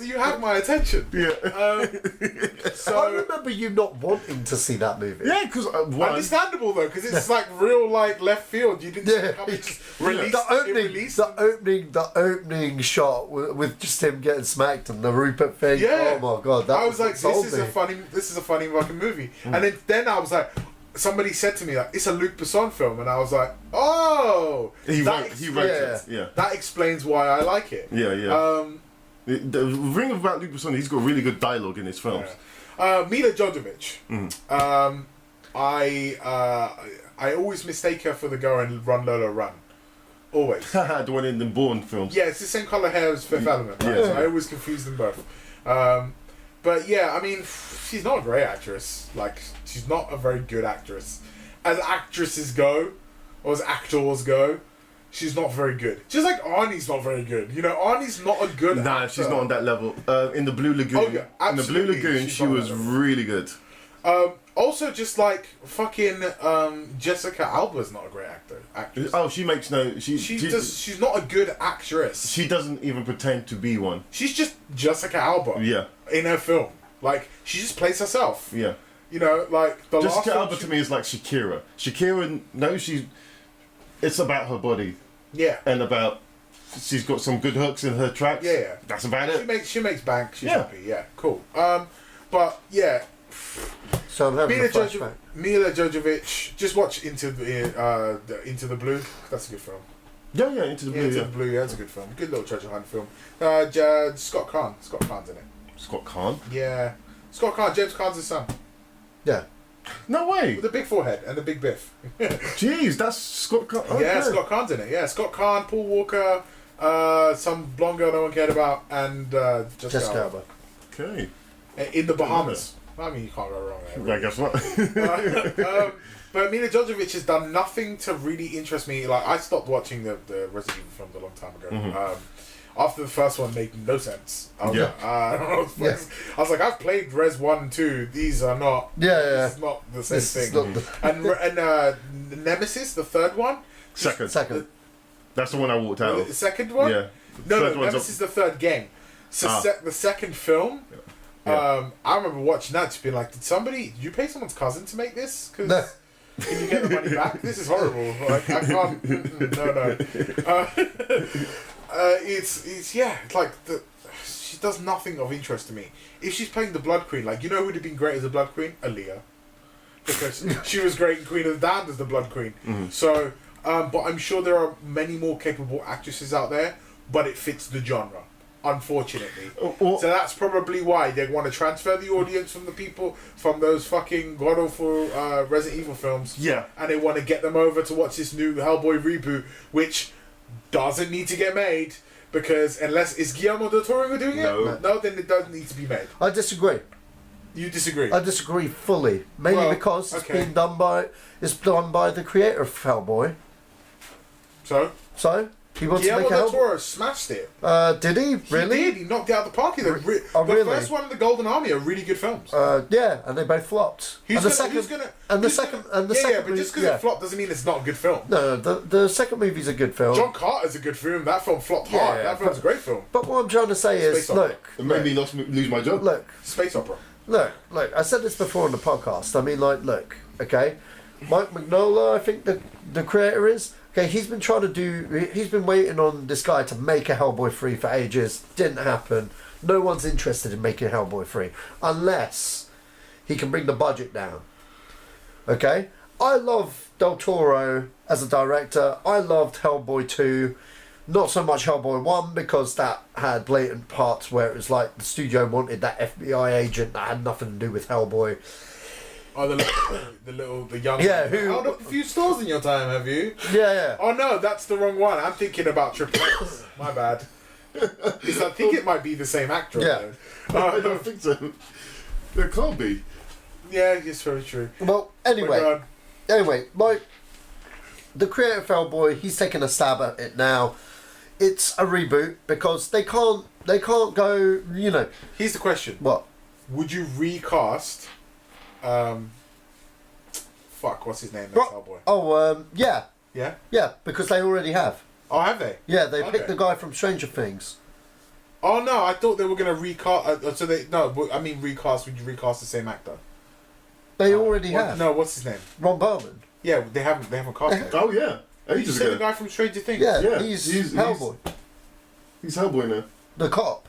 You have my attention. Yeah. I remember you not wanting to see that movie. Yeah, because Understandable though, because it's like real like left field. You didn't see it coming. Just released, the opening shot with just him getting smacked and the Rupert thing. Yeah. Oh my god, that I was like, sold this is me. a funny fucking movie. And then I was like, somebody said to me like, it's a Luc Besson film, and I was like, oh, he wrote it. Yeah. That explains why I like it. Yeah. The ring about Luc Besson, he's got really good dialogue in his films. Milla Jovovich. I always mistake her for the girl in Run Lola Run. Always. The one in the Bourne films. Yeah, it's the same colour hair as Fifth Element. Right? Yeah. So I always confuse them both. But yeah, I mean, she's not a great actress. Like, she's not a very good actress. As actresses go, or as actors go, she's not very good. Just like Arnie's not very good. You know, Arnie's not a good actor. Nah, she's not on that level. In the Blue Lagoon, Oh, yeah, in the Blue absolutely, Lagoon, she's she not on was that level. really good. Also, just like fucking Jessica Alba's not a great actress. Oh, she makes no. She's not a good actress. She doesn't even pretend to be one. She's just Jessica Alba. Yeah. In her film, like she just plays herself. Yeah. You know, like the last Jessica film Alba to me is like Shakira. Shakira knows it's about her body. Yeah. And about she's got some good hooks in her tracks. Yeah. That's about it. She makes bank. She's Yeah. happy. Yeah. Cool. But yeah. So I'm having a flashback. Milla Jovovich. Just watch Into the Blue. That's a good film. Yeah, Into the Blue. Into the Blue. Yeah, that's a good film. Good little treasure hunt film. Scott Caan. Scott Caan's in it. Scott Caan? Yeah. Scott Caan. James Caan's his son. Yeah. No way. With the big forehead and the big biff. Jeez, that's Scott Caan. Okay. Yeah, Scott Caan's in it. Yeah, Scott Caan, Paul Walker, some blonde girl no one cared about, and Jessica Alba. Okay. In the Bahamas. I mean, you can't go wrong there. I guess what? But Milla Jovovich has done nothing to really interest me. Like, I stopped watching the Resident Evil films a long time ago. Mm-hmm. After the first one made no sense. I was Yeah. like, I don't know what the fuck. I was like, I've played Res 1 and 2. These are not. Yeah. This is not the same This is thing. not And Nemesis, the third one. Second. That's the one I walked out The of. second one? Yeah. No, Third one's Nemesis is the third game. So the second film, Yeah. I remember watching that, just being like, did you pay someone's cousin to make this? Because No. can you get the money back? This is horrible. Like, I can't. No. It's like she does nothing of interest to me. If she's playing the Blood Queen, like, you know who would have been great as the Blood Queen? Aaliyah. Because she was great in Queen of the Damned as the Blood Queen. Mm-hmm. So, but I'm sure there are many more capable actresses out there, but it fits the genre, unfortunately. So that's probably why they want to transfer the audience from the people from those fucking god-awful Resident Evil films. Yeah. And they want to get them over to watch this new Hellboy reboot, which doesn't need to get made, because unless... Is Guillermo del Toro doing it? No, then it doesn't need to be made. I disagree. You disagree? I disagree fully. Mainly because it's done by the creator of Hellboy. So he wants Guillermo to make a del Hellboy. Toro smashed it. Did he? Really? He did. He knocked it out of the park. The Really? first one and the Golden Army are really good films. Yeah, and they both flopped. But just movie- because it flopped doesn't mean it's not a good film. No, the second movie's a good film. John Carter's a good film. That film flopped hard. That film's a great film. But what I'm trying to say is, Space opera. look, It made me lose my job. look, Space opera. look. I said this before on the podcast. I mean, like, look, okay, Mike Mignola, I think the creator is. Okay, he's been waiting on this guy to make a Hellboy 3 for ages. Didn't happen. No one's interested in making Hellboy 3 unless he can bring the budget down. Okay? I love Del Toro as a director. I loved Hellboy 2. Not so much Hellboy 1 because that had blatant parts where it was like the studio wanted that FBI agent that had nothing to do with Hellboy. Oh, the young. Yeah, who held up a few stores in your time, have you? Yeah. Oh no, that's the wrong one. I'm thinking about Triple X. My bad. Because I think it might be the same actor. Yeah. I don't think so. It can't be. Yeah, it's very true. Well, anyway, the creator of Hellboy, he's taking a stab at it now. It's a reboot because they can't go. You know. Here's the question. What? Would you recast? Fuck, what's his name? That's Hellboy. Oh, yeah. Yeah. Yeah, because they already have. Oh, have they? Yeah, they picked the guy from Stranger Things. Oh no, I thought they were gonna recast. I mean recast. Would you recast the same actor? They already have. No, what's his name? Ron Perlman. Yeah, they haven't cast him. Oh yeah. You said the guy from Stranger Things. Yeah, he's Hellboy. He's Hellboy now. The cop.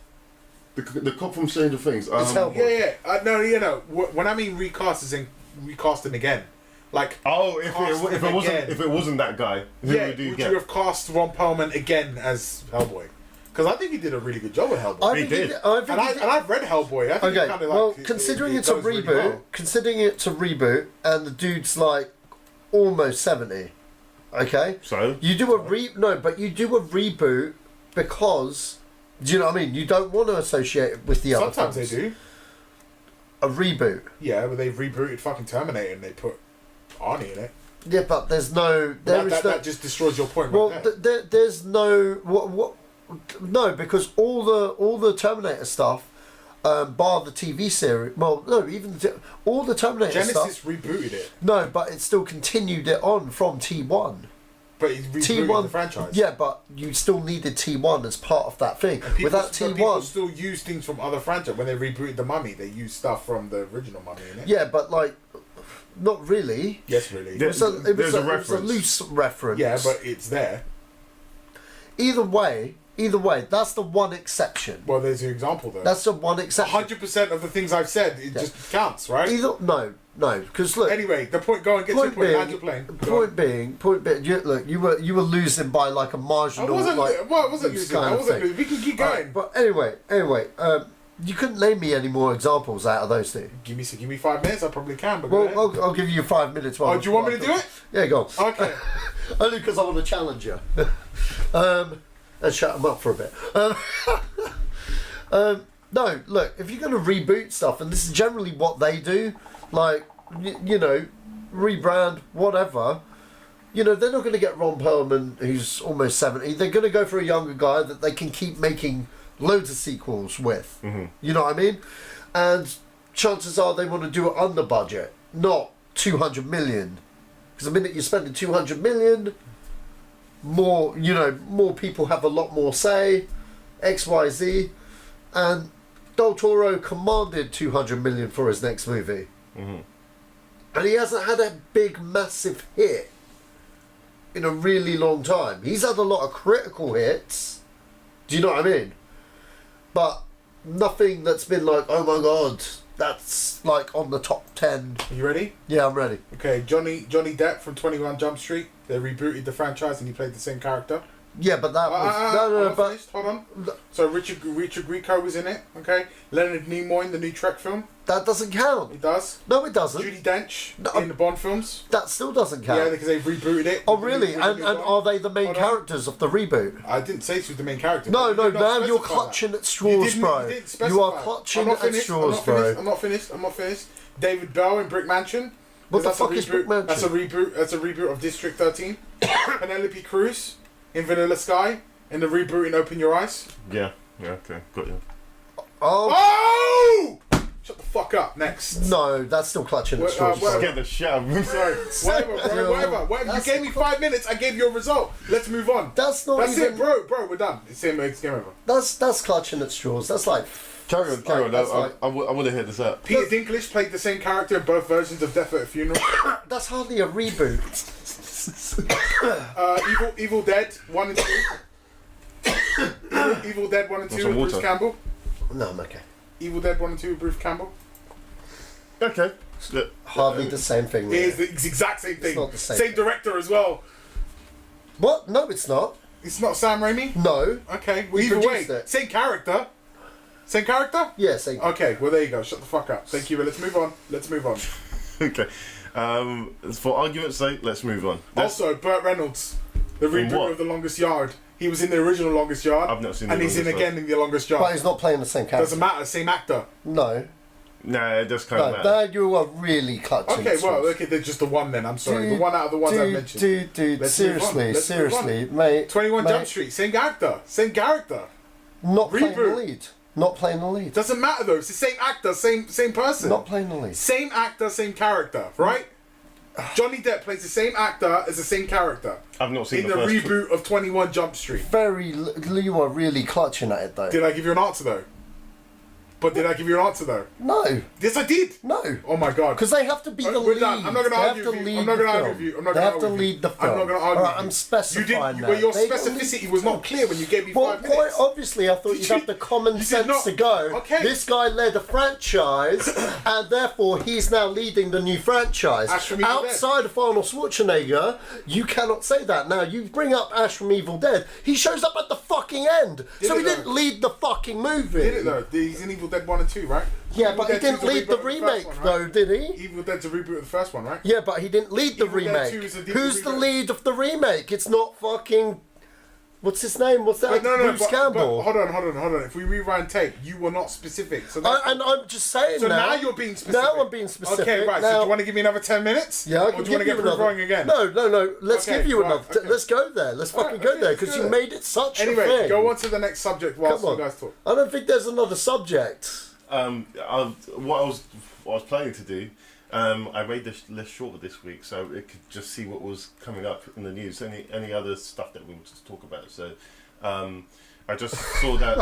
The cop from Stranger Things. It's Hellboy. Yeah. No. When I mean recast, is in recasting again. Like if it wasn't that guy, who would you get? You have cast Ron Perlman again as Hellboy? Because I think he did a really good job with Hellboy. He did. I've read Hellboy. I think Okay, considering it's a reboot, and the dude's like almost 70, okay? So you do a reboot because, do you know what I mean? You don't want to associate it with the other Sometimes films. they do. A reboot. Yeah, but they've rebooted fucking Terminator and they put Arnie in it. Yeah, but there's no... That just destroys your point well, right there. there's no... No, because all the Terminator stuff, bar the TV series. Well, no, even all the Terminator stuff. Genesis rebooted it. No, but it still continued it on from T1. But it rebooted the franchise. Yeah, but you still needed T1 as part of that thing. Without T1, people still use things from other franchises. When they rebooted The Mummy, they used stuff from the original Mummy in it. Yeah, but like, not really. Yes, really. It was a loose reference. Yeah, but it's there. Either way, that's the one exception. Well, there's an example though. That's the one exception. 100% of the things I've said, it just counts, right? No, because look. Anyway, the point. Go and get your point. Land your plane. Point being. You were losing by like a marginal. I wasn't losing. We can keep going. Right, but anyway, you couldn't name me any more examples out of those two. Give me 5 minutes. I probably can. But well, I'll give you 5 minutes. Do you want me to do it? Yeah, go on. Okay. Only because I want to challenge you. And shut them up for a bit. No, look, if you're going to reboot stuff, and this is generally what they do, like, rebrand, whatever, they're not going to get Ron Perlman, who's almost 70. They're going to go for a younger guy that they can keep making loads of sequels with. Mm-hmm. You know what I mean? And chances are they want to do it under budget, not 200 million. Because the minute you're spending 200 million... more people have a lot more say, XYZ, and Del Toro commanded 200 million for his next movie. Mm-hmm. And he hasn't had a big, massive hit in a really long time. He's had a lot of critical hits, do you know what I mean? But nothing that's been like, oh my god, that's like on the top 10. Are you ready? Yeah, I'm ready. Okay, Johnny Depp from 21 Jump Street. They rebooted the franchise and he played the same character. Yeah, but that was... Hold on. So Richard Grieco was in it, okay? Leonard Nimoy in the new Trek film. That doesn't count. It does. No, it doesn't. Judi Dench in the Bond films. That still doesn't count. Yeah, because they rebooted it. Oh, really? And are they the main characters of the reboot? I didn't say she was the main character. No, now you're clutching at straws, bro. You are clutching at straws, bro. I'm not finished. David Bell in Brick Mansion. What the fuck is Brick Mansion? That's a reboot of District 13. Penelope Cruz in Vanilla Sky in the reboot in Open Your Eyes. Yeah, okay, got you. Oh! Shut the fuck up. Next. No, that's still clutching at straws. Get the shit out of me. Sorry. Whatever. You gave me 5 minutes. I gave you a result. Let's move on. That's it, bro. We're done. It's game over. That's clutching at straws. That's like... Carry on. I want to hear this out. Peter Dinklage played the same character in both versions of Death at a Funeral. That's hardly a reboot. Evil Dead 1 and 2. Evil Dead 1 and 2 with Bruce Campbell. No, I'm okay. Evil Dead 1 and 2 with Bruce Campbell. Okay. Hardly the same thing. Really. It is the exact same thing. It's not the same director as well. What? No, it's not. It's not Sam Raimi? No. Okay. Well, either way, same character. Same character? Yeah, same. Okay, well there you go. Shut the fuck up. Thank you. Let's move on. Okay. For argument's sake, let's move on. Also, Burt Reynolds, the reboot of The Longest Yard. He was in the original Longest Yard. I've not seen and The he's in Longest again Yard. in the Longest Yard. But he's not playing the same character. Doesn't matter, same actor. No. No, it does kind of matter. No, you are really clutching. Okay, well, okay, they're just the one then. I'm sorry, the one out of the ones I mentioned. Dude, seriously, mate. mate. 21 Jump Street, same actor, same character. Not playing the Reboot. lead. Not playing the lead. Doesn't matter though. It's the same actor, same person. Not playing the lead. Same actor, same character, right? Johnny Depp plays the same actor as the same character. I've not seen in the the first reboot of 21 Jump Street. You are really clutching at it though. Did I give you an answer though? But did I give you an answer though? No. Yes, I did. No. Oh my god. Because they have to be the lead. I'm not going to argue with you. I'm not going to argue with you. They have to lead the film. I'm not going to argue Alright, with you. I'm specifying that. But your They specificity was not clear when you gave me Well, 5 minutes. quite obviously, I thought you'd have the common sense to go. Okay. This guy led a franchise, and therefore he's now leading the new franchise. Ash from Evil Dead. Outside of Arnold Schwarzenegger, you cannot say that. Now, you bring up Ash from Evil Dead, he shows up at the fucking end. So he didn't lead the fucking movie. Did it though? He's in Evil Dead 1 and 2, right? Yeah, Evil but he Dead didn't 2 's a lead the reboot of first remake, one, right? though, did he? Evil Dead's a reboot of the first one, right? Yeah, but he didn't lead the Evil Dead remake. 2 is a deep Who's the remake. lead of the remake? It's not fucking... What's his name? What's that? But no, Bruce Campbell. But hold on. If we rewind tape, you were not specific. So And I'm just saying so now. now you're being specific. Now I'm being specific. Okay, right. Now, So do you want to give me another 10 minutes? Yeah, I Or can do you want to give get you proof another. wrong again? No. Let's Okay, give you right, another. okay. Let's go there. Let's fucking go there because you made it such a Anyway, thing. go on to the next subject whilst Come on. you guys talk. I don't think there's another subject. What I was planning to do, I made this list shorter this week, so it could just see what was coming up in the news. Any other stuff that we wanted to talk about. So, I just saw that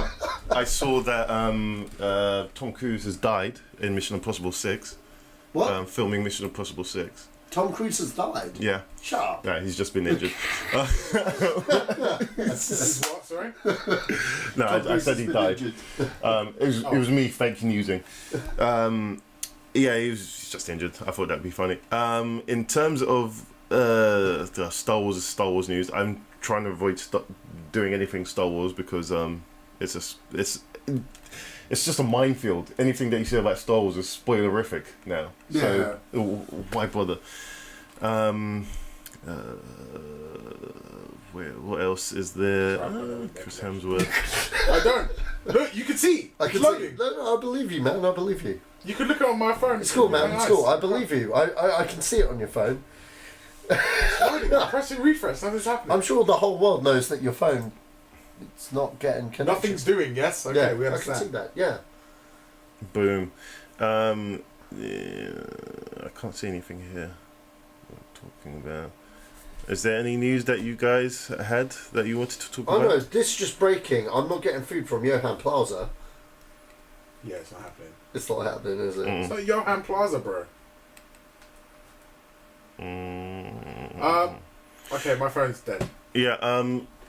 Tom Cruise has died in Mission Impossible 6. What? Filming Mission Impossible 6. Tom Cruise has died. Yeah. Shut up. Yeah, he's just been injured. What? Sorry? No, I said he died. It was me fake newsing. Yeah, he's just injured. I thought that'd be funny. In terms of the Star Wars news, I'm trying to avoid doing anything Star Wars because it's just a minefield. Anything that you say about Star Wars is spoilerific now. Yeah. So why bother? What else is there? Chris Hemsworth. I don't. Look, you can see. I can see. No, I believe you, man. I believe you. You can look it on my phone. It's cool, man. It's cool. I believe you. I can see it on your phone. Pressing refresh. Nothing's happening. I'm sure the whole world knows that your phone, it's not getting connected. Nothing's doing. Yes. Okay. Yeah, We I can understand. see that. Yeah. Boom. Yeah, I can't see anything here. What I'm talking about. Is there any news that you guys had that you wanted to talk Oh about? no, this is just breaking. I'm not getting food from Johan Plaza. Yeah, it's not happening. It's not happening, is it? It's not Johan Plaza, bro. Okay, my phone's dead. Yeah.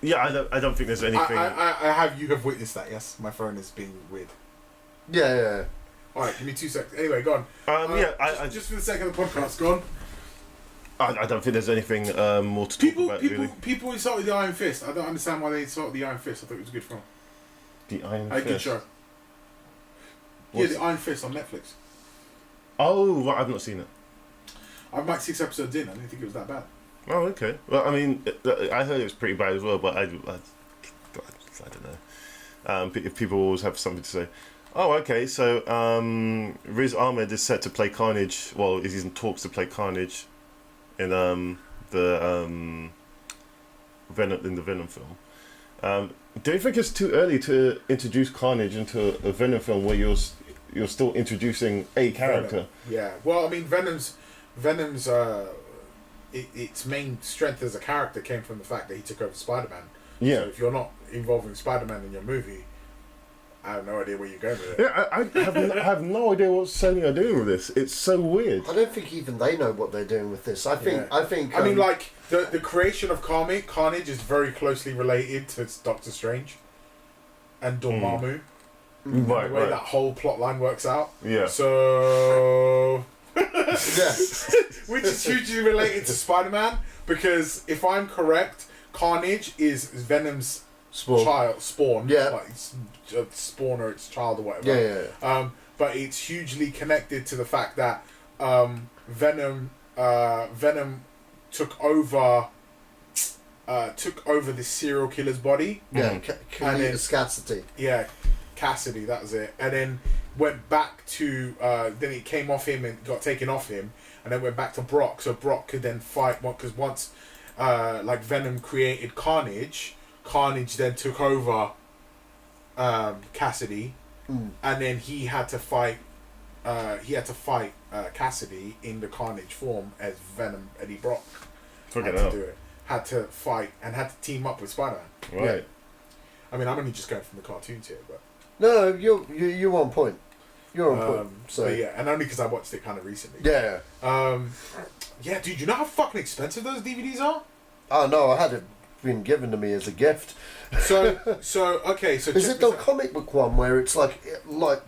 Yeah. I don't think there's anything. You have witnessed that. Yes, my phone is being weird. Yeah. All right, give me 2 seconds. Anyway, go on. Just for the sake of the podcast, go on. I don't think there's anything more to talk about. Really. People insulted the Iron Fist. I don't understand why they insulted the Iron Fist. I thought it was a good film. The Iron A good Fist. show. What's Yeah, the Iron Fist on Netflix. Oh, right, I've not seen it. I'm like 6 episodes in. I didn't think it was that bad. Oh, okay. Well, I mean, I heard it was pretty bad as well, but I don't know. If people always have something to say. Oh, okay. So Riz Ahmed is set to play Carnage. Well, he's in talks to play Carnage in the Venom film. Do you think it's too early to introduce Carnage into a Venom film where you're still introducing a character? Venom. Yeah. Well, I mean, Venom's its main strength as a character came from the fact that he took over Spider-Man. Yeah. So if you're not involving Spider-Man in your movie, I have no idea where you're going with it. Yeah, I have no idea what Sony are doing with this. It's so weird. I don't think even they know what they're doing with this. I think. I mean, like the creation of Carnage is very closely related to Doctor Strange and Dormammu. Right, the way that whole plot line works out. Yeah. So. Yeah. Which is hugely related to Spider-Man because if I'm correct, Carnage is Venom's spawn. Yeah. Like it's a spawn or its child or whatever. Yeah. But it's hugely connected to the fact that Venom took over took over this serial killer's body. Yeah, and then Cassidy. Yeah, Cassidy, that was it. And then went back to then it came off him and got taken off him, and then went back to Brock, so Brock could then fight. Because once like Venom created Carnage then took over Cassidy, and then he had to fight Cassidy in the Carnage form as Venom. Eddie Brock had to do it. Had to fight and had to team up with Spider-Man. Right. Yeah. I mean, I'm only just going from the cartoons here, but No, you're on point. You're on point. So but yeah, and only because I watched it kind of recently. Yeah. Yeah, dude, you know how fucking expensive those DVDs are? Oh no, I had it been given to me as a gift. So okay, so is it the comic book one where it's like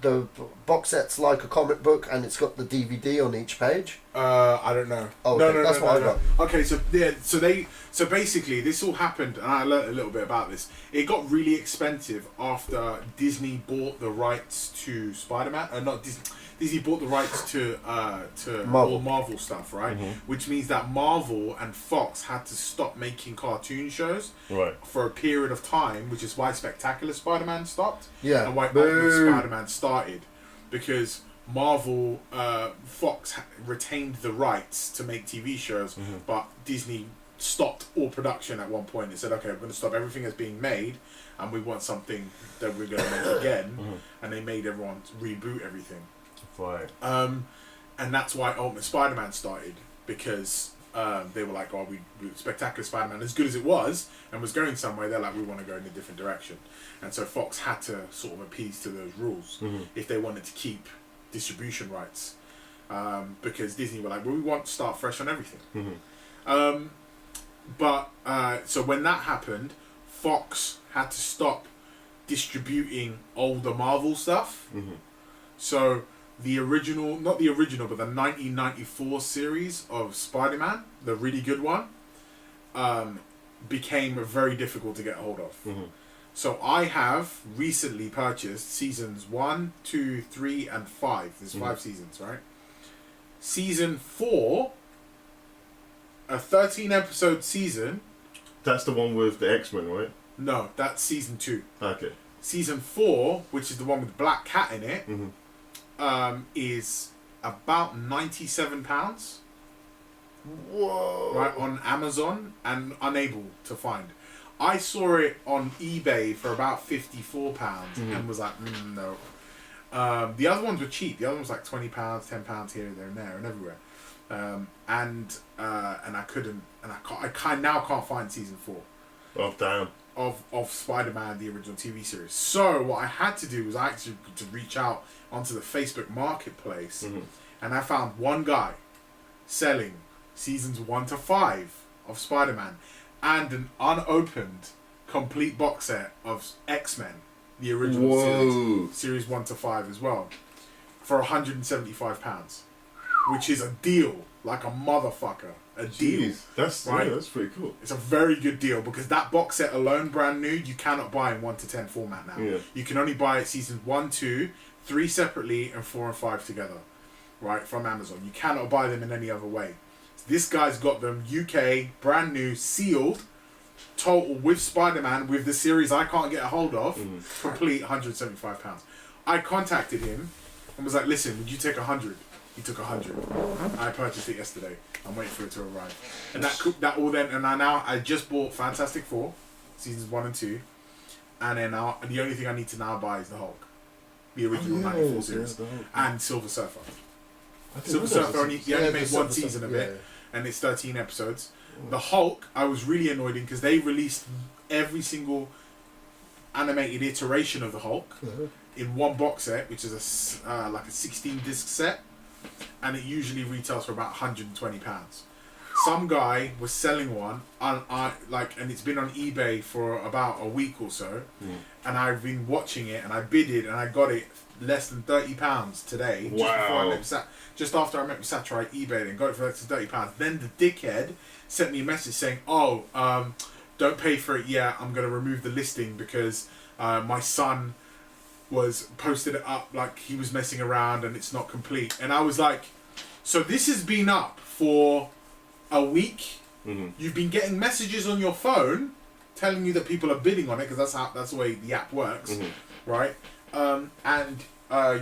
the box set's like a comic book and it's got the DVD on each page? I don't know. Oh, okay. That's what I got. Okay, so yeah, so basically this all happened, and I learned a little bit about this. It got really expensive after Disney bought the rights to Spider-Man. Not Disney. Disney bought the rights to all Marvel stuff, right? Which means that Marvel and Fox had to stop making cartoon shows for a period of time, which is why Spectacular Spider-Man stopped. Yeah. And why Ultimate Spider-Man started, because Marvel, Fox retained the rights to make TV shows, but Disney stopped all production at one point and said, okay, we're going to stop everything that's being made, and we want something that we're going to make again. And they made everyone reboot everything. Right. And that's why Ultimate Spider-Man started, because they were like, oh, we Spectacular Spider-Man, as good as it was and was going somewhere, they're like, we want to go in a different direction. And so Fox had to sort of appease to those rules if they wanted to keep distribution rights, because Disney were like, well, we want to start fresh on everything. But so when that happened, Fox had to stop distributing older Marvel stuff. So the original, not the original, but the 1994 series of Spider-Man, the really good one, became very difficult to get hold of. So I have recently purchased seasons 1, 2, 3, and 5. There's 5 seasons, right? Season 4, a 13-episode season. That's the one with the X-Men, right? No, that's season 2. Okay. Season 4, which is the one with Black Cat in it, is about £97. Whoa! Right, on Amazon, and unable to find. I saw it on eBay for about £54 and was like, no. The other ones were cheap. The other ones were like £20, £10 here, there, and there, and everywhere. And I couldn't, and I now can't find season 4. Oh damn. Of Spider-Man, the original TV series. So what I had to do was I actually to reach out onto the Facebook Marketplace, and I found one guy selling seasons 1 to 5 of Spider-Man and an unopened complete box set of X-Men, the original series 1 to 5 as well, for £175, which is a deal, like a motherfucker. A deal. That's right? Yeah, that's pretty cool. It's a very good deal, because that box set alone, brand new, you cannot buy in 1 to 10 format now. Yeah. You can only buy it seasons 1, 2, 3 separately, and 4 and 5 together, right, from Amazon. You cannot buy them in any other way. So this guy's got them UK, brand new, sealed, total with Spider-Man, with the series I can't get a hold of, complete £175. I contacted him and was like, listen, would you take 100? He took 100. I purchased it yesterday. I'm waiting for it to arrive. And that all then, and I just bought Fantastic Four, seasons 1 and 2, and then the only thing I need to now buy is the Hulk, the original 94 series, and Silver Surfer. Silver Surfer only made one season of it, and it's 13 episodes. The Hulk, I was really annoyed because they released every single animated iteration of the Hulk in one box set, which is like a 16-disc set, and it usually retails for about £120. Some guy was selling one, and it's been on eBay for about a week or so, and I've been watching it, and I bidded, and I got it less than £30 today. Wow! Just after I met with Sacha, I eBayed and got it for less than £30. Then the dickhead sent me a message saying, don't pay for it yet, I'm going to remove the listing because my son posted it up like he was messing around and it's not complete. And I was like, so this has been up for a week You've been getting messages on your phone telling you that people are bidding on it, because that's the way the app works, right? And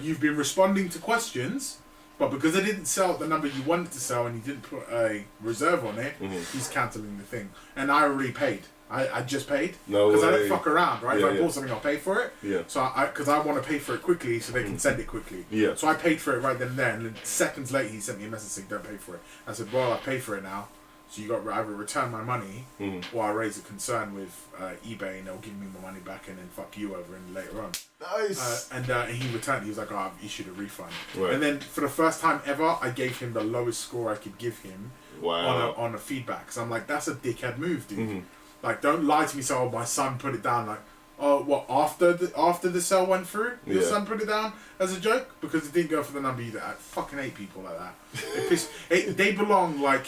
you've been responding to questions, but because it didn't sell at the number you wanted to sell and you didn't put a reserve on it, he's cancelling the thing. And I already paid. I just paid. No Because I way. don't fuck around, right? Yeah, if I bought something, I'll pay for it. Yeah. So because I want to pay for it quickly so they can send it quickly. Yeah. So I paid for it right then and there, and then seconds later he sent me a message saying, don't pay for it. I said, well, I paid for it now. So you got to either return my money or I raise a concern with eBay and they'll give me my money back and then fuck you over and later on. Nice. And he returned. He was like, oh, I've issued a refund. Right. And then for the first time ever, I gave him the lowest score I could give him on a feedback. Because I'm like, that's a dickhead move, dude. Like, don't lie to me. So, oh, my son put it down. Like, oh, what, after the sale went through, your son put it down as a joke? Because it didn't go for the number either. I fucking hate people like that. They belong, like,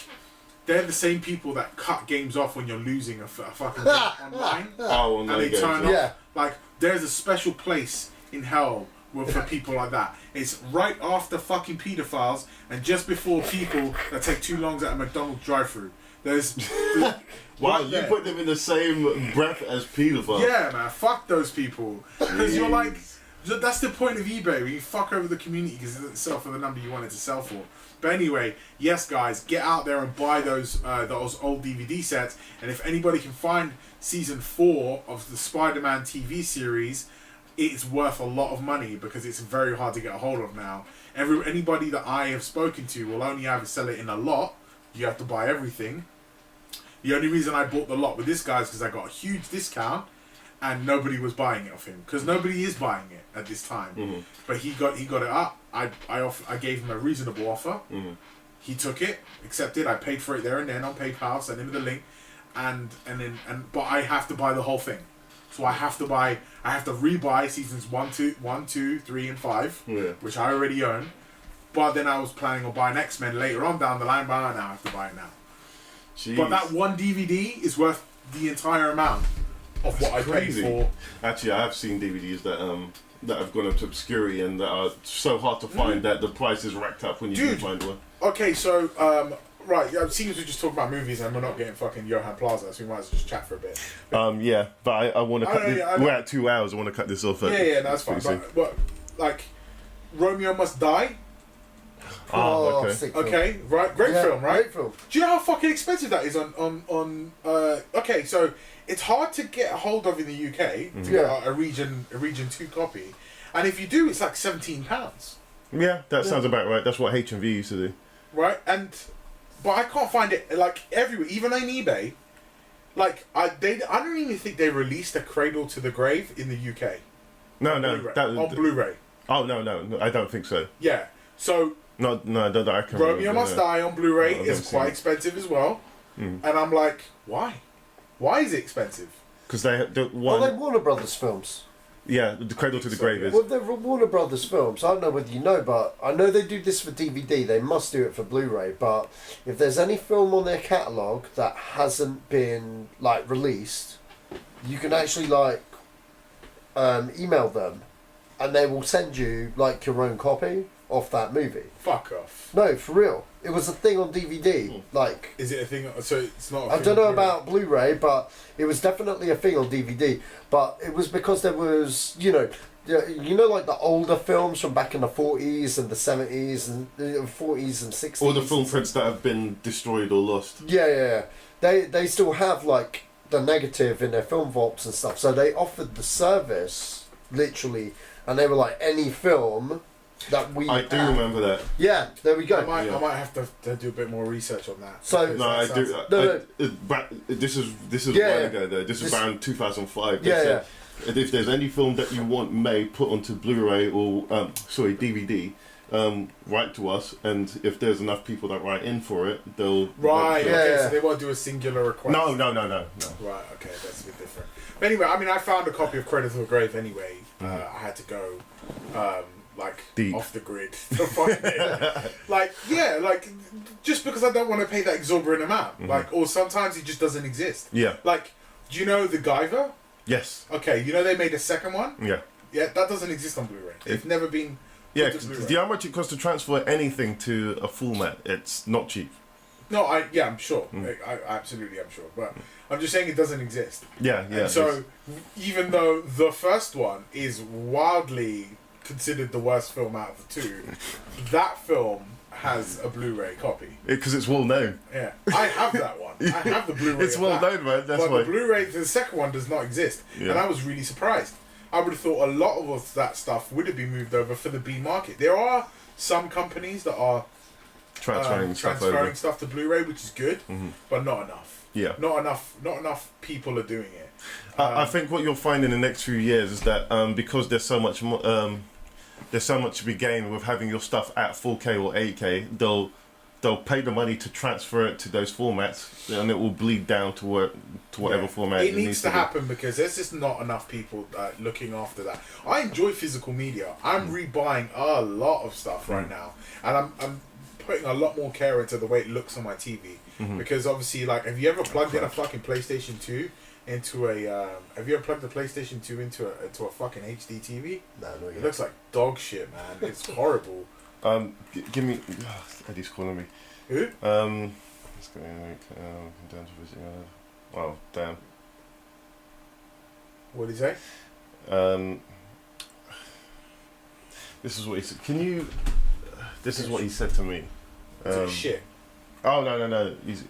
they're the same people that cut games off when you're losing a fucking game online. Oh, and they turn off. Like, there's a special place in hell for people like that. It's right after fucking pedophiles and just before people that take too long at a McDonald's drive-thru. There's wow, you put them in the same breath as pedophiles. Yeah, man, fuck those people. Because you're like, that's the point of eBay, where you fuck over the community because it doesn't sell for the number you want it to sell for. But anyway, yes, guys, get out there and buy those old DVD sets. And if anybody can find season 4 of the Spider-Man TV series, it's worth a lot of money because it's very hard to get a hold of now. Anybody that I have spoken to will only ever sell it in a lot. You have to buy everything. The only reason I bought the lot with this guy is because I got a huge discount and nobody was buying it off him. Because nobody is buying it at this time. But he got it up. I gave him a reasonable offer. He took it, accepted. I paid for it there and then on PayPal, sent him the link. But I have to buy the whole thing. So I have to rebuy seasons 1, 2, 3, and 5, which I already own. But then I was planning on buying X-Men later on down the line, but now I have to buy it now. Jeez. But that one DVD is worth the entire amount of what I paid for. Actually, I have seen DVDs that have gone up to obscurity and that are so hard to find that the price is racked up when you do find one. Okay, so right, it seems we just talk about movies and we're not getting fucking Johan Plaza, so we might as well just chat for a bit. Yeah, but I want to cut this. We're at 2 hours. I want to cut this off. Yeah, that's fine. But like, Romeo Must Die. Oh, okay. Okay, right, great film, right? Great film. Do you know how fucking expensive that is on okay, so it's hard to get a hold of in the UK to get a region 2 copy, and if you do, it's like £17. Yeah, that sounds about right. That's what HMV used to do. Right, but I can't find it like everywhere, even on eBay. Like I don't even think they released a Cradle to the Grave in the UK. No, on Blu-ray. Oh no, I don't think so. Yeah, so. No, I can't. Romeo Must Die on Blu-ray is quite expensive as well, and I'm like, why? Why is it expensive? Because they're Warner Brothers films. Yeah, the Cradle to the Grave is. Well, they're Warner Brothers films. I don't know whether you know, but I know they do this for DVD. They must do it for Blu-ray. But if there's any film on their catalogue that hasn't been like released, you can actually like email them, and they will send you like your own copy of that movie. Fuck off. No, for real. It was a thing on DVD. Like, is it a thing? So it's not. I don't know about Blu-ray, but it was definitely a thing on DVD. But it was because there was, like the older films from back in the 40s and the 70s and the 40s and 60s. All the film prints that have been destroyed or lost. Yeah. They still have like the negative in their film vaults and stuff. So they offered the service literally, and they were like, any film that we I do remember that. Yeah, there we go. I might have to do a bit more research on that. So no, I do. This is a while ago though. This is around 2005. Yeah. If there's any film that you want May put onto Blu-ray or DVD, write to us, and if there's enough people that write in for it, they'll so they won't do a singular request. No. Right, okay, that's a bit different. But anyway, I mean, I found a copy of Cradle to the Grave anyway. I had to go deep off the grid to find it. Just because I don't want to pay that exorbitant amount, or sometimes it just doesn't exist. Yeah. Like, do you know the Guyver? Yes. Okay, you know they made a second one. Yeah. Yeah, that doesn't exist on Blu-ray. It's never been. Yeah, do you know how much it costs to transfer anything to a format? It's not cheap. No, I'm sure. I absolutely am sure. But I'm just saying it doesn't exist. Yeah. And so, even though the first one is wildly considered the worst film out of the two, that film has a Blu-ray copy. Because it's well known. Yeah, I have that one. I have the Blu-ray. It's well known, man. That's but why. the Blu-ray, the second one, does not exist, and I was really surprised. I would have thought a lot of that stuff would have been moved over for the B market. There are some companies that are transferring stuff to Blu-ray, which is good, but not enough. Yeah, not enough people are doing it. I think what you'll find in the next few years is that because there's so much to be gained with having your stuff at 4K or 8K, they'll pay the money to transfer it to those formats, and it will bleed down to whatever format it needs to happen, because there's just not enough people looking after that. I enjoy physical media. I'm rebuying a lot of stuff right now, and I'm putting a lot more care into the way it looks on my TV, because obviously, like, have you ever plugged in a fucking PlayStation 2 into a have you ever plugged the PlayStation 2 into a fucking HD TV? No, it looks like dog shit, man. It's horrible. Give me. Eddie's calling me. Who? Let's go down to visit. Oh, damn. What did he say? This is what he said. Can you? This is what he said to me. Shit. Oh no. He's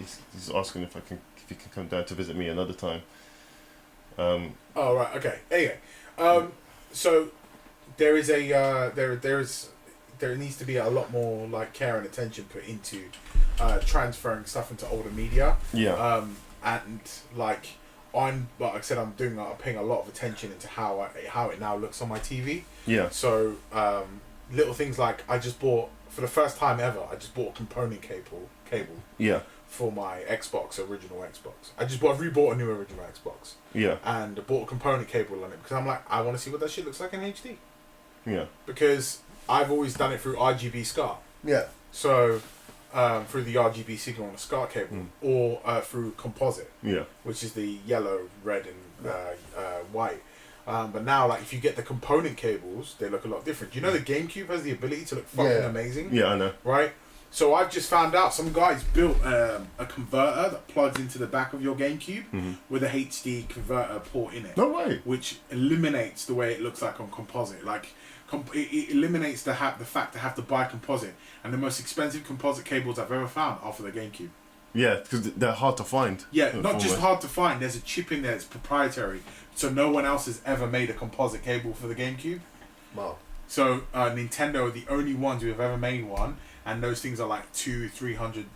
asking if he can come down to visit me another time. Oh right. Okay. Anyway, so there is there needs to be a lot more like care and attention put into transferring stuff into older media. Yeah. And like like I said, I'm paying a lot of attention into how it now looks on my TV. Yeah. So little things like I just bought, for the first time ever, I just bought a component cable. Yeah. For my original Xbox. I rebought a new original Xbox. Yeah. And I bought a component cable on it because I'm like, I want to see what that shit looks like in HD. Yeah. Because I've always done it through RGB SCART. Yeah. So, through the RGB signal on a SCART cable, or through composite. Yeah. Which is the yellow, red, and white. But now, like, if you get the component cables, they look a lot different. You know, the GameCube has the ability to look fucking amazing. Yeah, I know. Right. So I've just found out some guys built a converter that plugs into the back of your GameCube with a HD converter port in it. No way. Which eliminates the way it looks like on composite. Like, it eliminates the fact to have to buy composite. And the most expensive composite cables I've ever found are for the GameCube. Yeah, because they're hard to find. Yeah, not just hard to find. There's a chip in there that's proprietary. So no one else has ever made a composite cable for the GameCube. Wow. So Nintendo are the only ones who have ever made one. And those things are like £200-300.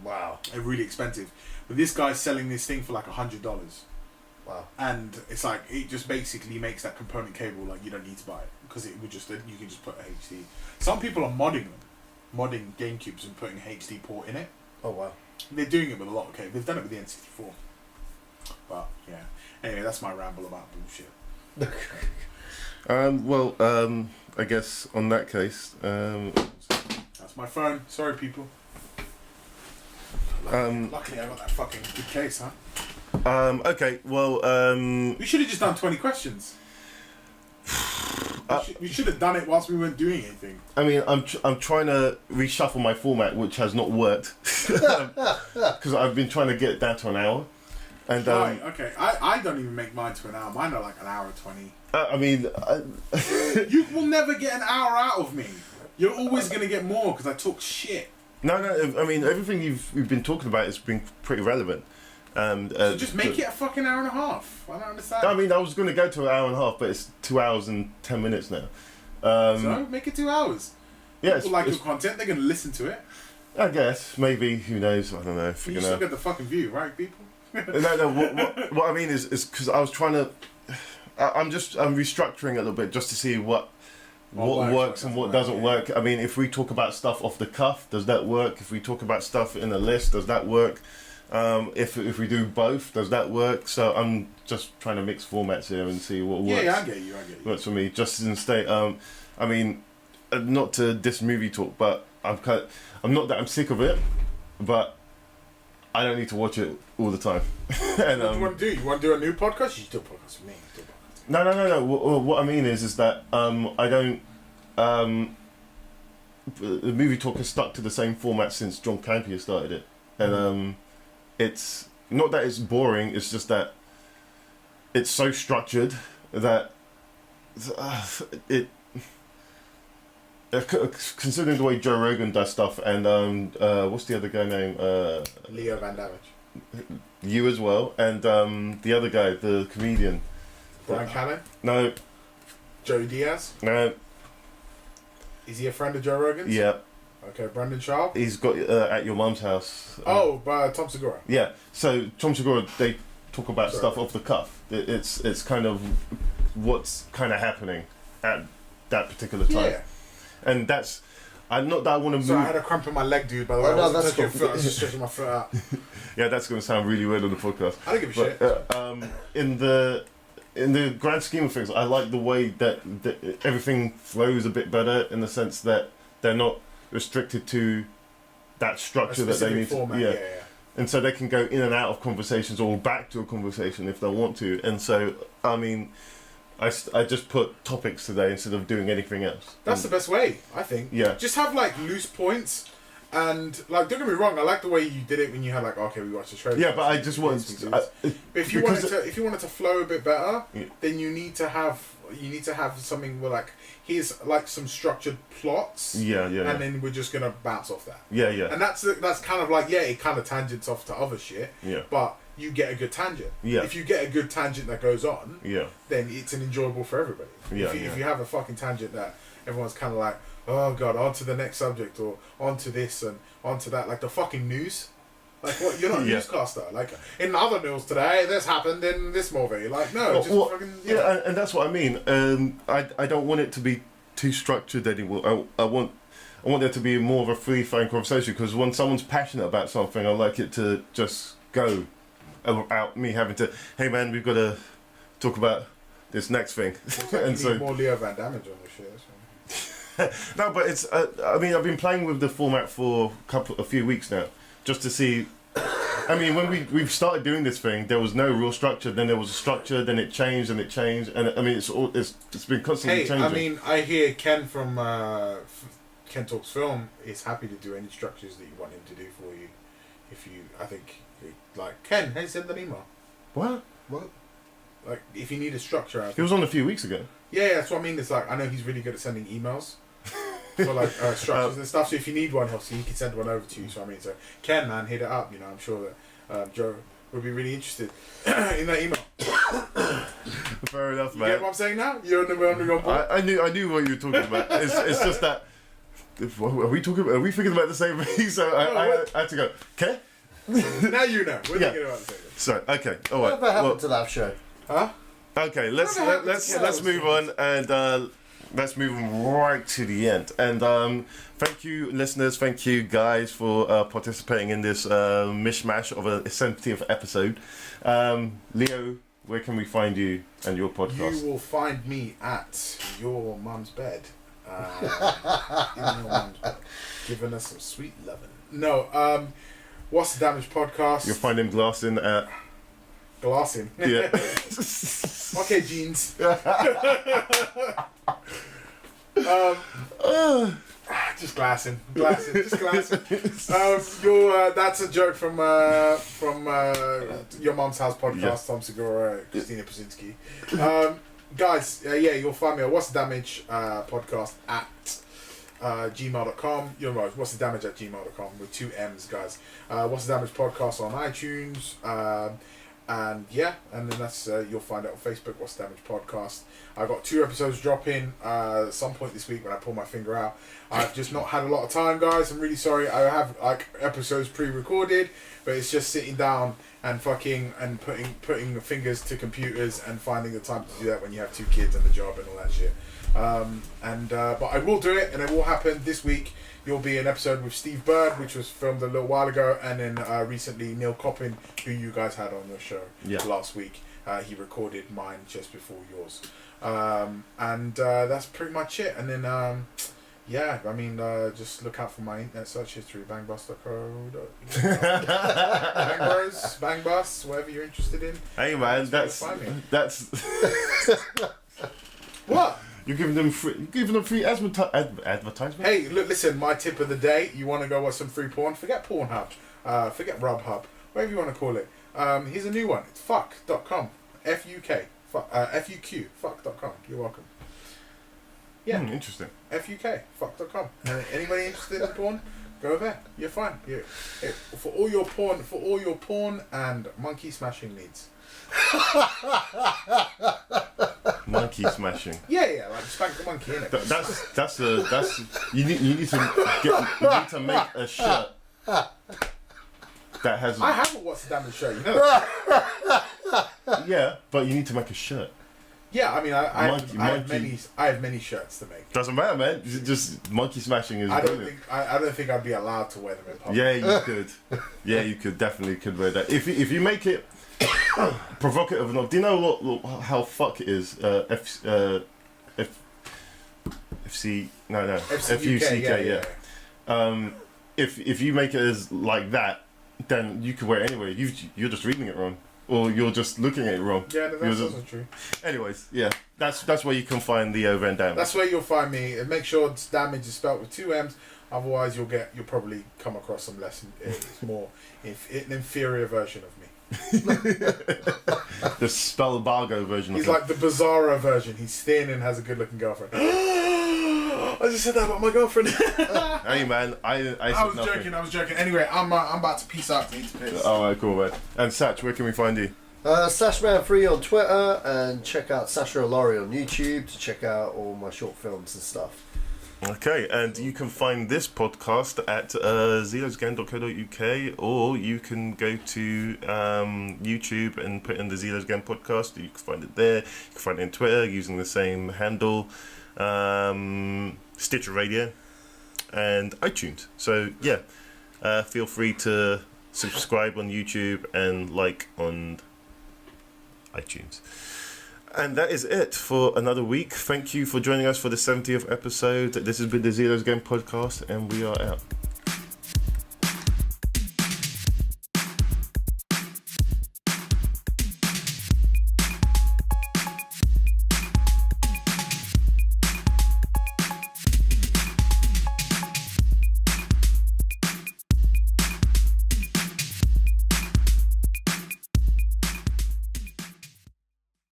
Wow. They're really expensive. But this guy's selling this thing for like $100. Wow. And it's like, it just basically makes that component cable like you don't need to buy it. Because it would just, you can just put a HD. Some people are modding GameCubes and putting a HD port in it. Oh wow. They're doing it with a lot of cables. They've done it with the N64. But yeah. Anyway, that's my ramble about bullshit. I guess on that case, that's my phone. Sorry, people. Luckily, I got that fucking good case, huh? Okay, well, we should have just done 20 questions. We should have done it whilst we weren't doing anything. I mean, I'm trying to reshuffle my format, which has not worked because I've been trying to get it down to an hour. And right, okay. I don't even make mine to an hour. Mine are like an hour 20. I mean, you will never get an hour out of me. You're always gonna get more because I talk shit. No. I mean, everything you've been talking about has been pretty relevant. So just make it a fucking hour and a half. I don't understand. I mean, I was going to go to an hour and a half, but it's 2 hours and 10 minutes now. So make it 2 hours. Yeah, people like your content. They're going to listen to it. I guess maybe. Who knows? I don't know. You still get the fucking view, right, people? No. What I mean is because I was trying to. I'm restructuring it a little bit just to see what works and what doesn't work. I mean, if we talk about stuff off the cuff, does that work? If we talk about stuff in a list, does that work? If we do both, does that work? So I'm just trying to mix formats here and see what works. Yeah, I get you. Works for me. Just in state. I mean, not to diss movie talk, but I'm not that I'm sick of it, but I don't need to watch it all the time. And, what do you want to do? You want to do a new podcast? You should do a podcast with me. No. What I mean is that I don't. the movie talk has stuck to the same format since John Campea started it, and it's not that it's boring. It's just that it's so structured that it. Considering the way Joe Rogan does stuff, and what's the other guy name? Leo Van-Dammage. You as well, and the other guy, the comedian. Brian Callen? No. Joey Diaz? No. Is he a friend of Joe Rogan's? Yeah. Okay, Brendan Sharp? He's got At Your Mum's House. Tom Segura. Yeah, so Tom Segura, they talk about stuff off the cuff. It's kind of what's kind of happening at that particular time. Yeah. And that's... not that I want to move... So I had a cramp in my leg, dude, by the way. no, I wasn't that's touching your cool. foot, I was just stretching my foot out. Yeah, that's going to sound really weird on the podcast. I don't give a shit. In the grand scheme of things, I like the way that everything flows a bit better, in the sense that they're not restricted to that structure that they need format, to... yeah. And so they can go in and out of conversations or back to a conversation if they want to. And so, I mean... I just put topics today instead of doing anything else. That's the best way, I think. Yeah. Just have like loose points, and like, don't get me wrong, I like the way you did it when you had like, okay, we watched the trailer. Yeah, but I just want. But if you wanted to flow a bit better, then you need to have something where like, here's like some structured plots. Yeah. And then we're just gonna bounce off that. Yeah. And that's kind of like, it kind of tangents off to other shit. Yeah. But you get a good tangent. Yeah. If you get a good tangent that goes on, then it's an enjoyable for everybody. Yeah. If you have a fucking tangent that everyone's kind of like, oh god, on to the next subject, or on to this and on to that, like the fucking news. Like, what? You're not a newscaster. Like, in other news today, this happened in this movie. Like, no, fucking... Yeah, and that's what I mean. I don't want it to be too structured anymore. I want there to be more of a free-flowing conversation, because when someone's passionate about something, I like it to just go without me having to, hey man, we've got to talk about this next thing. And so more Leo Van-Dammage on this shit. No, but it's. I mean, I've been playing with the format for a few weeks now, just to see. I mean, when we've started doing this thing, there was no real structure. Then there was a structure. Then it changed, and I mean, it's been constantly changing. I mean, I hear Ken from Ken Talks Film is happy to do any structures that you want him to do for you. I think, like, Ken, hey, send an email. What? Like, if you need a structure. He was on a few weeks ago. Yeah, that's what I mean. It's like, I know he's really good at sending emails for like structures and stuff. So if you need one, he can send one over to you. So I mean, so Ken, man, hit it up. You know, I'm sure that Joe would be really interested in that email. Fair enough, man. You get what I'm saying now? You're on board. I knew what you were talking about. It's just that. Are we thinking about the same thing? So I had to go. Okay. Now you know. We're thinking about the same thing. So okay, all right. Whatever happened to that show? Huh? Okay, let's move on, and let's move right to the end. And thank you, listeners. Thank you, guys, for participating in this mishmash of a 70th episode. Leo, where can we find you and your podcast? You will find me at your mum's bed. In your mum's bed, giving us some sweet loving. No, What's the Damage podcast? You'll find him glassing at. Glassing. Yeah. Okay, jeans. Just glassing. Just glassing. That's a joke from Your Mom's House podcast. Yeah. Tom Segura, Christina Pazinski. Guys, you'll find me at What's the Damage podcast at gmail.com. You're right, What's the Damage at gmail.com with 2 M's, guys. What's the Damage podcast on iTunes. And then that's you'll find it on Facebook. What's the Damage podcast. I've got 2 episodes dropping at some point this week when I pull my finger out. I've just not had a lot of time, guys. I'm really sorry. I have like episodes pre-recorded, but it's just sitting down and putting the fingers to computers and finding the time to do that when you have 2 kids and a job and all that shit. But I will do it, and it will happen this week. You'll be an episode with Steve Bird, which was filmed a little while ago, and then recently Neil Coppin, who you guys had on your show last week. He recorded mine just before yours. That's pretty much it. And then, just look out for my internet search history, bangbus.co. Bangbros, Bangbus, whatever you're interested in. Hey man, that's What? You're giving them free advertisement. Hey, look, listen. My tip of the day. You want to go watch some free porn? Forget Pornhub. Forget Rubhub. Whatever you want to call it. Here's a new one. It's fuck.com. F-U-K. F-U-Q. Fuck.com. You're welcome. Yeah. Interesting. F-U-K. Fuck.com. Anybody interested in porn? Go there. You're fine. For all your porn and monkey smashing needs. Monkey smashing. Yeah, like spank the monkey, innit? That's you need to make a shirt that has. I have a What's the Damage show, you know. Yeah, but you need to make a shirt. Yeah, I mean, I have many shirts to make. Doesn't matter, man. Just monkey smashing is. I don't think I'd be allowed to wear them in public. Yeah, you could. Yeah, you could definitely wear that if you make it provocative enough. Do you know how fuck it is? FCUK, yeah. If you make it as like that, then you can wear it anyway. You're just reading it wrong. Or you're just looking at it wrong. Yeah, no, that's also true. Anyways, yeah, that's where you can find the Van-Dammage. That's where you'll find me. And make sure damage is spelled with 2 M's. Otherwise, you'll probably come across some an inferior version of me. The Spellbargo version. He's like the Bizarro version. He's thin and has a good-looking girlfriend. I just said that about my girlfriend. Hey man, I was joking. Anyway, I'm about to peace out to eat to piss. Alright, cool man. And Sach, where can we find you? Sashman3 on Twitter, and check out Sacha Allari on YouTube to check out all my short films and stuff. Okay, and you can find this podcast at zedosgang.co.uk, or you can go to YouTube and put in the Zedos Gang podcast. You can find it there. You can find it on Twitter using the same handle, Stitcher Radio, and iTunes. So yeah, feel free to subscribe on YouTube and like on iTunes. And that is it for another week. Thank you for joining us for the 70th episode. This has been the Zedos Game Podcast, and we are out.